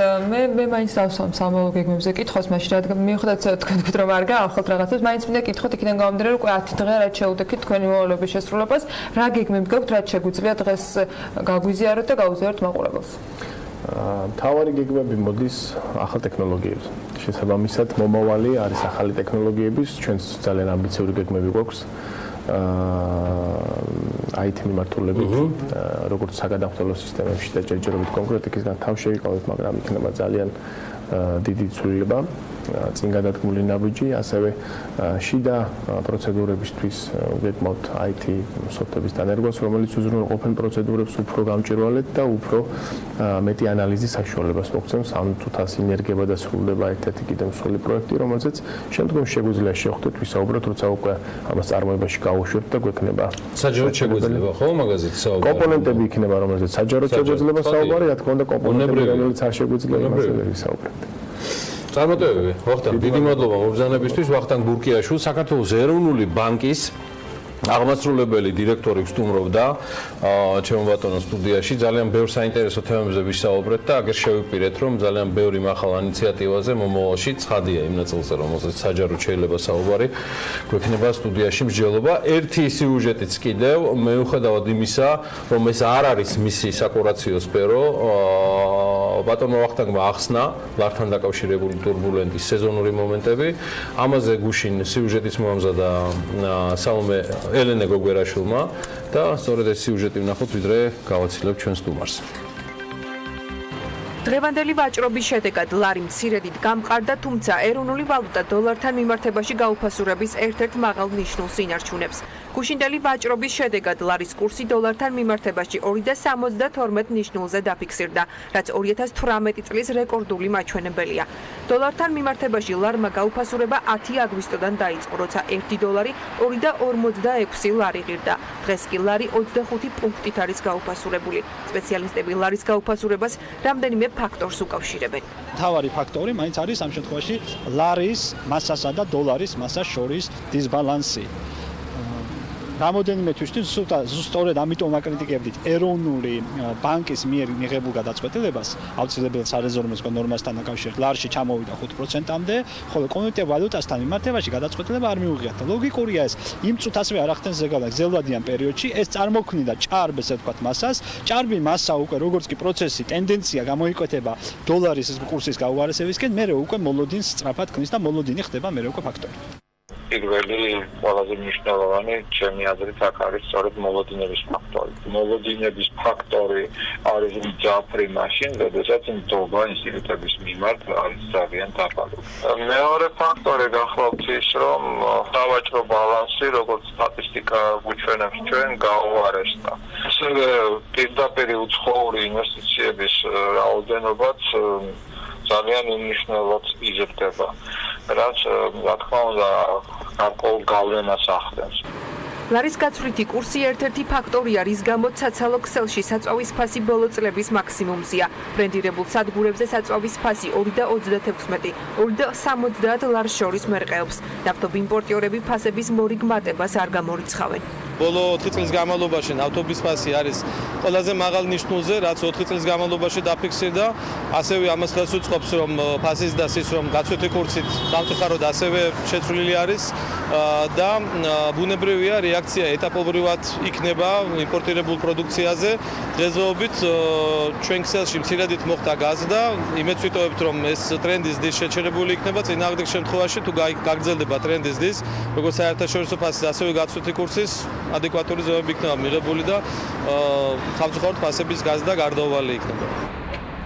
მე მაინც დავსვამ სამოვალ გეგმებზე კითხოს, მაშინ რადგან მივხვდეთ თქვენ რომ არ გაახალთ რაღაცას, მაინც მინდა კითხოთ იქიდან გამომდინარე, რომ უკვე 10 დღე რაც შეუდექით თქვენი მოვალეობის შესრულებას, რა გეგმები გაქვთ, რაც შეგვიძლია დღეს გაგვიზიაროთ და გაუზიაროთ მაყურებელს. მთავარი გეგმები მოდის ახალ ტექნოლოგიებზე. შესაბამისად, მომავალი არის ახალი ტექნოლოგიების, ჩვენს ძალიან ამბიციური გეგმები გვაქვს. IT მიმართულებით, როგორც საგადახდელო სისტემებში და ჯერჯერობით კონკრეტიკისგან თავ შევიყავით, მაგრამ იქნება ძალიან დიდი ცვლილება, წინ გადადგმული ნაბიჯი, ასევე შიდა პროცედურებისთვის ვგეგმავთ IT სოფტების დანერგვას, რომელიც უზრუნველყოფენ პროცედურებს უფრო გამჭვირვალედ და უფრო მეტი ანალიზის საშუალებას მოგცემს, ამ თუთა სინერგება და სრულდება ერთ-ერთი კიდევ მსხვილი პროექტი, რომელზეც შემდგომში შეგვიძლია შევხვდეთ, ვისაუბროთ, როცა უკვე ამას წარმოებაში გავუშვებთ და გვექნება საჯაროდ შეგვიძლია, ხო, მაგაზით საუბარი. კომპონენტები იქნება, რომელზეც საჯაროდ შეგვიძლია საუბარი, რა თქმა უნდა, კომპონენტები, რომელიც არ შეგვიძლია იმაზე ვერ ვისაუბრებთ. წარმატებები, ვახტანგ, დიდი მადლობა მობრძანებისთვის, ვახტანგ ბურკიაშვილ, საქართველოს ეროვნული ბანკის აღმასრულებელი დირექტორი ვსტუმრობდა ჩემო ბატონო სტუდიაში ძალიან ბევრ საინტერესო თემებზე ვისაუბრეთ და აგერ შევიპირეთ რომ ძალიან ბევრი მახალ ინიციატივაზე მომავალში ცხადია იმ ნაწილზე რომელზეც საჯაროდ შეიძლება საუბარი გვექნება სტუდიაში მსჯელობა ერთი სიუჟეტიც კიდევ მეუხედავად იმისა რომ ეს არ არის მისი საკურაციო სფერო ბატონო ვახტანგმა ახსნა ლართან დაკავშირებული ტურბულენტის სეზონური მომენტები ამაზე გუშინ სიუჟეტის მომზადა საუმე ელენე გოგერაშვილმა და სწორედ ეს სიუჟეტი ვნახოთ ვიდრე გავაცილებ ჩვენ სტუმარს. დღევანდელი ვაჭრობის შედეგად ლარი მცირედით გამყარდა, თუმცა ეროვნული ვალუტა დოლართან მიმართებაში გაუფასურების ერთ-ერთ მაღალ ნიშნულს ინარჩუნებს. გუშინდელი ვაჭრობის შედეგად ლარის კურსი დოლართან მიმართებაში 2.72 ნიშნულზე დაფიქსირდა, რაც 2018 წლის რეკორდული მაჩვენებელია. დოლართან მიმართებაში ლარმა გაუფასურება 10 აგვისტოდან დაიწყო, როცა 1 დოლარი 2.46 ლარი ღირდა. დღეს კი ლარი 25 პუნქტით არის გაუფასურებული. სპეციალისტები ლარის გაუფასურებას რამდენიმე ფაქტორს უკავშირებენ. მთავარი ფაქტორი მაინც არის ამ შემთხვევაში ლარის მასასა და დოლარის მასას შორის დისბალანსი. რამოდენიმე თვისთვის სწორედ ამიტომ აკრიტიკებდით ეროვნული ბანკის მიერ მიღებულ გადაწყვეტილებას, აუცილებლად სარეზერვო ნორმასთან დაკავშირებით ლარში ჩამოვიდა 5%-მდე, ხოლო კონვერტირებულ ვალუტასთან მიმართებაში გადაწყვეტილება არ მიუღიათ. ლოგიკურია ეს, იმ წუთ ასევე არ ახდენს ზეგავლენას გრძელვადიან პერიოდში, ეს წარმოქმნიდა ჭარბ, ესე ვთქვათ, მასას, ჭარბი მასა უკვე როგორც კი პროცესი, ტენდენცია გამოიკვეთება დოლარის კურსის გაუარესებისკენ, მერე უკვე მოლოდინს სწრაფად ქმნის და მოლოდინი ხდება მერე უკვე ფაქტორი. პირველი ყველაზე მნიშვნელოვანი ჩემი აზრით აქ არის სწორედ მოლოდინების ფაქტორი. მოლოდინების ფაქტორი არის მძაფრი მაშინ, როდესაც ნდობა ინსტიტუტების მიმართ არის ძალიან დაბალი. მეორე ფაქტორი გახლავთ ის, რომ სავაჭრო ბალანსი, როგორც სტატისტიკა გვიჩვენებს ჩვენ, გაუარესდა. ასევე პირდაპირ უცხოური ინვესტიციების რაოდენობაც ძალიან უმნიშვნელოდ იზრდება. რაც რა თქმა უნდა გარკვეულ გავლენას ახდენს. ლარის გაცვლითი კურსი ერთ-ერთი ფაქტორია, რის გამოც საცალო ქსელში საწვავის ფასი ბოლო წლების მაქსიმუმზეა. ბრენდირებულ სადგურებზე საწვავის ფასი 2.36, 2.70 ლარს შორის მერყეობს. ნავთობიმპორტიორები ფასების მორიგ მატებას არ გამორიცხავენ. ბოლო 4 წლის განმავლობაში ნავთობის ფასი არის ყველაზე მაღალ ნიშნულზე, რაც 4 წლის განმავლობაში დაფიქსირდა. ასევე ამას ხელს უწყობს, რომ ფასის დასის რომ გაცვლითი კურსით სამწუხაროდ ასევე შეცვლილი არის და ბუნებრივია რეაქცია ეტაპობრივად იქნება იმპორტირებულ პროდუქციაზე. დღესდღეობით ჩვენ ქსელში მცირედით მოხდა გაზრდა, იმედს ვიტოვებთ, რომ ეს ტრენდის დის შეჩერებული იქნება. წინააღმდეგ შემთხვევაში თუ გაგრძელდება ტრენდის დის, როგორც საერთაშორისო ფასის, ასევე გაცვლითი კურსის ადეკვატური ზომები იქნება მიღებული და სამწუხაროდ ფასების გაზრდა გარდაუვალი იქნება.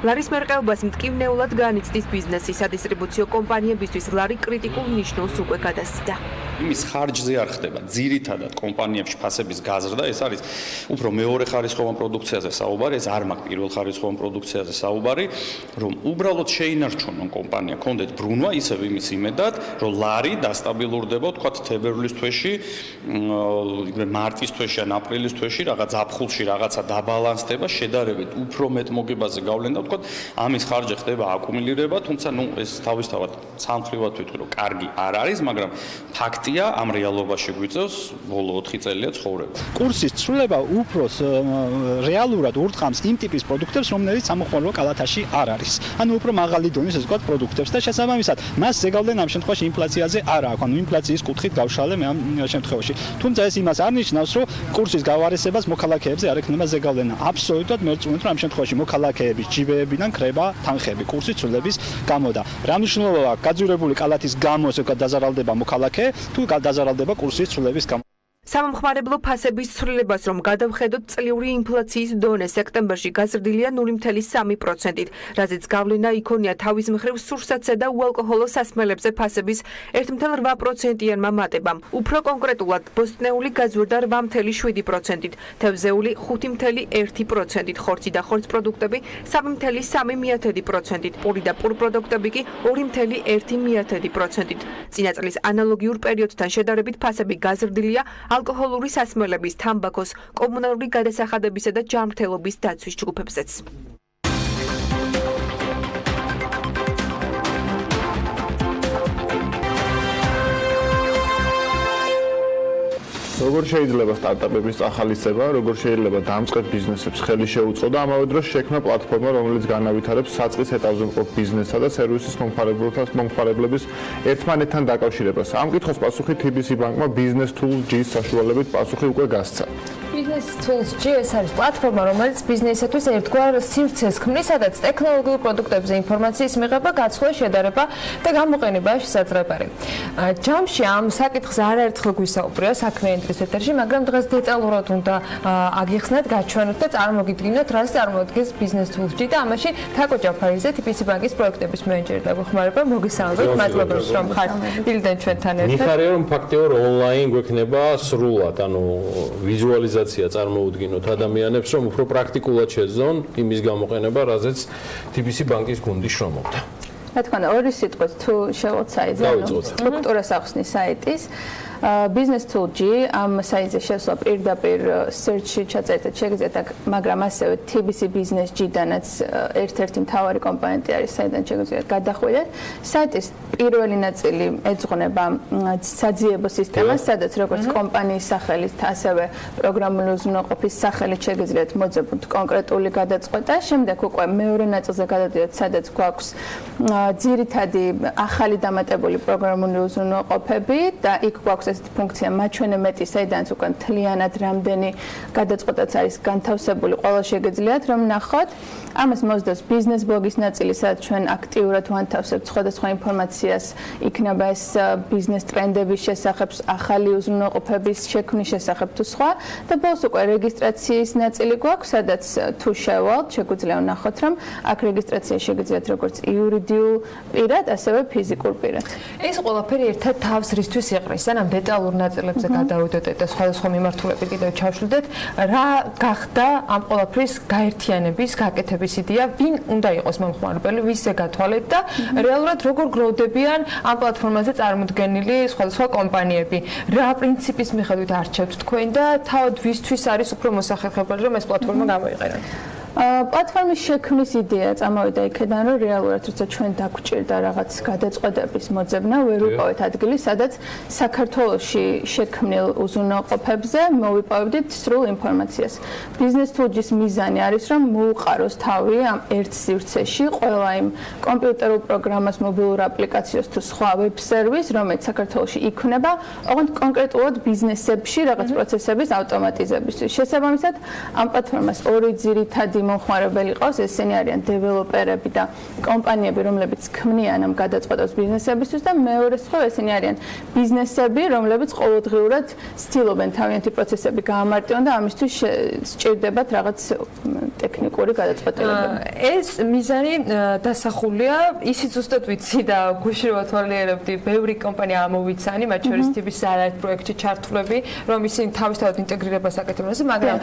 ლარის მერყეობას მტკივნეულად განიცდის ბიზნესი, სადისტრიბუციო კომპანიებისთვის ლარი კრიტიკულ ნიშნულს უკვე გადასცდა. იმის ხარჯზე არ ხდება ძირითადად კომპანიებში ფასების გაზრდა, ეს არის უფრო მეორე ხარისხოვან პროდუქციაზე საუბარი, ეს არ მაქვს პირველ ხარისხოვან პროდუქციაზე საუბარი, რომ უბრალოდ შეინარჩუნონ კომპანია, კონდეთ ბრუნვა ისევ იმის იმედად, რომ ლარი დასტაბილურდება, თქვათ თებერვლის თვეში, მარტის თვეში ან აპრილის თვეში, რაღაც ზაფხულში რაღაცა დაბალანსდება, შედარებით უფრო მეტ მოგებაზე გავლენდა, თქვათ ამის ხარჯი ხდება აკუმულირება, თუმცა ნუ ეს თავისთავად სამხრივად ვიტყვი, რომ კარგი არ არის, მაგრამ ფაქტია ამ რეალობაში გვიწევს ბოლო 4 წელია ცხოვრება. კურსის ცვლილება უფრო რეალურად ურტყამს იმ ტიპის პროდუქტებს, რომლებიც სამოხმარულო კალათაში არ არის. ანუ უფრო მაღალი დონის ესე ვთქვათ პროდუქტებს და შესაბამისად მას ზეგავლენ ამ შემთხვევაში ინფლაციაზე არ აქვს. ანუ ინფლაციის კუთხით გავშალე მე ამ შემთხვევაში. თუმცა ეს იმას არ ნიშნავს, რომ კურსის გავარესებას მოქალაქეებზე არ ექნება ზეგავლენა. აბსოლუტურად მერწმუნეთ, რომ ამ შემთხვევაში მოქალაქეების ჯიბეებიდან ხრება თანხები კურსის ცვლილების გამო და რა მნიშვნელობა აქვს გაძვირებული კალათის გამო ესე ვთქვათ დაზარალდება მოქალაქე თუ დაზარალდება კურსის ცვლილების გამო. სამომხმარებლო ფასების ცვლილებას რომ გადავხედოთ, წლიური ინფლაციის დონე სექტემბერში გაზრდილია 0.3%-ით, რაზეც გავლენა იქონია თავის მხრივ სურსათსა და უალკოჰოლო სასმელებზე ფასების 1.8%-იანმა მატებამ. უფრო კონკრეტულად, ბოსტნეული გაზრდა 8.7%-ით, თევზეული 5.1%-ით, ხორცი და ხორცს პროდუქტები 3.3%-ით, პური და პურ პროდუქტები კი 2.1%-ით. წინა წლის ანალოგიურ პერიოდთან შედარებით ფასები გაზრდილია ალკოჰოლური სასმელების, თამბაქოს, კომუნალური გადასახადებისა და ჯანმრთელობის დაცვის ჯგუფებზეც. როგორ შეიძლება სტარტაპების ახალისება, როგორ შეიძლება დამწყებ ბიზნესებს ხელი შეუწყო და ამავე დროს შექმნა პლატფორმა, რომელიც განავითარებს საწყის ეტაპზე მყოფ ბიზნესსა და სერვისის მომხმარებლების ერთმანეთთან დაკავშირებას. ამ კითხვას პასუხი TBC ბანკმა biznesstools.ge-ის საშუალებით პასუხი უკვე გასცა. biznesstools.ge ეს არის პლატფორმა, რომელიც ბიზნესისთვის ერთგვარ სივრცეს ქმნის, სადაც ტექნოლოგიურ პროდუქტებზე ინფორმაციის მიღება, გაცვლა, შედარება და გამოყენება შესაძლებელი. ჯამში ამ საკითხს არაერთხელ გვისაუბრია საქმიანი დღის ეთერში, მაგრამ დღეს დეტალურად უნდა აგიხსნათ, გაჩვენოთ და წარმოგიდგინოთ, რას წარმოადგენს biznesstools.ge და ამაში თაკო ჯაფარიძე, TBC ბანკის პროექტების მენეჯერი და გვეხმარება. მოგესალმებით, მადლობა რომ ხართ დილიდან ჩვენთან ერთად. მიხარია რომ ფაქტიურად ონლაინ გვექნება სრულად, ანუ ვიზუალიზაცია წარმოუდგინოთ ადამიანებს, რომ უფრო პრაქტიკულად შეძონ იმის გამოყენება, რაზეც TBC ბანკის გუნდი შრომობდა. რა თქმა უნდა, ორი სიტყვით თუ შევოცაიძე, სტრუქტურას ახსნის საიტის biznesstools.ge ამ საიტზე შესვლა პირდაპირ search-ში ჩაწერეთ შეგიძლიათ, მაგრამ ასევე TBC business.ge-დანაც ერთ-ერთი მთავარი კომპონენტი არის, საიდან შეგიძლიათ გადახვიდეთ. საიტის პირველი ნაწილი ეძღვნება საძიებო სისტემას, სადაც როგორც კომპანიის სახელით, ასევე პროგრამული უზრუნველყოფის სახელით შეგიძლიათ მოძებნოთ კონკრეტული გადაწყვეტა. შემდეგ უკვე მეორე ნაწილზე გადავიდეთ, სადაც გვაქვს ძირითადი ახალი დამატებული პროგრამული უზრუნველყოფები და იქ გვაქვს ესეთი ფუნქცია მაჩვენე მეტი, საიდანაც უკვე მთლიანად რამდენი გადაწყვეტაც არის განთავსებული, ყველა შეგიძლიათ რომ ნახოთ. ამას მოსდევს ბიზნეს ბლოგის ნაწილი, სადაც ჩვენ აქტიურად ვანთავსებთ სხვადასხვა ინფორმაციას, იქნება ეს ბიზნეს ტრენდების შესახებ, ახალი უზრუნველყოფების შექმნის შესახებ თუ სხვა და ბოლოს უკვე რეგისტრაციის ნაწილი გვაქვს, სადაც თუ შევალთ, შეგვიძლია ვნახოთ, რომ აქ რეგისტრაცია შეგიძლიათ როგორც იურიდიულ პირად, ასევე ფიზიკურ პირად. ეს ყველაფერი ერთად თავს რისთვის იყრის? სანამ დეტალურ ნაწილებზე გადავიდეთ და სხვადასხვა მიმართულებით კიდევ ჩავშლიდეთ, რა გახდა ამ ყველაფრის გაერთიანების, გაკეთების იდეა, ვინ უნდა იყოს მომხმარებელი, ვისზე გათვალეთ და რეალურად როგორ გროვდებიან ამ პლატფორმაზე წარმოდგენილი სხვადასხვა კომპანიები. რა პრინციპის მიხედვით არჩევთ თქვენ და თავად ვისთვის არის უფრო მოსახერხებელი, რომ ეს პლატფორმა გამოიყენოთ? პლატფორმის შექმნის იდეა წამოვიდა იქიდან, რომ რეალურად როცა ჩვენ დაგვჭირდა რაღაც გადაწყვეტების მოძებნა, ვერ ვიპოვეთ ადგილი, სადაც საქართველოში შექმნილ უზრუნველყოფებზე მოვიპოვებდით სრულ ინფორმაციას. biznesstools.ge-ის მიზანი არის, რომ მოუყაროს თავი ამ ერთ სივრცეში ყველა იმ კომპიუტერულ პროგრამას, მობილურ აპლიკაციას თუ სხვა ვებ სერვისს, რომელიც საქართველოში იქმნება, ოღონდ კონკრეტულად ბიზნესებში რაღაც პროცესების ავტომატიზებისთვის. შესაბამისად, ამ პლატფორმას ორი ძირითადი მომხმარებელი ყავს, ესენი არიან დეველოპერები და კომპანიები, რომლებიც ქმნიან ამ გადაწყვეტას ბიზნესებისთვის და მეორე სხვა ესენი არიან ბიზნესები, რომლებიც ყოველდღიურად ცდილობენ თავიანთი პროცესები გაამარტივონ და ამისთვის სჭირდებათ რაღაც ტექნიკური გადაწყვეტილებები. ეს მიზანი დასახულია, ისიც ზუსტად ვიცი და გუშინ ვათვალიერებდი, ბევრი კომპანია ამოვიცანი, მათ შორის TBC არაერთ პროექტში ჩართულები, რომ ისინი თავისთავად ინტეგრირებას აკეთებენ, მაგრამ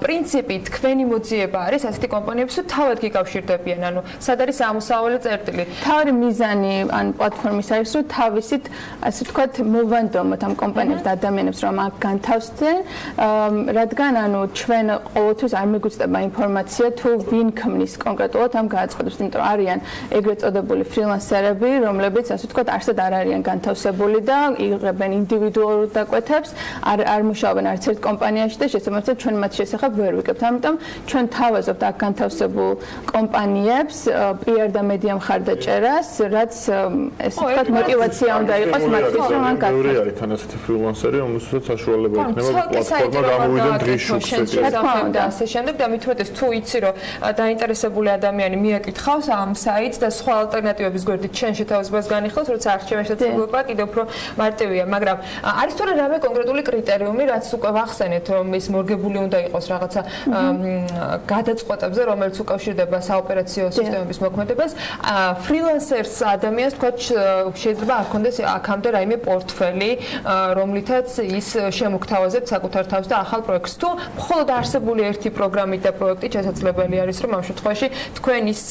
პრინციპი თქვენი მოძიება არის ასეთი კომპანიებს თუ თავად გიკავშირდებიან, ანუ სად არის ამოსავალი წერტილი. თავი მიზანი ან პლატფორმის არის, რომ თავისით, ასე ვთქვათ, მოვანდომოთ ამ კომპანიებს და ადამიანებს, რომ აქ განთავსდნენ, რადგან ანუ ჩვენ ყოველთვის არ მიგვიწდება ინფორმაცია თუ ვინ ქმნის კონკრეტულად ამ გადაწყვეტებს, იმიტომ რომ არიან ეგრეთ წოდებული ფრილანსერები, რომლებიც ასე ვთქვათ, არსად არ არიან განთავსებული და იღებენ ინდივიდუალურ დაკვეთებს, არ მუშაობენ არც ერთ კომპანიაში და შესაბამისად ჩვენ მათ შესახებ ვერ ვიგებთ. ამიტომ ჩვენ თავაზობთ აქ განთავსებულ კომპანიებს PR და მედია მხარდაჭერას, რაც ესე ვთქვათ мотиваცია უნდა იყოს მათთვის, რომ ან გაქცევს. ორი არის თან ასეთი ფრილანსერი, რომელსაც საშუალება იქნება პლატფორმა გამოვიდნენ დღის შუქს. და ასე შემდეგ და მithumetes თუ იცი რომ დაინტერესებული ადამიანი მიაკითხავს ამ საიტს და სხვა ალტერნატივების გვერდით ჩვენ შეთავაზებას განიხილავს, როცა არჩევენ შესაძლებლობა კიდევ უფრო მარტივია, მაგრამ არის თორე რამე კონკრეტული კრიტერიუმი, რაც უკვე ვახსენეთ, რომ ის მორგებული უნდა იყოს რაღაცა გადაწყვეტებზე, რომელიც უკავშირდება საოპერაციო სისტემების მოქმედებას, ფრილანსერს ადამიანს თქვა შეიძლება არ ქონდეს აქამდე რაიმე პორტფელი, რომლითაც ის შემოგთავაზებთ საკუთარ თავს და ახალ პროექტს. თუ მხოლოდ არსებული ერთი პროგრამით და პროექტით შესაძლებელი არის, რომ ამ შემთხვევაში თქვენ ის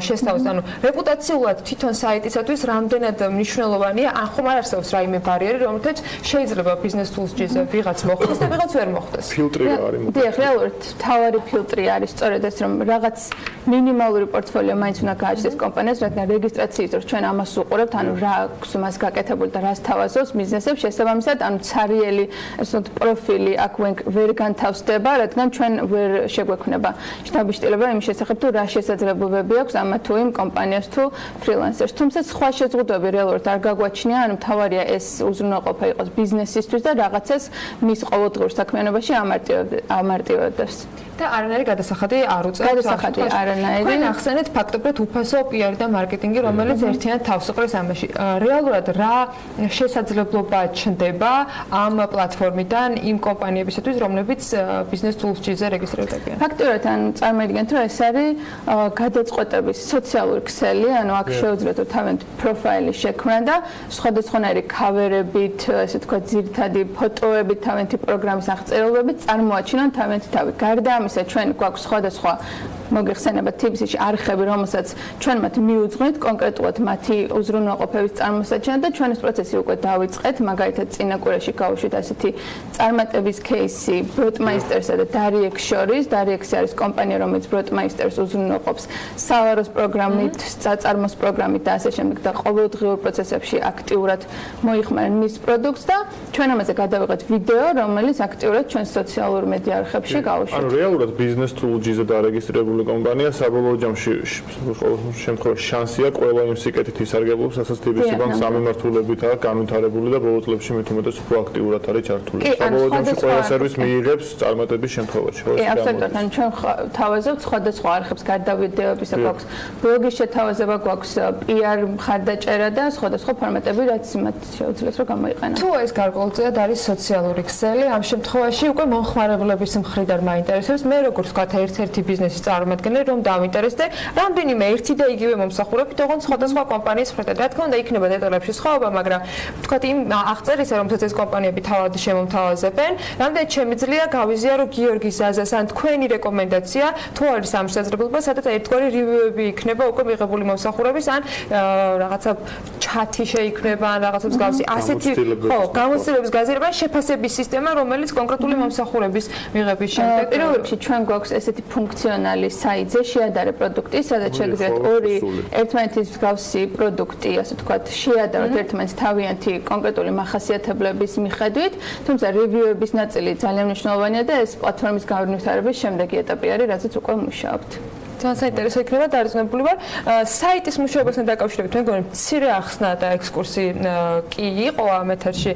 შესთავაზოთ. ანუ რეპუტაციულად თვითონ საიტისათვის რამდენად მნიშვნელოვანია, ან ხომ არ არსებობს რაიმე ბარიერი, რომელთაც შეიძლება biznesstools.ge-ზე ვიღაც მოხდეს და ვიღაც ვერ მოხდეს. ფილტრი არის. დიახ, რეალურად თავარი ფილტრი არის სწორედ ეს რომ რაღაც მინიმალური პორტფოლიო მაინც უნდა გააჩნდეს კომპანიას, რადგან რეგისტრაციის დროს ჩვენ ამას უყურებთ, ანუ რა აქვს მას გაკეთებული და რას თავაზობს ბიზნესებს, შესაბამისად, ანუ ცარიელი ესე ვთქვათ პროფილი აქ ვერ განთავსდება, რადგან ჩვენ ვერ შეგვექმნება შტაბ-შტილება იმის შესახებ, თუ რა შესაძლებლობები აქვს ამა თუ იმ კომპანიას თუ ფრილანსერს. თუმცა სხვა შეზღუდვები რეალურად არ გაგვაჩნია, ანუ მთავარია ეს უზრუნველყოფა იყოს ბიზნესისთვის და რაღაცას მის ყოველდღიურ საქმიანობაში ამარტივებდეს. და არანაირი გადასახადი არ უწევთ. გადასახადი არანაირი. თქვენ ახსენეთ ფაქტობრივად უფასო PR და მარკეტინგი, რომელიც ერთიანად თავს უყრის ამაში. რეალურად რა შესაძლებლობა ჩნდება ამ პლატფორმიდან იმ კომპანიებისათვის, რომლებიც biznesstools.ge-ზე რეგისტრირდებიან? ფაქტობრივად ან წარმოიდგინეთ, რომ ეს არის გადაწყვეტების სოციალური ქსელი, ანუ აქ შეუძლიათ თავიანთი პროფაილი შექმნა და სხვადასხვანაირი ქავერებით, ესე ვთქვათ, ძირითადი ფოტოებით, თავიანთი პროგრამის აღწერილობით წარმოაჩინონ თავიანთი თავი. გარდა ამისა, ჩვენ გვაქვს სხვადასხვა მოგეხსენებათ TBC-ში არხები, რომელსაც ჩვენ მათ მიუძღვნით კონკრეტულად მათი უზრუნველყოფების წარმოსაჩენა და ჩვენ ეს პროცესი უკვე დავიწყეთ, მაგალითად წინა კვირაში გავუშვით ასეთი წარმატების кейსი ბროტმაისტერსა და დარიექს შორის. დარიექსი არის კომპანია, რომელიც ბროტმაისტერს უზრუნველყოფს სალაროს პროგრამით, წაწარმოს პროგრამით და ასე შემდეგ და ყოველდღიურ პროცესებში აქტიურად მოიხმარენ მის პროდუქტს და ჩვენ ამაზე გადავიღეთ ვიდეო, რომელიც აქტიურად ჩვენ სოციალურ მედია არხებში გავუშვით. ანუ რეალურად biznesstools.ge-ზე დარეგისტრირებული კომპანია საბოლოო ჯამში შემთხვევაში შანსია ყველა იმ სიკეთით ისარგებლობს, რასაც TBC ბანკს სამმართველობითაა განვითარებული და ბოლო წლებში მithumetes უფრო აქტიურად არის ჩართული. საბოლოო ჯამში ყველა სერვისი მიიღებს წარმატების შემთხვევაში. კი, აბსოლუტურად. ანუ ჩვენ თავაზობთ სხვადასხვა არხებს გარდა ვიდეოებისა, გვაქვს ბლოგის შეთავაზება, გვაქვს PR მხარდაჭერა და სხვადასხვა ფორმატები, რაც მათ შეუძლიათ რომ გამოიყენონ. თუ ეს გარკვეულწილად არის სოციალური ქსელი, ამ შემთხვევაში უკვე მომხმარებლების მხრიდან მაინტერესებს მე როგორც ვთქვათ ერთ-ერთი ბიზნესის წარმომადგენელი რომ დავინტერესდე რამდენიმე ერთი და იგივე მომსახურებით ოღონდ სხვადასხვა კომპანიის მხრიდან. რა თქმა უნდა იქნება დეტალებში სხვაობა, მაგრამ ვთქვათ იმ აღწერისა რომელსაც ეს კომპანიები თავად შემომთავაზებენ, რამდენიც შემიძლია გავიზიარო გიორგი ზაზას ან თქვენი რეკომენდაცია თუ არის ამ შესაძლებლობა, სადაც ერთგვარი რივიუები იქნება უკვე მიღებული მომსახურების ან რაღაცა ჩათი შეიქმნება ან რაღაცა მსგავსი ასეთი ხო გამოცდილების გაზიარება შეფასების სისტემა, რომელიც კონკრეტული მომსახურების მიღების შემდეგ პირველ რიგში ჩვენ გვაქვს ესეთი ფუნქციონალი საიტზე შეადარე პროდუქტი, სადაც შეგიძლიათ ორი ერთმანეთის მსგავსი პროდუქტი, ასე ვთქვათ, შეადაროთ ერთმანეთს თავიანთი კონკრეტული მახასიათებლების მიხედვით, თუმცა რივიუების ნაწილი ძალიან მნიშვნელოვანია და ეს პლატფორმის განვითარების შემდეგი ეტაპი არის, რაზეც უკვე მუშაობთ. ძალიან საინტერესო იქნება დარწმუნებული ვარ. საიტის მუშაობასთან დაკავშირებით მე მგონი მცირე ახსნა და ექსკურსი კი იყო ამ ეთერში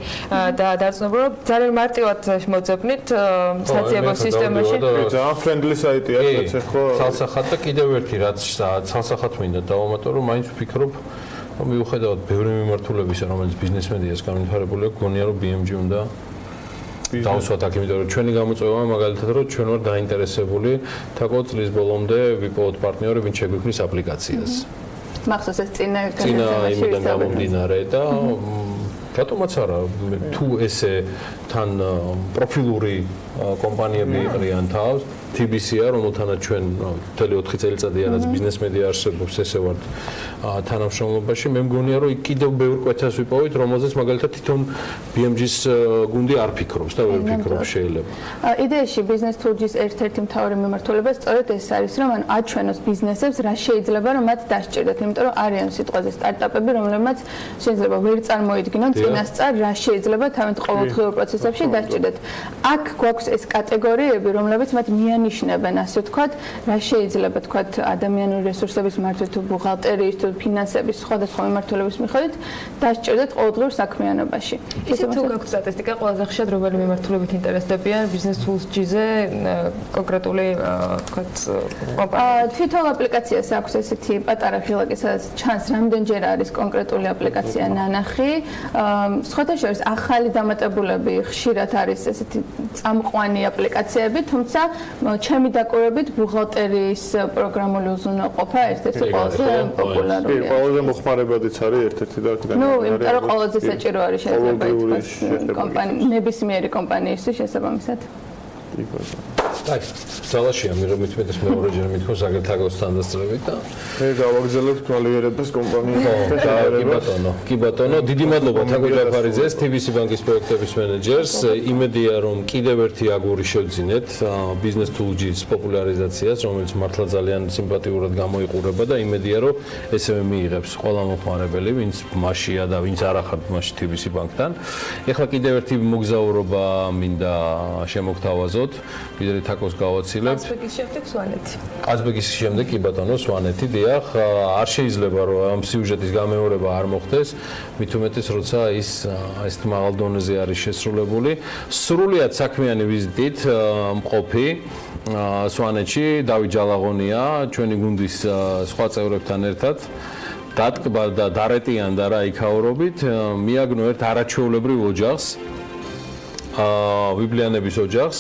და დარწმუნებული ვარ ძალიან მარტივად მოძებნით საძიებო სისტემაში. ძალიან ფრენდლი საიტია, რაც ხო. ცალსახად და კიდევ ერთი რაც ცალსახად მინდა დავამატო, რომ მაინც ვფიქრობ მიუხედავად ბევრი მიმართულებისა, რომელიც ბიზნეს მედიას განვითარებული აქვს, გონია რომ BMG უნდა დავსვათ აქ, იმიტომ რომ ჩვენი გამოწვევა მაგალითად რომ ჩვენ ვარ დაინტერესებული თაკო წლის ბოლომდე ვიპოვოთ პარტნიორი, ვინც შეგვიქმნის აპლიკაციას. მახსოვს ეს წინა იმიდან გამომდინარე და რატომაც არა, თუ ესე თან პროფილური კომპანიები იყრიან თავს, TBC-ა, რომელთანაც ჩვენ მთელი 4 წელიწადია რაც ბიზნეს მედია არსებობს, ესე ვართ თანამშრომლობაში, მე მგონია რომ კიდევ ბევრ კვეთას ვიპოვით, რომელზეც მაგალითად თვითონ BMG-ის გუნდი არ ფიქრობს და ვერ ფიქრობს შეიძლება. იდეაში biznesstools.ge-ის ერთ-ერთი მთავარი მიმართულება სწორედ ეს არის, რომ ანუ აჩვენოს ბიზნესებს რა შეიძლება რომ მათ დასჭირდეთ, იმიტომ რომ არიან სიტყვაზე სტარტაპები, რომლებმაც შეიძლება ვერ წარმოიდგინონ წინასწარ რა შეიძლება თავიანთ ყოველდღიურ პროცესებში დასჭირდეთ. აქ გვაქვს ეს კატეგორიები, რომლებიც მათ მიანიშნებენ, ასე ვთქვათ, რა შეიძლება ვთქვათ ადამიანური რესურსების მართვით თუ ბუღალტერიის თუ ფინანსების სხვადასხვა მიმართულების მიხედვით დასჭირდეთ ყოველდღიურ საქმიანობაში. ისე თუ გაქვთ სტატისტიკა, ყველაზე ხშირად რომელი მიმართულებით ინტერესდებიან biznesstools.ge-ზე კონკრეტული ვთქვათ კომპანია? თვითონ აპლიკაციას აქვს ესეთი პატარა ხილაკი, სადაც ჩანს რამდენჯერ არის კონკრეტული აპლიკაცია ნანახი. სხვათა შორის ახალი დამატებულები ხშირად არის ესეთი წამყვანი აპლიკაციები, თუმცა ჩემი დაკვირვებით ბუღალტერიის პროგრამული უზრუნველყოფა ერთ-ერთი ყველაზე პოპულარულია. კი, ყველაზე მოხმარებადიც არის ერთ-ერთი და ნუ, იმიტომ რომ ყველაზე საჭირო არის შეიძლება ითქვას ნებისმიერი კომპანიისთვის შესაბამისად. კი, ბატონო. აი, ძალაშია მიღო მithumetes მეორეჯერ მithos აგერთაგოს თანდასწრებით და მე გავაგზავნებ კვალიფიკებას კომპანიას. კი ბატონო, დიდი მადლობა თაკო ჯაფარიძეს, TBC ბანკის პროექტების მენეჯერს. იმედია რომ კიდევ ერთი აგური შევძინეთ biznesstools.ge-ის პოპულარიზაციას, რომელიც მართლა ძალიან სიმპათიურად გამოიყურება და იმედია რომ ესევე მიიღებს ყველა მომხმარებელი, ვინც მასშია და ვინც არ ახართ მასში TBC ბანკთან. ეხლა კიდევ ერთი მოგზაურობა მინდა შემოგთავაზოთ. ვიდრე თაკოს გავაცილებთ. ყაზბეგის შემდეგ სვანეთი. ყაზბეგის შემდეგ კი ბატონო სვანეთი, დიახ, არ შეიძლება რომ ამ სიუჟეტის გამეორება არ მოხდეს, მით უმეტეს როცა ის ესეთ მაღალ დონეზე არის შესრულებული. სრულიად საქმიანი ვიზიტით მყოფი სვანეთში დავით ჯალაღონია, ჩვენი გუნდის სხვა წევრებთან ერთად. დატკბა და დარეტიან და რა იქაურობით, მიაგნო ერთ არაჩვეულებრივ ოჯახს, ვიბლიანების ოჯახს.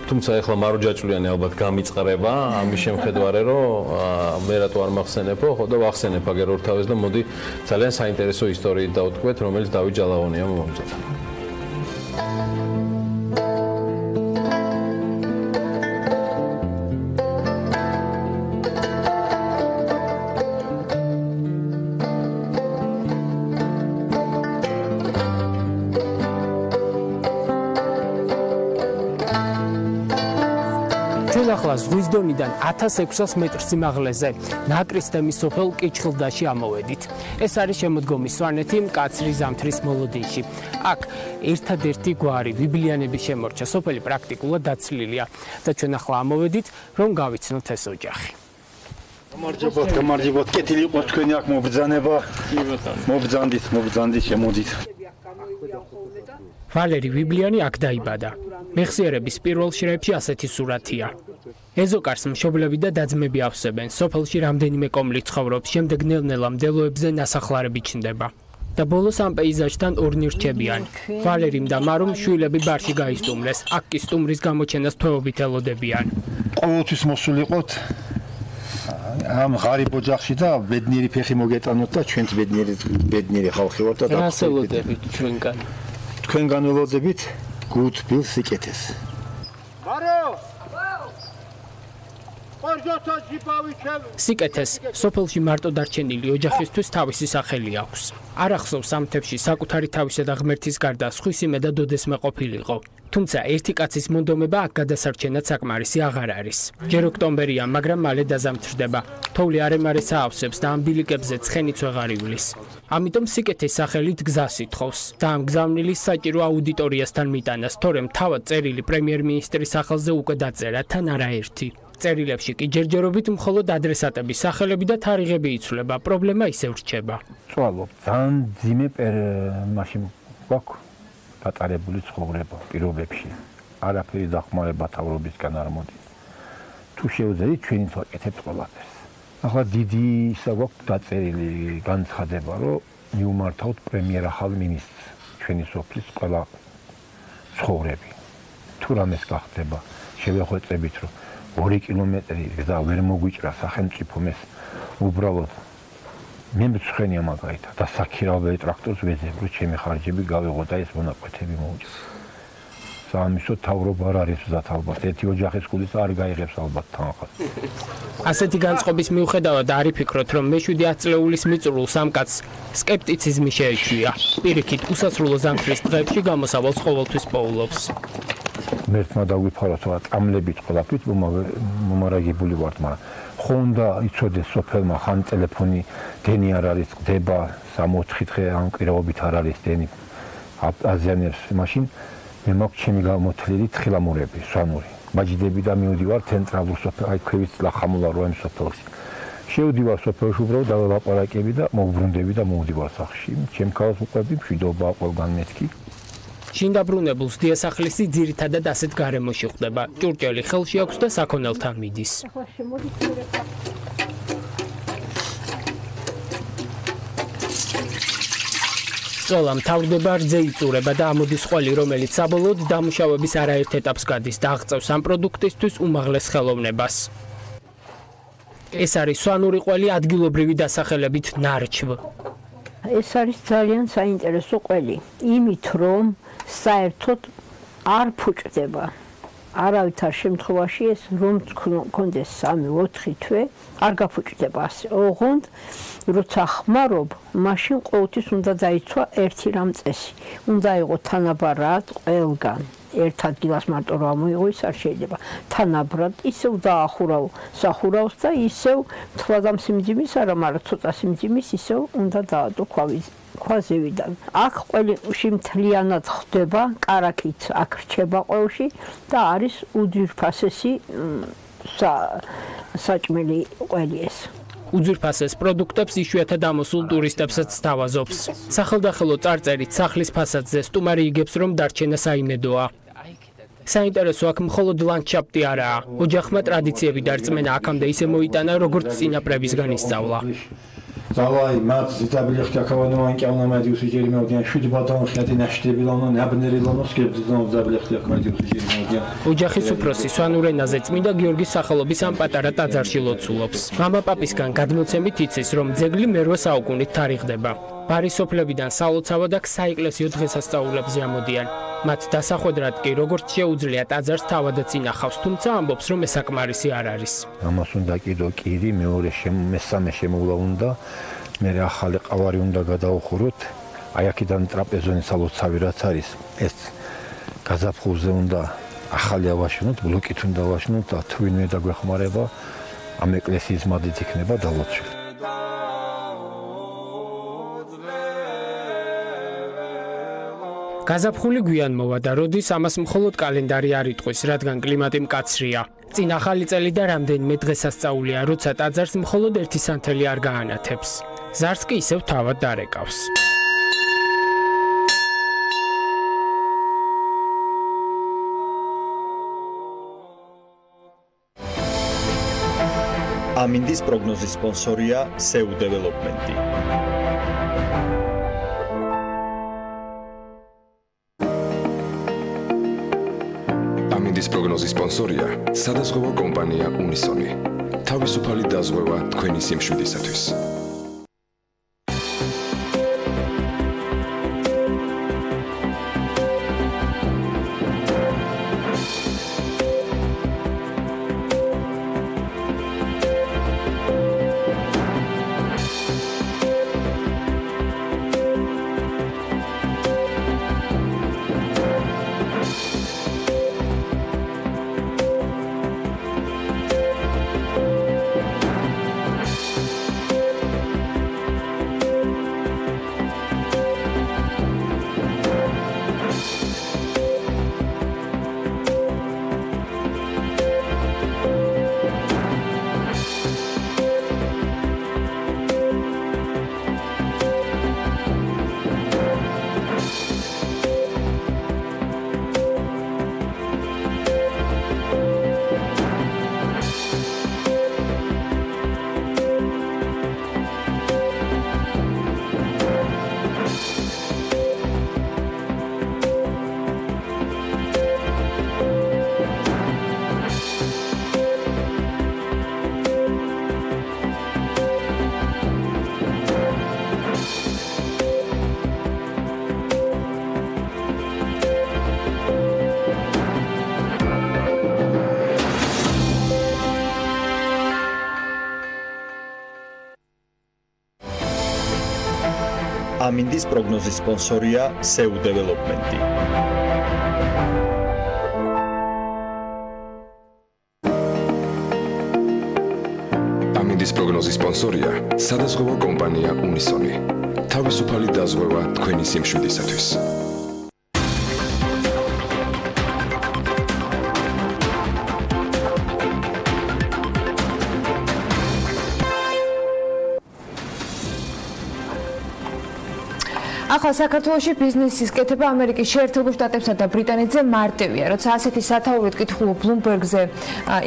თუმცა ეხლა მარო ჯაჭვლიანი ალბათ გამიწყრება ამის შემხედვარე რომ მე რატო არ მახსენებო ხო და ვახსენებ აგერ ორთავეს და მოდი ძალიან საინტერესო ისტორიით დავთქვეთ რომელიც დავით ჯალაღონიამ მომწოდა. ზღვის დონიდან 1600 მეტრ სიმაღლეზე ნაკრის თემის სოფელ კიჩხილდაში ამოვედით. ეს არის შემოდგომის სვანეთი მკაცრი ზამთრის მოლოდინში. აქ ერთადერთი გვარი ვიბლიანების შემორჩა, სოფელი პრაქტიკულად დაცლილია და ჩვენ ახლა ამოვედით, რომ გავიცნოთ ეს ოჯახი. გამარჯობათ, კეთილი იყოს თქვენი აქ მობრძანება. მობრძანდით, შემოდით. ვალერი ვიბლიანი აქ დაიბადა. მეხსიერების პირველ შრეებში ასეთი სურათია. ეზოკარს მშობლები და დაძმები ავსებენ. სოფელში რამდენიმე კომლი ცხოვრობს, შემდეგ ნელ-ნელა მდელოებზე ნასახლარები ჩნდება. და ბოლოს ამ პეიზაჟთან ორნი რჩებიან. ვალერიმ და მარუმ შვილები ბარში გაისტუმრეს. აქ კი სტუმრის გამოჩენას თვეობით ელოდებიან. ყოველთვის მოსულიყოთ ამ ღარიბ ოჯახში და ბედნიერი ფეხი მოგეტანოთ და ჩვენც ბედნიერი ხალხი ვართ და დასელოდებით ჩვენგან. თქვენგან ველოდებით გულ თბილ სიკეთეს. სიკეთეს სოფელში მარტო დარჩენილი ოჯახისთვის თავისი სახელი აქვს. არ ახსოვს ამ თემში საკუთარი თავისა და ღმერთის გარდა სხვისი მე და დოდესმე ყოფილიყო. თუმცა ერთი კაცის მონდომება აქ გადასარჩენად საკმარისი აღარ არის. ჯერ ოქტომბერია, მაგრამ მალე დაზამთრდება. თოვლი არემარეს აავსებს და ამ ბილიკებზე ცხენიც ვეღარ ივლის. ამიტომ სიკეთის სახელით გზას ითხოვს და ამ გზავნილის საჭირო აუდიტორიასთან მიტანას, თორემ თავად წერილი პრემიერ-მინისტრის სახელზე უკვე დაწერა, თან არაერთი. წერილებში კი ჯერჯერობით მხოლოდ ადრესატების სახელები და თარიღები იცვლება, პრობლემა ისევ რჩება. წვალობ, ძალიან ძიმე მაშინ გვაქვს გატარებული ცხოვრება პირობებში. არაფერი დახმარება თავრობისგან არ მოდის. თუ შევძლებთ, ჩვენც ვაკეთებთ ყველაფერს. ახლა დიდი ისა გვაქვს დაწერილი განცხადება, რომ მიუმართავთ პრემიერ ახალ მინისტრს ჩვენი სოფლის ყველა ცხოვრები. თუ რამეს გახდება, შევეხვეწებით, რომ 2 კილომეტრი გზა ვერ მოგვიჭრა სახელმწიფომ ეს უბრალოდ მე მწუხენია მაგალითად და საქირავებელი ტრაქტორს ვეძებ რომ ჩემი ხარჯები გავიღო და ეს მონაკვეთები მოუჭრა. სამისო თავრობა არ არის მზად ალბათ ერთი ოჯახის კუდის არ გაიღებს ალბათ თანხას. ასეთი განწყობის მიუხედავად არ იფიქროთ რომ მე-7 წლეულის მიწურულს ამ კაცს სკეპტიციზმი შეეჩვია. პირიქით უსასრულო ზამთრის დღეებში გამოსავალს ყოველთვის პოულობს. მერთმა დაგვიფარო რა წამლებით ყველაფრით მომარაგებული ვართ, მაგრამ ხო უნდა იცოდეს სოფელმა ხან ტელეფონი დენი არ არის, ხდება 3-4 დღე ამ კვირაობით არ არის დენი აზიანებს, მაშინ მე მაქვს ჩემი გამოთვლილი თხილამურები, სვანური. მაჯდები და მივდივარ ცენტრალურ სოფელ, აი ქვევით ლახამულა როემ სოფელში. შევდივარ სოფელში უბრალოდ დავაპარაკები და მოვბრუნდები და მოვდივარ სახლში. ჩემ ქალს უყვები მშვიდობა ყველგან მეთქი. შინდაბრუნებულს დიასახლისი ძირითადად ასეთ გარემოში ხვდება. ჭურჭელი ხელში აქვს და საქონელთან მიდის. სწოლა მთავრდება რძე იწურება და ამოდის ყველი, რომელიც საბოლოოდ დამუშავების არაერთ ეტაპს გადის და აღწევს ამ პროდუქტისთვის უმაღლეს ხელოვნებას. ეს არის სვანური ყველი ადგილობრივი დასახელებით ნარჩვ. ეს არის ძალიან საინტერესო ყველი, იმით რომ საერთოდ არ ფუჭდება. არავითარ შემთხვევაში ეს რომ გქონდეს 3-4 თვე არ გაფუჭდება ასე. ოღონდ როცა ხმარობ, მაშინ ყოველთვის უნდა დაიცვა ერთი რამ წესი. უნდა იყოს თანაბრად ყველგან. ერთ ადგილას მარტო რა მოიღო ის არ შეიძლება. თანაბრად ისევ დაახურავ სახურავს და ისევ თვალამ სიმძიმის არა, მაგრამ ცოტა სიმძიმის ისევ უნდა დაადო ქვაზევიდან. აქ ყველში მთლიანად ხდება, კარაქით აქ რჩება ყველში და არის უძვირფასესი საჭმელი ყველი ეს. უძვირფასეს პროდუქტებს იშვიათად ამოსულ ტურისტებსაც სთავაზობს. სახელდახელო წარწერით სახლის ფასადზე სტუმარი იგებს, რომ დარჩენა საიმედოა. საინტერესო აქ მხოლოდ ლანდშაფტი არაა. ოჯახმა ტრადიციები დარწმენა აქამდე ისე მოიტანა, როგორც წინაპრებისგან ისწავლა. Zavai, mat, zitabilek takavanovan kavnamadi usijeri mevdiyan, şud batan xiyati nashtibilano, nabnerilano, skeptizano zabilek takavanovan usijeri mevdiyan. ოჯახის უფროსი სვანურ ენაზე წმინდა გიორგის სახელობის ამ პატარა ტაძარში ლოცულობს. მამა პაპისგან გადმოცემით იცის, რომ ძეგლი მე-8 საუკუნით თარიღდება. ბარის სოფლებიდან სალოცავად აქ საეკლესიო დღესასწაულებზე ამოდიან. მათ დასახვედრად კი როგორც შეუძლია ტაძარს თავადაც ინახავს, თუმცა ამბობს, რომ ეს საკმარისი არ არის. ამას უნდა კიდო კირი, მესამე შემოვლა უნდა, მე ახალი ყავარი უნდა გადაუხუროთ. აი აქედან ტრაპეზონის სალოცავი რაც არის, ეს გაზაფხულზე უნდა ახალი ავაშენოთ, ბლოკით უნდა ავაშენოთ და თუ ვინმე დაგვეხმარება, ამ ეკლესიის მადით იქნება დალოცვილი. გაზაფხული გვიან მოვა და როდის ამას მხოლოდ კალენდარი არ იტყვის, რადგან კლიმატი მკაცრია. წინ ახალი წელი და რამდენიმე დღესასწაულია, როცა ტაძარს მხოლოდ ერთი სანთელი არ გაანათებს. ზარს კი ისევ თავად დარეკავს. ამინდის პროგნოზის სპონსორია SEU დეველოპმენტი. ამინდის პროგნოზის სპონსორია სადაზღვევო კომპანია უნისონი. თავისუფალი დაზღვევა თქვენი სიმშვიდისათვის. ამინდის პროგნოზის სპონსორია SEU დეველოპმენტი. ამინდის პროგნოზის სპონსორია სადაზღვევო კომპანია უნისონი. თავისუფალი დაზღვევა თქვენი სიმშვიდისათვის. ახლა საქართველოში ბიზნესის კეთება ამერიკის შეერთებულ შტატებსა და ბრიტანეთზე მარტივია. როცა ასეთი სათაურით კითხულობ Bloomberg-ზე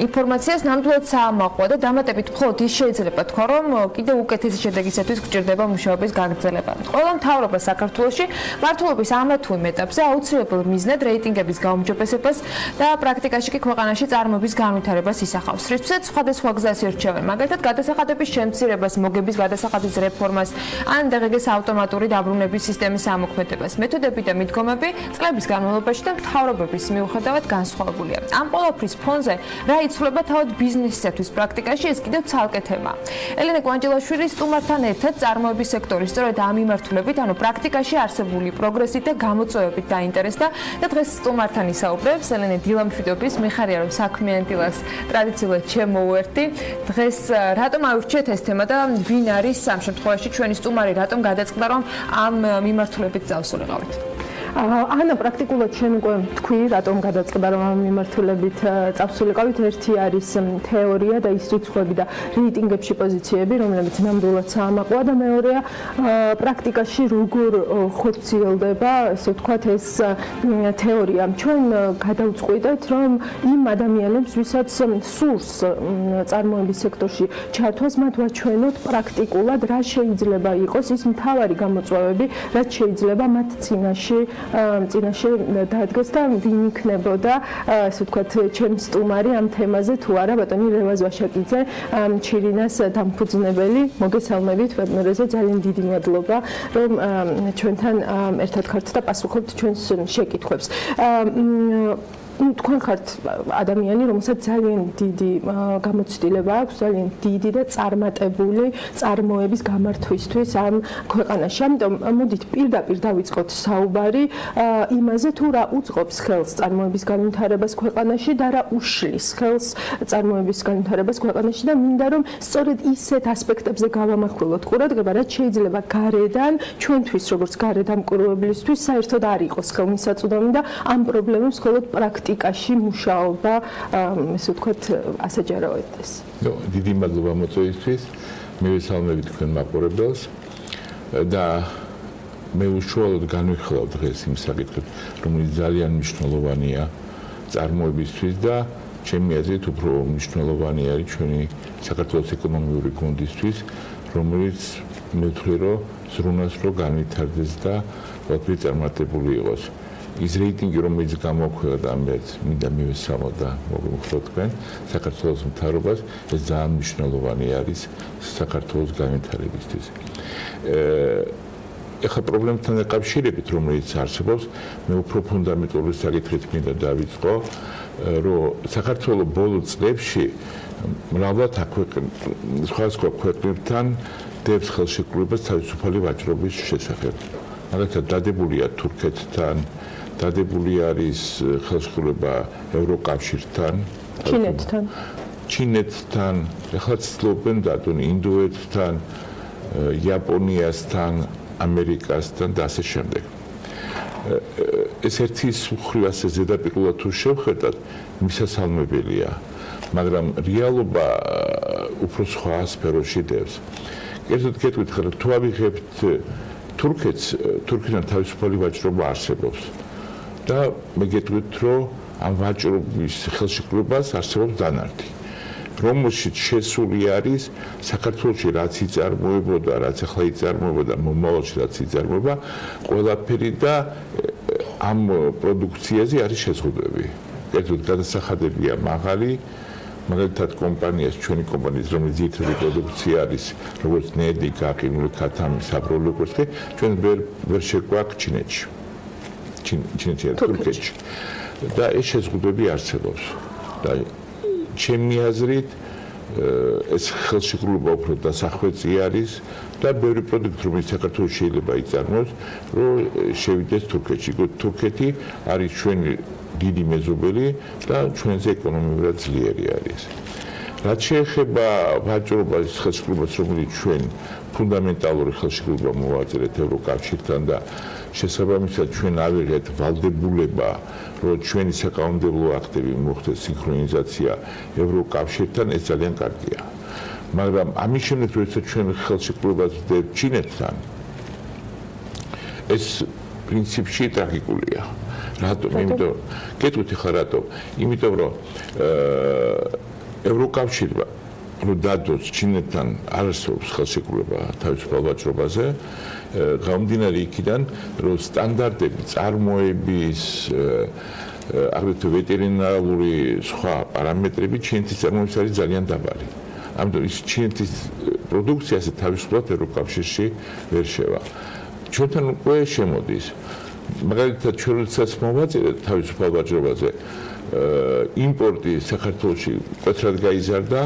ინფორმაციას, ნამდვილად საამაყოა და დამატებით მხოლოდ ის შეიძლება თქვა, რომ კიდევ უკეთესი შედეგისათვის გჭირდება მუშაობის გაგრძელება. ყველა მთავრობა საქართველოში მართლობის ამა თუ იმ ეტაპზე აუცილებელ მიზნად რეიტინგების გაუმჯობესებას და პრაქტიკაში კი ქვეყანაში წარმოების განვითარებას ისახავს. რითაც სხვადასხვა გზას ირჩევენ, მაგალითად გადასახადების შემცირებას, მოგების გადასახადის რეფორმას, ან დღეს ავტომატური დაბრუნების სისტემის ამოქმედებას. მეთოდები და მიდგომები წლების განმავლობაში და მთავრობების მიუხედავად განსხვავებულია. ამ ყველაფრის ფონზე რა იცვლება თავად ბიზნესისათვის პრაქტიკაში, ეს კიდევ ცალკე თემაა. ელენე კვანჯელაშვილი სტუმართან ერთად წარმოების სექტორის სწორედ ამ მიმართულებით, ანუ პრაქტიკაში არსებული პროგრესით და გამოწვევებით დაინტერესდა და დღეს სტუმართან ისაუბრებს. ელენე, დილა მშვიდობის, მიხარია რომ საქმიანი დილას ტრადიციულად შემოუერთდი. დღეს რატომ ავირჩიეთ ეს თემა და ვინ არის ამ შემთხვევაში ჩვენი სტუმარი, რატომ გადაწყდა რომ ამ მიმართულებით წავსულიყავით? ანა პრაქტიკულად შენ უკვე თქვი რატომ გადაწყდა რომ ამ მიმართულებით წავსულიყავით. ერთი არის თეორია და ის რიცხვები და რეიტინგებში პოზიციები, რომლებიც ნამდვილად საამაყოა და მეორეა პრაქტიკაში როგორ ხორციელდება, ესე ვთქვათ, ეს თეორია. ჩვენ გადავწყვიტეთ რომ იმ ადამიანებს, ვისაც სურს წარმოების სექტორში ჩართვას, მათ ვაჩვენოთ პრაქტიკულად რა შეიძლება იყოს ის მთავარი გამოწვევები, რაც შეიძლება მათ წინაშე დადგეს და ვინ იქნებოდა, ასე ვთქვათ, ჩემი სტუმარი ამ თემაზე თუ არა, ბატონი ლევაზ ვაშაკიძე, ჩირინას დამფუძნებელი. მოგესალმებით ვებინარზე, ძალიან დიდი მადლობა, რომ ჩვენთან ერთად ხართ და პასუხობთ ჩვენს შეკითხვებს. თქვენ ხართ ადამიანი, რომელსაც ძალიან დიდი გამოცდილება აქვს, ძალიან დიდი და წარმატებული წარმოების გამართვისთვის ამ ქვეყანაში. ამიტომ მოდით პირდაპირ დავიწყოთ საუბარი იმაზე, თუ რა უწყობს ხელს წარმოების განვითარებას ქვეყანაში და რა უშლის ხელს წარმოების განვითარებას ქვეყანაში და მინდა რომ სწორედ ისეთ ასპექტებზე გავამახვილოთ ყურადღება, რაც შეიძლება გარედან ჩვენთვის როგორც გარედამკურველისთვის საერთოდ არ იყოს ხელმისაწვდომი და ამ პრობლემებს მხოლოდ პრაქტიკაში მუშაობა, ესე ვთქვათ, ასაჯაროებდეს. დიდი მადლობა მოწვევისთვის. მე ვესალმებით თქვენ მაყურებელს და მე უშუალოდ განვიხილავ დღეს იმ საკითხებს, რომელიც ძალიან მნიშვნელოვანია წარმოებისთვის და ჩემი აზრით უფრო მნიშვნელოვანი არის ჩვენი საქართველოს ეკონომიკური გუნდისთვის, რომელიც მე ვთვლი, რომ ზრუნავს რო განვითარდეს და ვთქვი წარმატებული იყოს. ის რეიტინგი, რომელიც გამოქვეყნდა და მინდა მივესალმოთ და მოგხვდეთ თქვენ საქართველოს მთავრობას, ეს ძალიან მნიშვნელოვანი არის საქართველოს განვითარებისთვის. ეხლა პრობლემთან დაკავშირებით, რომელიც არსებობს, მე უფრო ფუნდამენტური საკითხით მინდა დავიწყო, რომ საქართველოს ბოლო წლებში მრავლად სხვადასხვა ქვეყნებთან დებს ხელშეკრულებას თავისუფალი ვაჭრობის შესახებ. მაგალითად, დადებულია თურქეთთან, დადებული არის ხელშეკრულება ევროკავშირთან, ჩინეთთან, ეხლა ცდილობენ დადონ ინდოეთთან, იაპონიასთან, ამერიკასთან და ასე შემდეგ. ეს ერთის მხრივ ასე ზედაპირულად თუ შევხედათ, მისასალმებელია, მაგრამ რეალობა უფრო სხვა სფეროში დევს. კერძოდ გეტყვით, თუ ავიღებთ თურქეთთან თავისუფალი ვაჭრობა არსებობს. და მე გეტყვით, რომ ამ ვაჭრობის ხელშეკრულებას არსებობს დანართი, რომელშიც შესული არის საქართველოში რაც იწარმოებოდა, რაც ახლა იწარმოებოდა, მომავალში რაც იწარმოება, ყველაფერი და ამ პროდუქციაზე არის შეზღუდვები. კერძოდ გადასახადებია მაღალი, მაგალითად კომპანიას, ჩვენი კომპანიის, რომელიც ძირითადი პროდუქცია არის, როგორც ნედი, გაყინული ქათამი, საბროლო კვერცხი, ჩვენ ვერ შეგვაქვს ჩინეთში. თურქეთში და ეს შეზღუდვები არსებობს და ჩემი აზრით ეს ხელშეკრულება უფრო დასახვეწი არის და ბევრი პროდუქტი რომელიც საქართველოს შეიძლება იწარმოოს რომ შევიდეს თურქეთში. თურქეთი არის ჩვენი დიდი მეზობელი და ჩვენზე ეკონომიკურად ძლიერი არის. რაც შეეხება ვაჭრობას ხელშეკრულებას, რომელიც ჩვენ ფუნდამენტალური ხელშეკრულება მოვაწერეთ ევროკავშირთან და შესაბამისად ჩვენ ავიღეთ ვალდებულება, რომ ჩვენი საკანონმდებლო აქტები მოხდეს სინქრონიზაცია ევროკავშირთან, ეს ძალიან კარგია. მაგრამ ამის შემდეგ, როდესაც ჩვენ ხელშეკრულებას ვდებ ჩინეთთან, ეს პრინციპში ტრაგიკულია. რატომ? იმიტომ, გეტყვით ხა რატომ? იმიტომ, რომ ევროკავშირმა რომ დადოს ჩინეთთან არსებობს ხელშეკრულება თავისუფალ ვაჭრობაზე, გამომდინარე იქიდან, რომ სტანდარტები წარმოების, აგრეთვე ვეტერინარული სხვა პარამეტრები ჩინეთის წარმოების არის ძალიან დაბალი. ამიტომ ის ჩინეთის პროდუქცია ასე თავისუფლად ევროკავშირში ვერ შევა. ჩვენთან უკვე შემოდის. მაგალითად, ჩვენ როდესაც მოვაწერეთ თავისუფალ ვაჭრობაზე, იმპორტი საქართველოში მკვეთრად გაიზარდა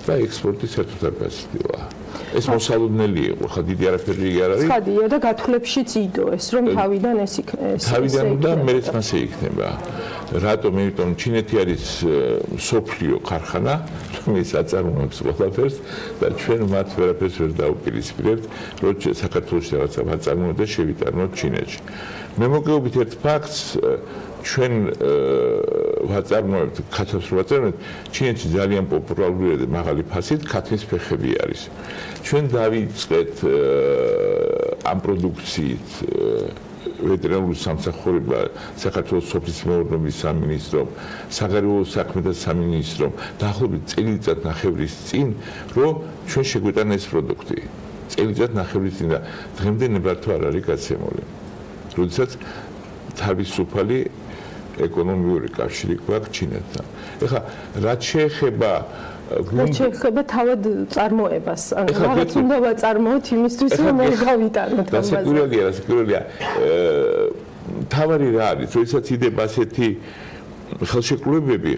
და ექსპორტი საერთოდ არ გაზრდილა. ეს მოსალოდნელი იყო, ხა დიდი არაფერი არ არის. ცხადია და გათვლებშიც იდო ეს, რომ თავიდან ეს იქნება. თავიდან და მეც მასე იქნება. რატომ? იმიტომ ჩინეთი არის სოფლიო ქარხანა, რომელიც აწარმოებს ყველაფერს და ჩვენ მათ ვერაფერს ვერ დაუპირისპირებთ, რომ საქართველოში რაღაცა აწარმოებთ და შევიტანოთ ჩინეთში. მე მოგეუბით ერთ ფაქტს, ჩვენ ვაწარმოებთ, ქათოს ვაწარმოებთ, ჩინეთში ძალიან პოპულარულია და მაღალი ფასით ქათმის ფეხები არის. ჩვენ დავიწყეთ ამ პროდუქციით ვეტერინარული სამსახურება საქართველოს სოფლის მეურნეობის სამინისტრომ, საგარეო საქმეთა სამინისტრომ დაახლოებით წელიწად ნახევრის წინ, რომ ჩვენ შეგვიტანა ეს პროდუქტი. წელიწად ნახევრის წინ და დღემდე ნებართვა არ არის გაცემული. როდესაც თავისუფალი ეკონომიური კავშირი გვაქვს ჩინეთთან. ეხლა რაც შეეხება თავად წარმოებას, ანუ რაღაც უნდა ვაწარმოოთ იმისთვის, რომ ვერ გავიტანოთ ამაზე. დასაკვირველია, თავარი რა არის, როდესაც იდება ასეთი ხელშეკრულებები,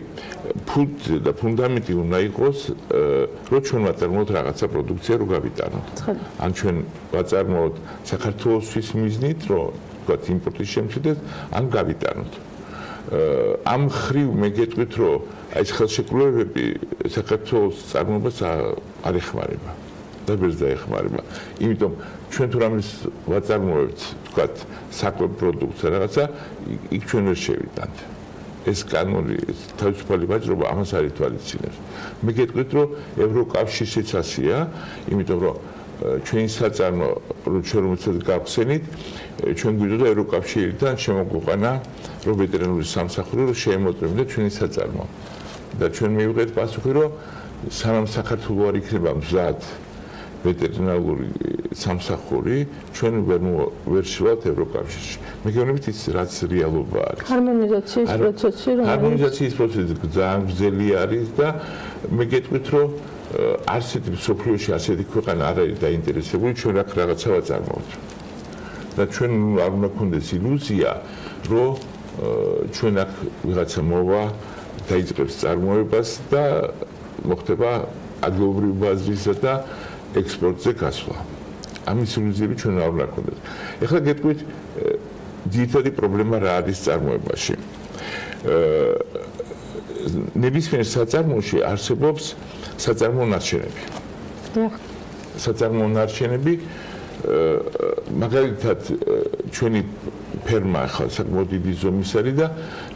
და ფუნდამენტი უნდა იყოს, რომ ჩვენ ვაწარმოოთ რაღაცა პროდუქცია, რომ გავიტანოთ. ან ჩვენ ვაწარმოოთ საქართველოსთვის მიზნით, რომ ვთქვათ იმპორტის შემცირდეს, ან გავიტანოთ. ამ ხრივ მე გეტყვით, რომ აი ეს ხელშეკრულებები საქართველოს წარმოებას არ ეხმარება და ვერ დაეხმარება. იმიტომ ჩვენ თუ რამეს ვაწარმოებთ, ვთქვათ, საკვებ პროდუქტს რაღაცა, იქ ჩვენ ვერ შევიტანთ. ეს კანონი, თავისუფალი ვაჭრობა ამას არ ითვალისწინებს. მე გეტყვით, რომ ევროკავშირშიც ასეა, იმიტომ რომ ჩვენი საწარმო, რომელსაც გავხსენით, ჩვენ გვიძოდა ევროკავშირიდან შემოგვიყვანა, რომ ვეტერინარული სამსახური რომ შეემოწმებინა ჩვენი საწარმო. და ჩვენ მივიღეთ პასუხი, რომ სანამ საქართველოს არ იქნება მზად ვეტერინარული სამსახური, ჩვენ ვერ შევთ ევროკავშირში. მე გეუბნებით ის რაც რეალობა არის. ჰარმონიზაციის პროცესი ჰარმონიზაციის პროცესი ძალიან გრძელი არის და მე გეტყვით, რომ არსეთ სოფლიოში ასეთი ქვეყანა არ არის დაინტერესებული ჩვენ აქ რაღაცა ვაწარმოოთ. და ჩვენ არ უნდა გქონდეს ილუზია, რომ ჩვენ აქ ვიღაცა მოვა დაიწყებს წარმოებას და მოხდება ადგილობრივი ბაზრისა და ექსპორტზე გასვლა. ამის ილუზიები ჩვენ არ უნდა გქონდეს. ეხლა გეტყვით, ძირითადი პრობლემა რა არის წარმოებაში. ნებისმიერ საწარმოში არსებობს საწარმო ნარჩენები. საწარმო ნარჩენები მაგალითად ჩვენი ფერმა ახლა საკმაოდ დიდი ზომის არის და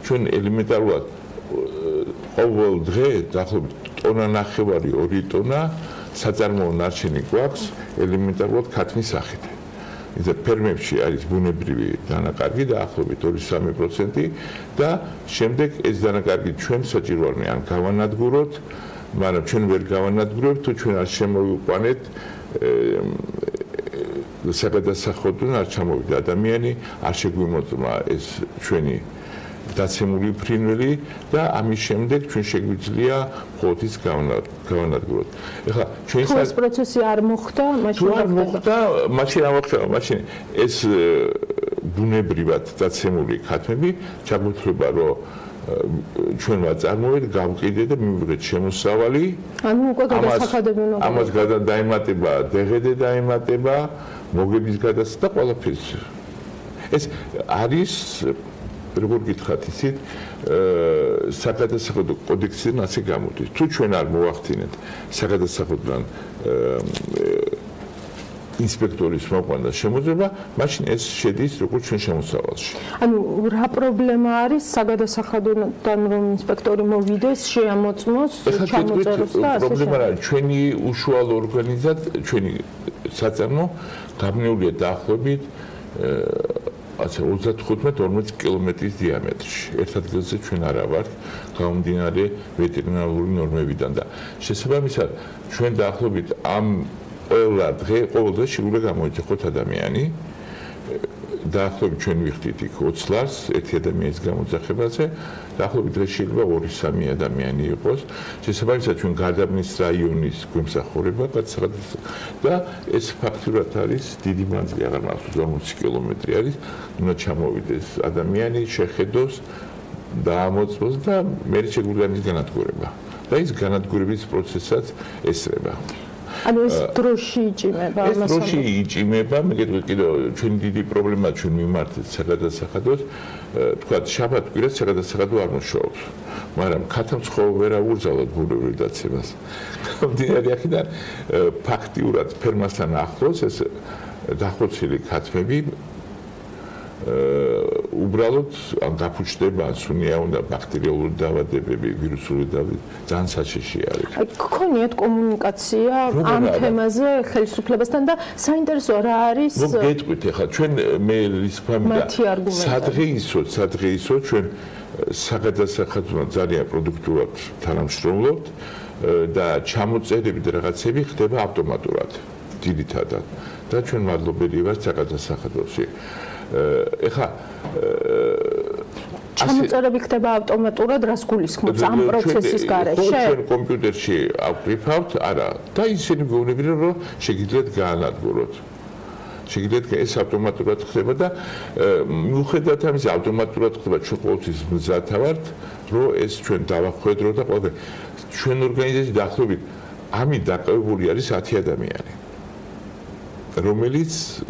ჩვენ ელემენტარულად ყოველ დღე დაახლოებით ტონა ნახევარი 2 ტონა საწარმო ნარჩენი გვაქვს ელემენტარულად ქათმის სახით. ისა ფერმებში არის ბუნებრივი დანაკარგი დაახლოებით 2-3% და შემდეგ ეს დანაკარგი ჩვენ საჭირო არ ან გავანადგუროთ, მაგრამ ჩვენ ვერ გავანადგურებთ თუ ჩვენ არ შემოვიყვანეთ საგადასახადო არ ჩამოვიდა ადამიანი, არ შეგვიმოწმა ეს ჩვენი დაცემული ფრინველი და ამის შემდეგ ჩვენ შეგვიძლია ხოთის გავანადგუროთ. ეხლა ჩვენ ეს პროცესი არ მოხდა, მაშინ ეს ბუნებრივად დაცემული ქათმები ჩაგვეთვლება, რომ ჩვენ ვაწარმოებთ, გავყიდე და მივიღეთ შემოსავალი. ანუ უკვე გადასახადებია. ამას დაემატება დღდ დაემატება, მოგების გადასახადი და ყველაფერს. ეს არის როგორ გითხრათ ისეთ საგადასახადო კოდექსიდან ასე გამოდის. თუ ჩვენ არ მოვახდინეთ საგადასახადოდან ინსპექტორის მოყვანა შემოძება, მაშინ ეს შედის როგორც ჩვენ შემოსავალში. ანუ რა პრობლემა არის საგადასახადოდან რომ ინსპექტორი მოვიდეს, შეამოწმოს, ჩამოწეროს და ასე პრობლემა არის ჩვენი უშუალო ორგანიზაცია, ჩვენი საწარმო გამნეულია დაახლოებით 35-40 კილომეტრის დიამეტრში. ერთ ადგილზე ჩვენ არა ვართ, გამომდინარე ვეტერინარული ნორმებიდან და შესაბამისად ჩვენ დაახლოებით ამ ყოველ დღე შეგვიძლია გამოიწვიოთ ადამიანი დაახლოებით ჩვენ ვიხდით იქ 20 ლარს ერთი ადამიანის გამოძახებაზე, დაახლოებით დღეს შეიძლება 2-3 ადამიანი იყოს. შესაბამისად ჩვენ გადაბნის რაიონის გვემსახურება გადასახადოს და ეს ფაქტურად არის დიდი მანძილი, აღარ მახსოვს 40 კილომეტრი არის, უნდა ჩამოვიდეს ადამიანი, შეხედოს, დაამოწმოს და მე შეგვიძლია მის განადგურება. და ის განადგურების პროცესაც ესწრება. ანუ ეს დროში იჭიმება ამას. ეს დროში იჭიმება, მე გეტყვი კიდევ ჩვენი დიდი პრობლემა ჩვენ მიმართეთ საგადასახადოს, თქვა შაბათ-კვირას საგადასახადო არ მუშაობს. მაგრამ ქათამცხოვრო ვერ აუგზავნოთ ბუნებრივ დაცემას. გამდინარე აქედან ფაქტიურად ფერმასთან ახლოს ეს დახოცილი ქათმები უბრალოდ გაფუჭდება, სუნია უნდა ბაქტერიალური დაავადებები, ვირუსული დაავადებები, ძალიან საშიში არის. აი, გქონიათ კომუნიკაცია ამ თემაზე ხელისუფლებასთან და საინტერესოა რა არის? მოგეთყვით ახლა ჩვენ მე ის ფამილია სადღეისო ჩვენ საგადასახადო ძალიან პროდუქტულად თანამშრომლობთ და ჩამოწერები და რაღაცები ხდება ავტომატურად ძირითადად და ჩვენ მადლობელი ვართ საგადასახადოში. ეხა ჩამოწერები ხდება ავტომატურად, რას გულისხმობს ამ პროცესის გარეშე? ჩვენ კომპიუტერში ავკრიფავთ, არა, და ისინი გვეუბნებიან, რომ შეგიძლიათ გაანადგუროთ. შეგიძლიათ ეს ავტომატურად ხდება და მიუხედავად ამისა ავტომატურად ხდება, ჩვენ ყოველთვის მზად ვართ, რომ ეს ჩვენ დავახვედრო და ყოველ ჩვენ ორგანიზაციაში დაახლოებით ამით დაკავებული არის 10 ადამიანი. რომელიც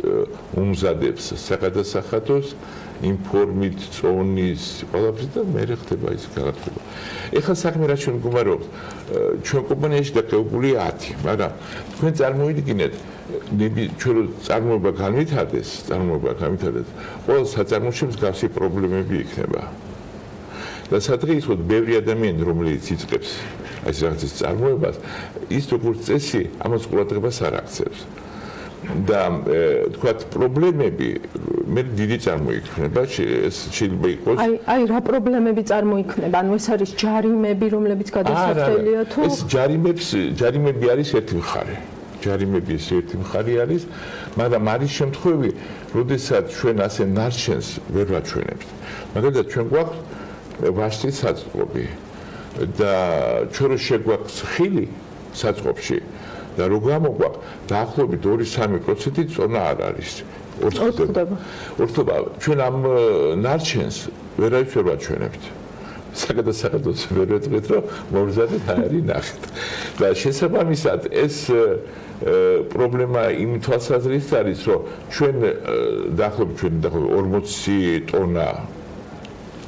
უმზადებს საგადასახადოს ინფორმით, წონის, ყველაფერს და მე ხდება ის განათლება. ეხლა საქმე რა ჩვენ მდგომარეობს? ჩვენ კომპანიაში დაკავებული 10, მაგრამ თქვენ წარმოვიდგინეთ, ჩვენ რო წარმოება განვითარდეს, ყოველ საწარმოში მსგავსი პრობლემები იქნება. და სადღეისოდ ბევრი ადამიანი, რომელიც იწყებს ეს რაღაცის წარმოებას, ის როგორც წესი, ამას ყურადღებას არ აქცევს. და თქვათ პრობლემები მე დიდი წარმოიქმნება ეს შეიძლება იყოს აი რა პრობლემები წარმოიქმნება ანუ ეს არის ჯარიმები რომლებიც გადასახდელია თუ ეს ჯარიმები არის ერთი მხარე ჯარიმების ერთი მხარე არის მაგრამ არის შემთხვევები როდესაც ჩვენ ასე ნარჩენს ვერ ვაჩვენებთ მაგალითად ჩვენ გვაქვს ვაშლის საწყობი და ჩვენ რო შეგვაქვს ხილი საწყობში და რო გამოგვაქვს დაახლოებით 2-3% წონა არ არის. ორთქლდება. ჩვენ ამ ნარჩენს ვერავის ვერ ვაჩვენებთ. საგადასახადოს ვერ ვეთქვით, რომ მომზადეთ არის ნახეთ. და შესაბამისად ეს პრობლემა იმ თვალსაზრისით არის, რომ ჩვენ დაახლოებით 40 ტონა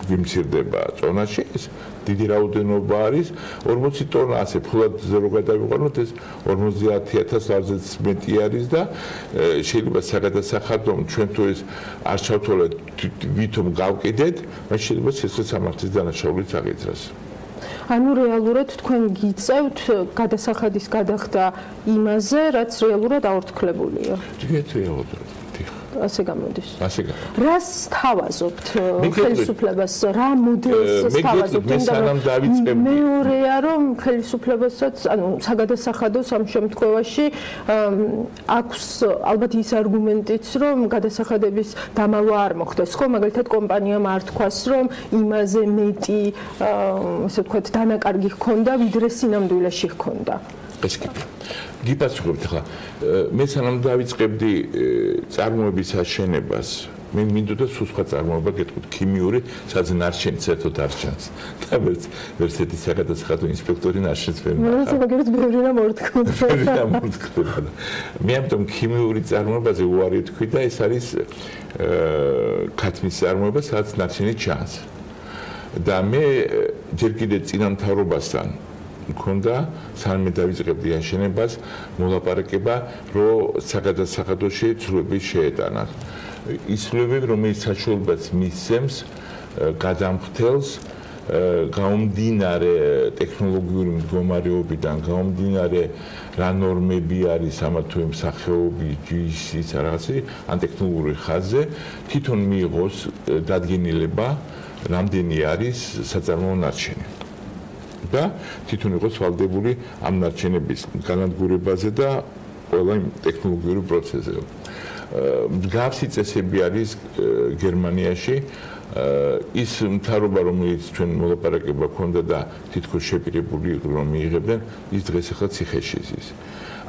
ვიმცირდება წონაში ეს დიდი რაოდენობა არის 40 ტონა ასე ფულად ზერო გადავიყვანოთ ეს 50000 ლარზეც მეტი არის და შეიძლება საგადასახადომ ჩვენ თუ ეს არ ჩავთვალეთ ვითომ გავკიდეთ მას შეიძლება სიცოცხლის დანაშაულიც აღიძრას ანუ რეალურად თქვენ გიწევთ გადასახადის გადახდა იმაზე რაც რეალურად აორთქლებულია რეალურად ასე გამოდის. ასე გამოდის. რას თავაზობთ ხელისუფლებას? რა მოდელს თავაზობთ? მე სანამ დავიწყებდი. მეორეა რომ ხელისუფლებასაც, ანუ საგადასახადოს ამ შემთხვევაში აქვს ალბათ ის არგუმენტიც, რომ გადასახადების დამალვა არ მოხდეს, ხო? მაგალითად კომპანიამ არ თქვას, რომ იმაზე მეტი, ასე ვთქვათ, დანაკარგი ჰქონდა, ვიდრე სინამდვილეში ჰქონდა. ეს კი გიპასუხებთ ხა მე სანამ დავიწყებდი წარმოების აშენებას მე მინდოდა სულ სხვა წარმოება გეტყვით ქიმიური სადაც ნარჩენი საერთოდ არ ჩანს და ვერც ერთი საგადასახადო ინსპექტორი ნარჩენს ვერ ნახა მე მაგერით ბევრი რამ ორთქლდება მე ამიტომ ქიმიური წარმოებაზე უარი თქვი და ეს არის ქათმის წარმოება სადაც ნარჩენი ჩანს და მე ჯერ კიდევ წინამთავრობასთან მქონდა სანამ დავიწყებდი აშენებას მოლაპარაკება რომ საგადასახადოში ცვლილები შეეტანათ ის ცვლილებები რომელიც საშუალებას მისცემს გადამხდელს გაუმდინარე ტექნოლოგიური მდგომარეობიდან გაუმდინარე რა ნორმები არის ამა თუ იმ სახეობის GWP-ის რაღაცი ან ტექნოლოგიური ხაზზე თვითონ მიიღოს დადგენილება რამდენი არის საწარმოო ნარჩენი და თვითონ იყოს ვალდებული ამ ნარჩენების განადგურებაზე და ყველა იმ ტექნოლოგიური პროცესზე. მსგავსი წესები არის გერმანიაში. ის მთავრობა, რომელიც ჩვენ მოლაპარაკება ჰქონდა და თითქოს შეპირებული იყო რომ მიიღებდნენ, ის დღეს ახლა ციხეში ზის.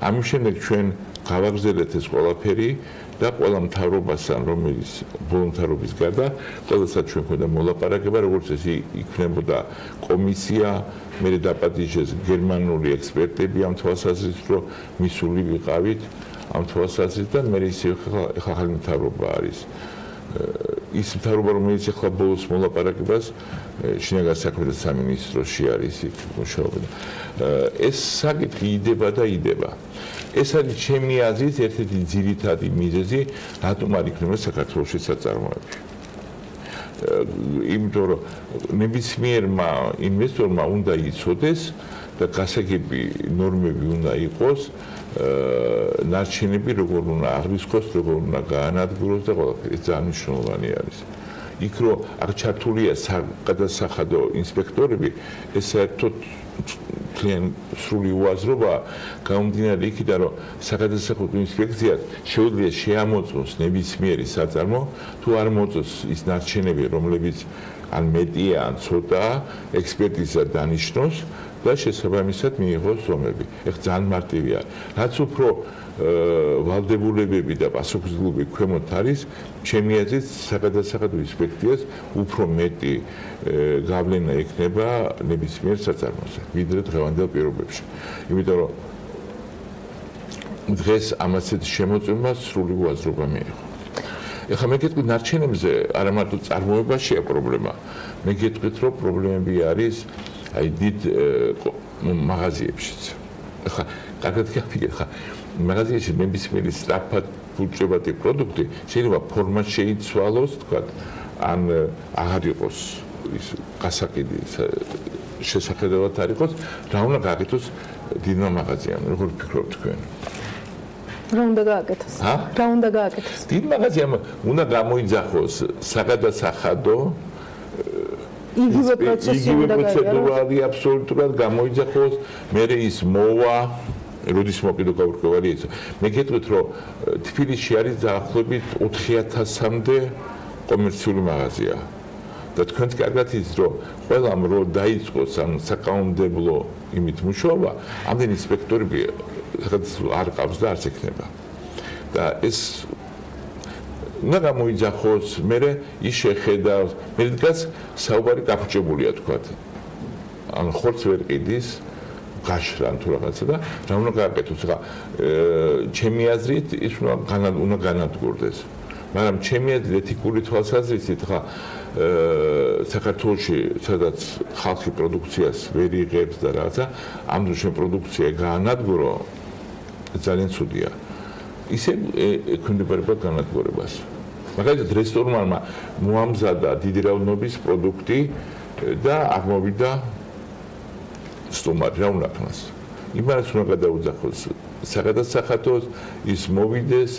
ამის შემდეგ ჩვენ გავაგზავნეთ ეს ყველაფერი და ყველა მთავრობასთან, რომელიც ვოლონტარობის გარდა, ყველასაც ჩვენ გვქონდა მოლაპარაკება, როგორც ეს იქნებოდა კომისია, მე დაპატიჟეს გერმანული ექსპერტები ამ თვალსაზრისით, რომ მისული ვიყავით ამ თვალსაზრისით და მე ისე ახლა ახალი მთავრობა არის. ის მთავრობა, რომელიც ახლა ბოლოს მოლაპარაკებას შინაგან საქმეთა სამინისტროში არის იქ მუშაობა. ეს საკითხი იდება და იდება. ეს არის ჩემი აზრით ერთ-ერთი ძირითადი მიზეზი, რატომ არ იქნება საქართველოში საწარმოები. იმიტომ რომ ნებისმიერმა ინვესტორმა უნდა იცოდეს და გასაგები ნორმები უნდა იყოს, ნარჩენები როგორ უნდა აღრისხოს, როგორ უნდა გაანადგუროს და ყველაფერი ძალიან მნიშვნელოვანი არის. იქ რომ არ ჩართულია გადასახადო ინსპექტორები, ეს საერთოდ ძალიან სრული უაზრობა გამომდინარე იქიდან, რომ საგადასახადო ინსპექციას შეუძლია შეამოწმოს ნებისმიერი საწარმო, თუ არ მოწოს ის ნარჩენები, რომლებიც ან მეტია, ან ცოტაა, ექსპერტიზა დანიშნოს და შესაბამისად მიიღოს ზომები. ეხლა ძალიან მარტივია. რაც უფრო ვალდებულებები და პასუხისმგებლობები ქვემოთ არის, ჩემი აზრით, საგადასახადო ინსპექციას უფრო მეტი გავლენა ექნება ნებისმიერ საწარმოზე, ვიდრე დღევანდელ პირობებში. იმიტომ რომ დღეს ამასეთ შემოწმება სრული უაზრობა მიიღო. ეხლა მე გეტყვით ნარჩენებზე არა მარტო წარმოებაშია პრობლემა, მე გეტყვით რომ პრობლემები არის აი დიდ მაღაზიებშიც. ეხლა კარგად გაფიქრეთ, ხა მაღაზიაში ნებისმიერი სწრაფად ფულჭებადი პროდუქტი შეიძლება ფორმა შეიცვალოს, თქვა ან აღარ იყოს ის გასაკიდი შესაძლებლად არ იყოს, რა უნდა გააკეთოს დიდმა მაღაზიამ, როგორ ფიქრობთ თქვენ? რა უნდა გააკეთოს? რა უნდა გააკეთოს? დიდ მაღაზიამ უნდა გამოიძახოს საგადასახადო იგივე პროცესი უნდა გაიაროს, აბსოლუტურად გამოიძახოს, მერე ის მოვა, როდის მოკიდო გაურკვევარი ეს. მე გეტყვით, რომ თბილისში არის დაახლოებით 4000-მდე კომერციული მაღაზია. და თქვენ კარგად იცით, რომ ყველამ რო დაიწყოს ამ საკანონმდებლო იმით მუშაობა, ამდენი ინსპექტორები არ ყავს და არც ექნება. და ეს უნდა გამოიძახოს, მერე ის შეხედავს, მე დგას საუბარი გაფუჭებულია თქვა. ან ხორცს ვერ ყიდის, გაშრან თუ რაღაცა და რა უნდა გააკეთოს. ხა ჩემი აზრით ის უნდა განადგურდეს. მაგრამ ჩემი აზრით ეთიკური თვალსაზრისით ხა საქართველოში სადაც ხალხი პროდუქციას ვერ იღებს და რაღაცა, ამ დროს პროდუქცია გაანადგურო ძალიან ცუდია. ისე ექვემდებარება განადგურებას. მაგალითად რესტორნმა მოამზადა დიდი რაოდენობის პროდუქტი და აღმოვიდა სტუმარი, რა უნდა ქნას? იმას უნდა გადაუძახოს საგადასახადოს, ის მოვიდეს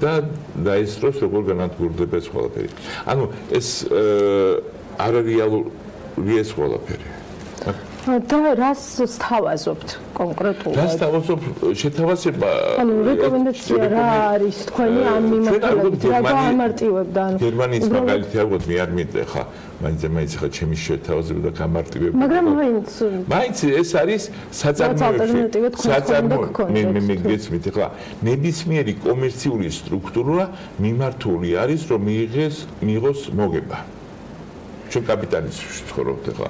და დაესწროს როგორ განადგურდება ეს ყველაფერი. ანუ ეს არარეალური ეს ყველაფერი. და რას სთავაზობთ კონკრეტულად? რას სთავაზობ? შეთავაზება ანუ რეკომენდაცია რა არის თქვენი ამ მიმართულებით? რა გაამარტივებდა? გერმანიის მაგალითი ავიღოთ, მე არ მინდა ხა მაინც ხა ჩემი შეთავაზება და გამარტივება. მაგრამ მაინც ეს არის საწარმოებში. მე გესმით ხა ნებისმიერი კომერციული სტრუქტურა მიმართული არის რომ მიიღოს მოგება. ჩვენ კაპიტალიზმში ცხოვრობთ ახლა.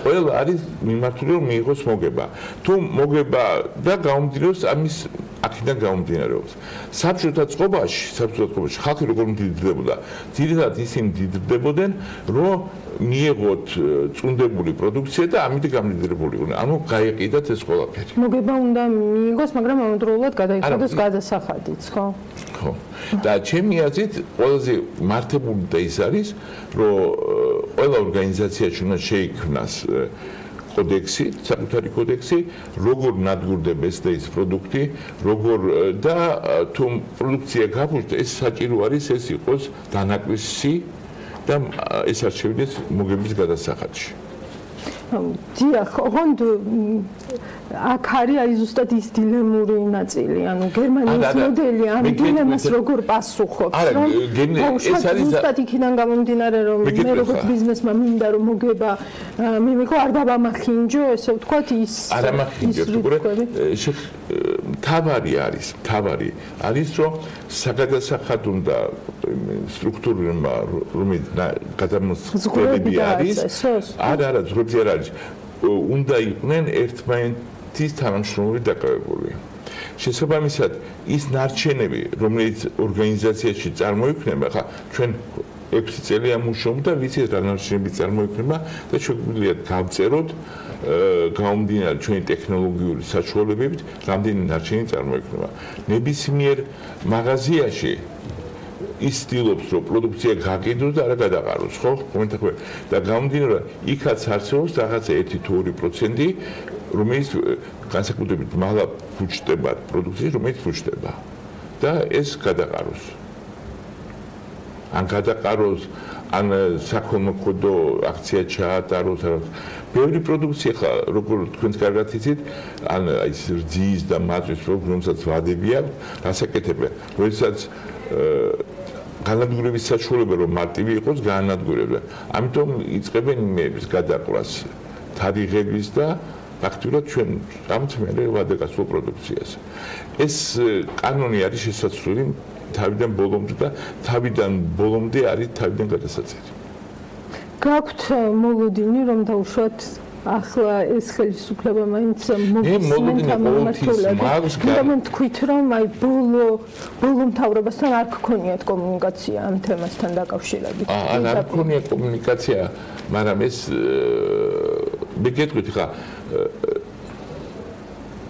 ყველა არის მიმართული რომ მიიღოს მოგება. თუ მოგება და გაუმდინარეობს ამის აქედან გაუმდინარეობს. საბჭოთა წყობაში ხალხი როგორ მდიდრდებოდა? ძირითადად ისინი მდიდრდებოდნენ, რომ მიიღოთ წუნდებული პროდუქცია და ამით გამდიდრებულიყვნენ. ანუ გაიყიდათ ეს ყველაფერი. მოგება უნდა მიიღოს, მაგრამ ამავდროულად გადაიხადოს გადასახადიც, ხო? ხო. და ჩემი აზრით ყველაზე მართებული და ის არის, რომ ყველა ორგანიზაციაში უნდა შეიქმნას კოდექსი, საკუთარი კოდექსი, როგორ ნადგურდება ეს და ის პროდუქტი, როგორ და თუ პროდუქცია გაფუჭდა, ეს საჭირო არის ეს იყოს დანაკლისი და ეს არ შევიდეს მოგების გადასახადში. დიახ, ოღონდ აქ არის აი ზუსტად ის დილემური ნაწილი, ანუ გერმანიის მოდელი ამ დილემას როგორ პასუხობს, რომ ეს არის ზუსტად იქიდან გამომდინარე, რომ მე როგორც ბიზნესმა მინდა რომ მოგება მიმიღო არ დავამახინჯო, ესე ვთქვათ, ის არ ამახინჯებთ, უყურე, თავარი არის, რომ საგადასახად უნდა სტრუქტურირება, რომელიც გადამოსწრებები არის, არა, ზღვრები არ არის, უნდა იყვნენ ერთმანეთის თანამშრომლობით დაკავებული. შესაბამისად, ის ნარჩენები, რომელიც ორგანიზაციაში წარმოიქმნება, ხა ჩვენ 6 წელი ამუშავებთ და ვიცით რა ნარჩენები წარმოიქმნება და შეგვიძლია გავწეროთ გამომდინარე ჩვენი ტექნოლოგიური საშუალებებით, რამდენი ნარჩენი წარმოიქმნება. ნებისმიერ მაღაზიაში ის ცდილობს, რომ პროდუქცია გაგიდოს და არა გადაყაროს, ხო? კომენტარები და გამომდინარე, იქაც არსებობს რაღაცა 1-2%, რომელიც განსაკუთრებით მაღლა ფუჭდება პროდუქციის, რომელიც ფუჭდება და ეს გადაყაროს. ან გადაყაროს, ან საქონლო აქცია ჩაატაროს, ბევრი პროდუქცია ხა, როგორც თქვენს კარგად იცით, ან ის რძის და მაწვის პროგრამსაც ვადები აქვს, რასაკეთებია, როდესაც განადგურების საშუალება რომ მარტივი იყოს, განადგურება. ამიტომ იწყებენ იმების გადაყრას, თარიღების და ფაქტურად ჩვენ ამწმენე ვადაგასულ პროდუქციას. ეს კანონი არის შესაძლებელი თავიდან ბოლომდე და თავიდან ბოლომდე არის თავიდან გადასაწერი. გაქვთ მოლოდინი რომ დაუშვათ ახლა ეს ხელისუფლება მაინც მოგწმენთ თქვით რომ აი ბოლო მთავრობასთან არ გქონიათ კომუნიკაცია ამ თემასთან დაკავშირებით. არ გქონია კომუნიკაცია, მაგრამ ეს მეგეთქვით ხა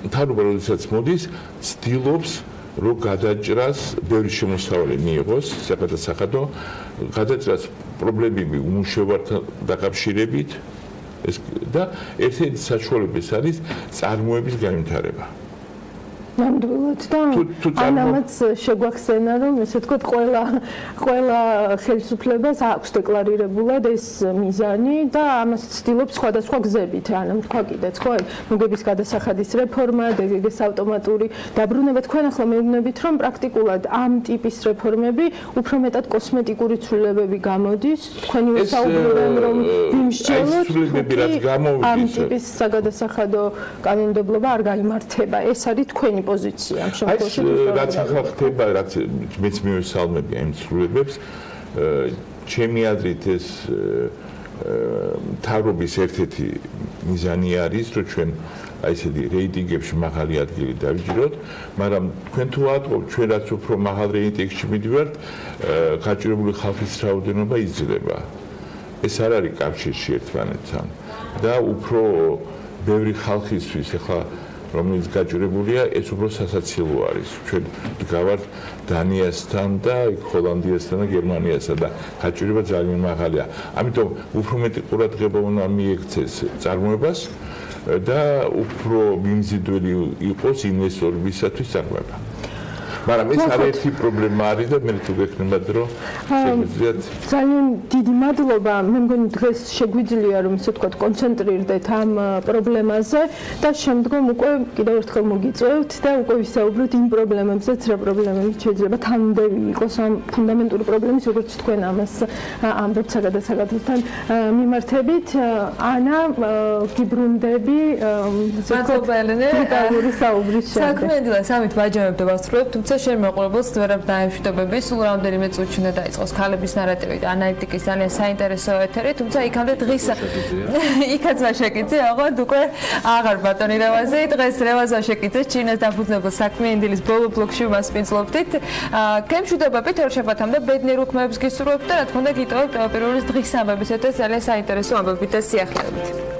მთავრობა როდესაც მოდის, ცდილობს რომ გადაჭრას ბევრი შემოსავალი მიიღოს საგადასახადო, გადაჭრას პრობლემები უმუშევართან დაკავშირებით და ერთ-ერთი საშუალება არის წარმოების განვითარება. ნამდვილად და ამაც შეგვახსენა რომ ესე ვთქვათ ყველა ხელისუფლებას აქვს დეკლარირებულად ეს მიზანი და ამას ცდილობს სხვადასხვა გზებით, ანუ თქვა კიდეც ხო მოგების გადასახადის რეფორმა, დეგეგეს ავტომატური დაბრუნება. თქვენ ახლა მეუბნებით რომ პრაქტიკულად ამ ტიპის რეფორმები უფრო მეტად კოსმეტიკური ცვლილებები გამოდის, თქვენი ვესაუბრებენ რომ ვიმსჯელოთ ამ ტიპის საგადასახადო კანონმდებლობა არ გაიმართება. ეს არის თქვენი პოზიცია ამ შემთხვევაში. რაც ახლა ხდება, რაც მეც მივესალმები ამ ცვლილებებს, ჩემი აზრით ეს მთავრობის ერთ-ერთი მიზანი არის, რომ ჩვენ აი ესეთი რეიტინგებში მაღალი ადგილი დავიჯეროთ, მაგრამ თქვენ თუ ვატყობთ, ჩვენ რაც უფრო მაღალ რეიტინგში მიდივართ, გაჭირებული ხალხის რაოდენობა იზრდება. ეს არ არის კავშირში ერთმანეთთან და უფრო ბევრი ხალხისთვის ახლა რომელიც გაჭირებულია, ეს უფრო სასაცილო არის. ჩვენ გავართ დანიასთან და ჰოლანდიასთან და გერმანიასთან და გაჭირება ძალიან მაღალია. ამიტომ უფრო მეტი ყურადღება უნდა მიექცეს წარმოებას და უფრო მიმზიდველი იყოს ინვესტორებისათვის წარმოება. მაგრამ ეს არაერთი პრობლემა არის და მე თუ გექნებათ რომ შეგვიძლიათ ძალიან დიდი მადლობა. მე მგონი დღეს შეგვიძლია რომ ისე ვთქვათ კონცენტრირდეთ ამ პრობლემაზე და შემდგომ უკვე კიდევ ერთხელ მოგიწევთ და უკვე ვისაუბროთ იმ პრობლემებზეც, რა პრობლემები შეიძლება თანმდევი იყოს ამ ფუნდამენტური პრობლემის, როგორც თქვენ ამას ამბობთ საგადასახადოსთან მიმართებით. ანა, გიბრუნდები მადლობა ელენე. საქმიანი სამით ვაჯამებთ და ვასწრებთ, თუმცა შენ მეყურებელს ვერაფერ დაემშვიდობები, სულ რამდენიმე წუთში უნდა დაიწყოს ქალების ნარატივი და ანალიტიკის ძალიან საინტერესო ეთერი, თუმცა იქამდე დღის იქაც ვაშეკიცე, ოღონდ უკვე აღარ ბატონი რევაზი, დღეს რევაზ ვაშეკიცეს ჩინას დაფუძნებელ საქმიანი დილის ბოლო ბლოკში მასპინძლობდით. გემშვიდობებით ორ შეფათამდე ბედნიერ უქმეებს გისურვებთ და რა თქმა უნდა გიტოვებთ პირველი დღის ამბების ერთ-ერთ ძალიან საინტერესო ამბებით და სიახლეებით.